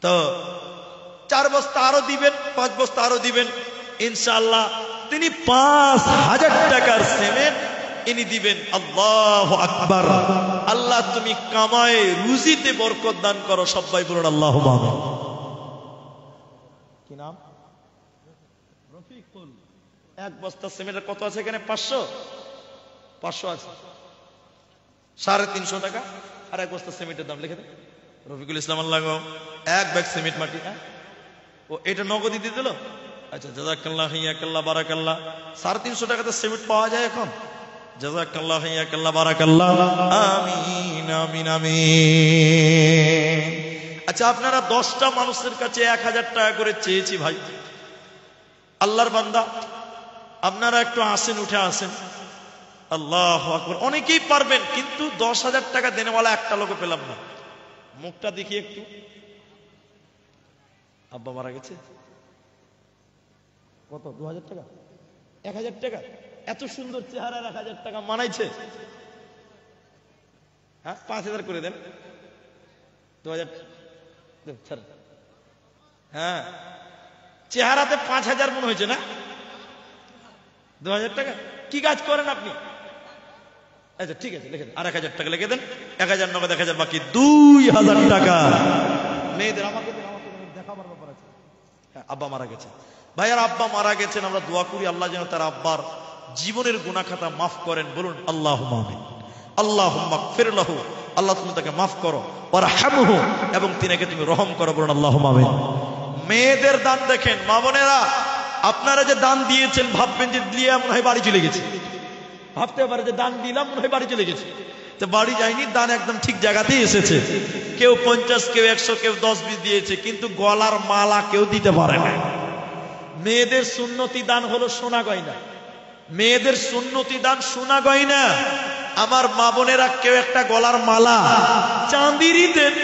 তো 4 বস্তা আরো দিবেন, 5 বস্তা আরো দিবেন, ইনশাআল্লাহ তিনি 5000 টাকার সিমেন্ট ইনি দিবেন। আল্লাহু আকবার। আল্লাহ তুমি কামায়ে রুজিতে বরকত দান করো, সবাই বলুন আল্লাহুম্মা আমিন। কি নাম? রফিকুল। 1 বস্তা সিমেন্টের কত আছে এখানে? 500 আছে, 350 টাকা। আর 1 বস্তা সিমেন্টের দাম লিখে দেন। রফিকুল ইসলাম, আল্লাহ 1 ব্যাগ সিমেন্ট মাটি। ও এটা নগদ দিয়ে দিল। আচ্ছা, জাযাকাল্লাহ হিয়াকাল্লাহ বারাকাল্লাহ। 350 টাকাতে সিমেন্ট পাওয়া যায় এখন। জাযাকাল্লাহ হিয়াকাল্লাহ বারাকাল্লাহ। আমিন আমিন আমিন। আচ্ছা, আপনারা 10টা মানুষের কাছে 1000 টাকা করে চেয়েছি ভাই। আল্লাহর বান্দা আপনারা একটু আসেন, উঠে আসেন। আল্লাহু আকবার। অনেকেই পারবেন, কিন্তু 10,000 টাকা দেনেওয়ালা একটা লোক পেলাম না। মুখটা দেখি একটু। আব্বা মারা গেছে, কত? 2000 টাকা, 1000 টাকা। এত সুন্দর চেহারা, 1000 টাকা মানাইছে? হ্যাঁ, 5000 করে দেন। 2000। হ্যাঁ, চেহারাতে 5000 মনে হয়েছে না? 2000 টাকা। কি কাজ করেন আপনি? আচ্ছা ঠিক আছে, লিখে দেন। আর 1000 টাকা লিখে দেন। 1000 নগদ, 1000 বাকি, 2000 টাকা। মেয়েদের আমাকে দেখাবার ব্যাপার আছে। হ্যাঁ, আব্বা মারা গেছে ভাইয়ার, আব্বা মারা গেছেন। আমরা দোয়া করি আল্লাহ যেন তার আব্বার জীবনের গুনাহ খাতা মাফ করেন। বলুন আল্লাহুম্মা আমিন। আল্লাহুম্মা গফির লাহু। আল্লাহ তুমি তাকে মাফ করো, ওয়ারহামহু, এবং তিনাকে তুমি রহম করো। বলুন আল্লাহুম্মা আমিন। মেয়েদের দান দেখেন মা বোনেরা, আপনারা যে দান দিয়েছেন ভাববেন যে দিয়ে মনে হয় বাড়ি চলে গেছে। ভাবতে পারে যে দান দিলাম মনে হয় বাড়ি চলে গেছে। তো বাড়ি যায়নি, দান একদম ঠিক জায়গাতেই এসেছে। কেউ 50, কেউ 100, কেউ 10-20 দিয়েছে, কিন্তু গলার মালা কেউ দিতে পারে না। মেয়েদের সুন্নতি দান হলো সোনা গয়না। মেয়েদের সুন্নতি দান সোনা গয়না। আমার মা বোনেরা কেউ একটা গলার মালা চাঁদিরই দেন,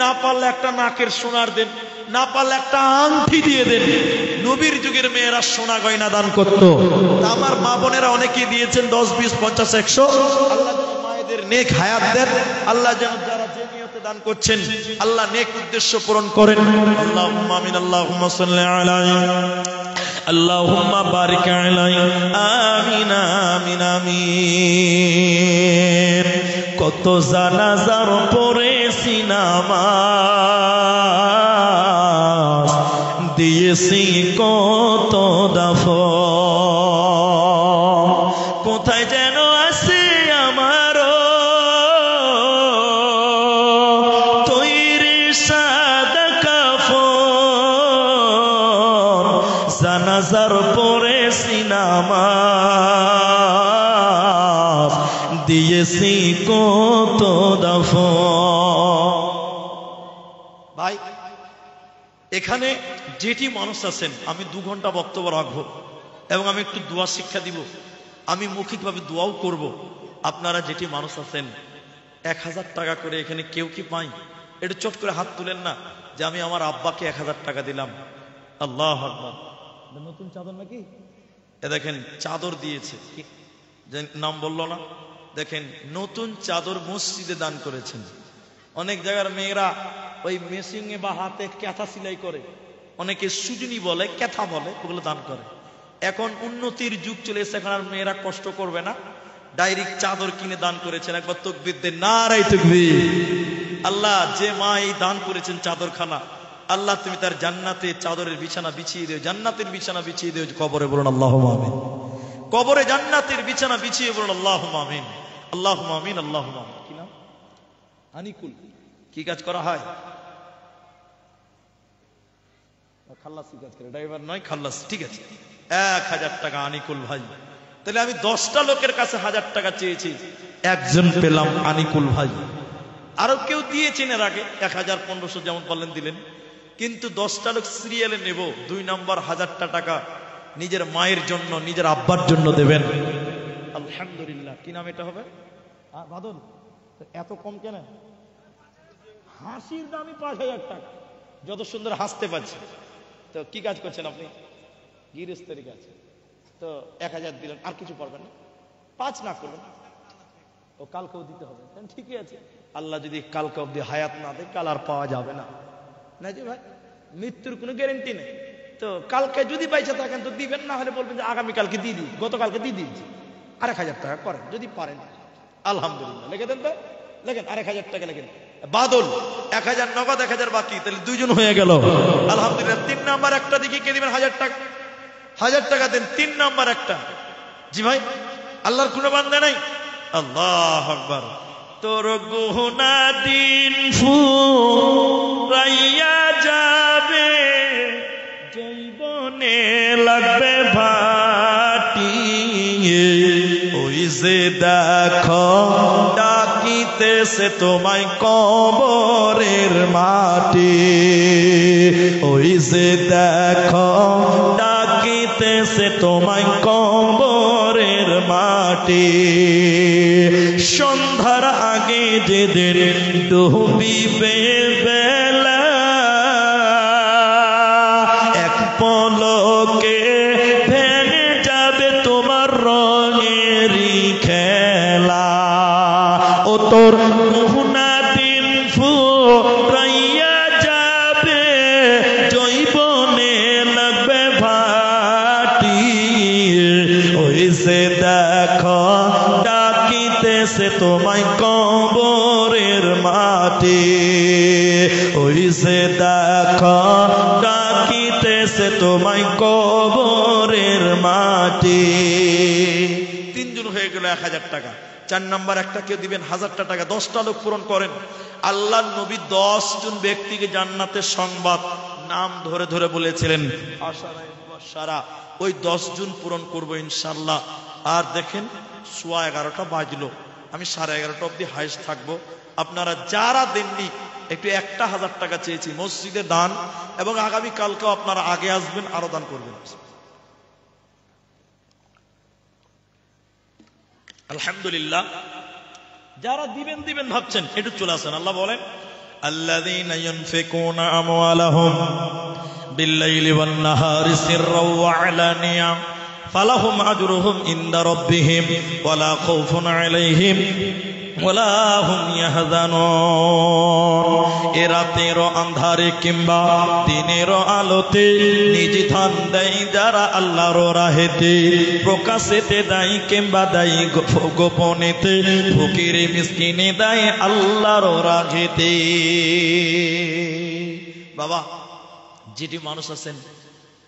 না পারলে একটা নাকের সোনার দেন, না পারলে একটা আংটি দিয়ে দেন। নবীর যুগের মেয়েরা সোনা গয়না দান করতো। আমার মা বোনেরা অনেকেই দিয়েছেন 10, 20, 50, 100। আল্লাহ যেন মায়েদের নেক হায়াত দেন। আল্লাহ যেন যারা যে নিয়তে দান করছেন আল্লাহ নেক উদ্দেশ্য পূরণ করেন। আল্লাহুম্মা আমিন। আল্লাহুম্মা সাল্লি আলাইহি, আল্লাহুম্মা বারিক আলাইহি। আমিন আমিন আমিন। কত জানাজার পড়েছি নামাজ দিয়েছি কত দাফন কোথায় যেন আছে আমার তৈরি সাদা কাফন জানাজার পড়েছি নামাজ দিয়েছি কত দাফন। ভাই এখানে যেটি মানুষ আছেন আমি 2 ঘন্টা বক্তব্য রাখবো এবং আমি একটু দোয়া শিক্ষা দিব, আমি মৌখিকভাবে দোয়াও করব। আপনারা যেটি মানুষ আছেন 1000 টাকা করে এখানে কেউ কি পাই? একটু চট করে হাত তুলেন না যে আমি আমার আব্বাকে 1000 টাকা দিলাম। আল্লাহু আকবার। নতুন চাদর নাকি? এ দেখেন চাদর দিয়েছে, নাম বললো না। দেখেন নতুন চাদর মসজিদে দান করেছেন। অনেক জায়গার মেয়েরা ওই মেশিনে বা হাতে ক্যাথা সেলাই করে, অনেকে সুজনি বলে ক্যাথা বলে, ওগুলো দান করে। এখন উন্নতির যুগ চলে এসেছে, এখন আর মেয়েরা কষ্ট করবে না, ডাইরেক্ট চাদর কিনে দান করেছেন। একবার তাকবীর দেন, নারায়ে তাকবীর। আল্লাহ যে মা এই দান করেছেন চাদরখানা, আল্লাহ তুমি তার জান্নাতে চাদরের বিছানা বিছিয়ে দিও, জান্নাতের বিছানা বিছিয়ে দিও। কবরে বলুন আল্লাহুম্মা আমিন। কবরে জান্নাতের বিছানা বিছিয়ে বলুন আল্লাহুম্মা আমিন, আল্লাহুম্মা আমিন, আল্লাহুম্মা আমিন। কি নাম? আনিকুল। কি কাজ করা হয়? খাল্লাসি কাজ করে, ড্রাইভার নয়, খাল্লাসি। ঠিক আছে, 1000 টাকা আনিকুল ভাই। তাহলে আমি 10টা লোকের কাছে 1000 টাকা চেয়েছি, একজন পেলাম আনিকুল ভাই। আরো কেউ দিয়েছেন এর আগে 1000 1500 যেমন পারলেন দিলেন, কিন্তু 10টা লোক সিরিয়ালে নেব। 2 নম্বর 1000টা টাকা নিজের মায়ের জন্য, নিজের আব্বার জন্য দেবেন। আলহামদুলিল্লাহ। কি নাম এটা হবে? বাদল। এত কম কেন? হাসির দামই 5000 টাকা। যত সুন্দর হাসতে পারছে। তো কি কাজ করছেন আপনি? গৃহস্থের কাজ। তো 1000 দিলেন, আর কিছু পারবেন না? 5 না করবেন, ও কালকেও দিতে হবে। ঠিকই আছে, আল্লাহ যদি কালকে অব্দি হায়াত না দেয়, কাল আর পাওয়া যাবে না। না যে ভাই, মৃত্যুর কোনো গ্যারেন্টি নেই। তো কালকে যদি বাইচে থাকেন তো দিবেন, না হলে বলবেন যে আগামীকালকে দিয়ে দিই, গতকালকে দিয়ে দিয়েছি। 1000 টাকা করেন যদি পারেন। আলহামদুলিল্লাহ। লিখে দেন তো, লেখেন 1000 টাকা লেখেন। বাদল 1000 নগদ, 1000 বাকি, তাহলে 2 জন হয়ে গেল। আলহামদুলিল্লাহ। 3 নাম্বার একটা দিকে কে দিবেন? 1000 টাকা। 1000 টাকা দেন। 3 নাম্বার একটা। জি ভাই, আল্লাহর কোনো বান্দা নাই? আল্লাহু আকবার। তোর গুনাহ দিন ফুরাইয়া যাবে, জৈবনে লাগবে ভাটি। ওই যে দেখো ডাকিতেছে তোমায় কবরের মাটি। ওই যে দেখো ডাকিতেছে তোমায় কবরের মাটি। সন্ধ্যার আগে যেদের ডুবিবে বেলা, এক পলকে ভেঙে যাবে তোমার রঙেরই খেলা। ও তোর মুহনা দিন ফুরাইয়া যাবে, জৈবনে লাগবে ভাটি। ওই যে দেখো ডাকিতেছে তোমায় কবরের মাটি। ওই যে দেখো ডাকিতেছে তোমায় কবরের মাটি। 3 জন হয়ে গেল 1000 টাকা। 4 নাম্বার একটা কেউ দিবেন 1000 টাকা। 10টা লোক পূরণ করেন। আল্লাহর নবী 10 জন ব্যক্তিকে জান্নাতের সংবাদ নাম ধরে ধরে বলেছিলেন, আশারায়ে মুবাশশারা। ওই 10 জন পূরণ করবো ইনশাআল্লাহ। আর দেখেন 11:15 বাজলো, আমি 11:30 অব্দি হাইস্ট থাকবো। আপনারা যারা দেননি একটু 1000 টাকা চেয়েছি মসজিদে দান, এবং আগামী কালকেও আপনারা আগে আসবেন, আরো দান করবেন। আলহামদুলিল্লাহ। যারা দিবেন দিবেন ভাবছেন একটু চলে আসেন। আল্লাহ বলেন, আল্লাযীনা ইউনফিকুনা আমওয়ালাহুম বিল-লাইলি ওয়ান-নাহারি সিররাও ওয়া আলানিয়া ফালাহুম আজরুহুম ইনদা রাব্বিহিম ওয়ালা খাউফুন আলাইহিম ওয়ালা হুম ইয়াহজানুন। এ রাতেরও আন্ধারে কিংবা দিনেরও আলোতে নিজ ধান দেয় যারা আল্লাহর রাহেতে, প্রকাশেতে দেয় কিংবা দেয় গোপনেতে, ফকিরে মিসকিনে দেয় আল্লাহর রাহেতে। বাবা যেটি মানুষ আছেন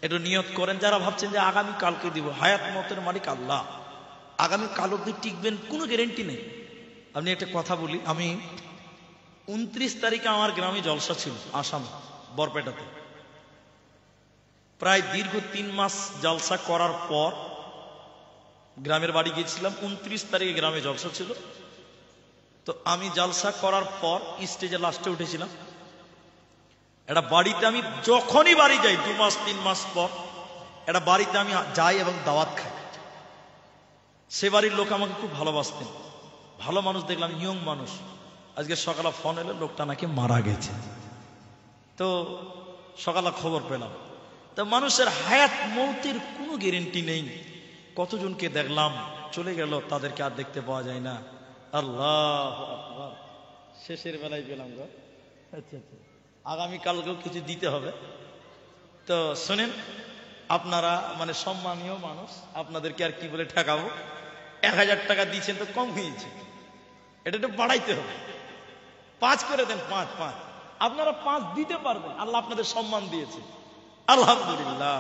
একটু নিয়ত করেন, যারা ভাবছেন যে আগামী কালকে দিব, হায়াত মতের মালিক আল্লাহ, আগামী কাল অবধি টিকবেন কোনো গ্যারেন্টি নেই। আপনি একটা কথা বলি, আমি 29 তারিখে আমার গ্রামে জলসা ছিল আসাম বরপেটাতে। প্রায় দীর্ঘ 3 মাস জলসা করার পর গ্রামের বাড়ি গিয়েছিলাম। 29 তারিখে গ্রামে জলসা ছিল। তো আমি জলসা করার পর স্টেজে লাস্টে উঠেছিলাম। এটা বাড়িতে আমি যখনই বাড়ি যাই 2 মাস 3 মাস পর এটা বাড়িতে আমি যাই এবং দাওয়াত খাই। সে বাড়ির লোক আমাকে খুব ভালোবাসতেন, ভালো মানুষ দেখলাম, ইয়ং মানুষ। আজকে সকালে ফোন এলো লোকটা নাকি মারা গেছে। তো সকালে খবর পেলাম। তো মানুষের হায়াত মৌতের কোনো গ্যারেন্টি নেই। কতজনকে দেখলাম চলে গেল, তাদেরকে আর দেখতে পাওয়া যায় না। আল্লাহ আকবার, শেষের বেলায় পেলাম গো। আচ্ছা আচ্ছা, আগামীকালকেও কিছু দিতে হবে। তো শোনেন, আপনারা মানে সম্মানীয় মানুষ, আপনাদেরকে আর কি বলে ঠেকাবো। 1000 টাকা দিয়েছেন তো কম হয়েছে, এটা একটু বাড়াইতে হবে। 5 করে দেন, 5 আপনারা 5 দিতে পারবেন, আল্লাহ আপনাদের সম্মান দিয়েছে, আলহামদুলিল্লাহ।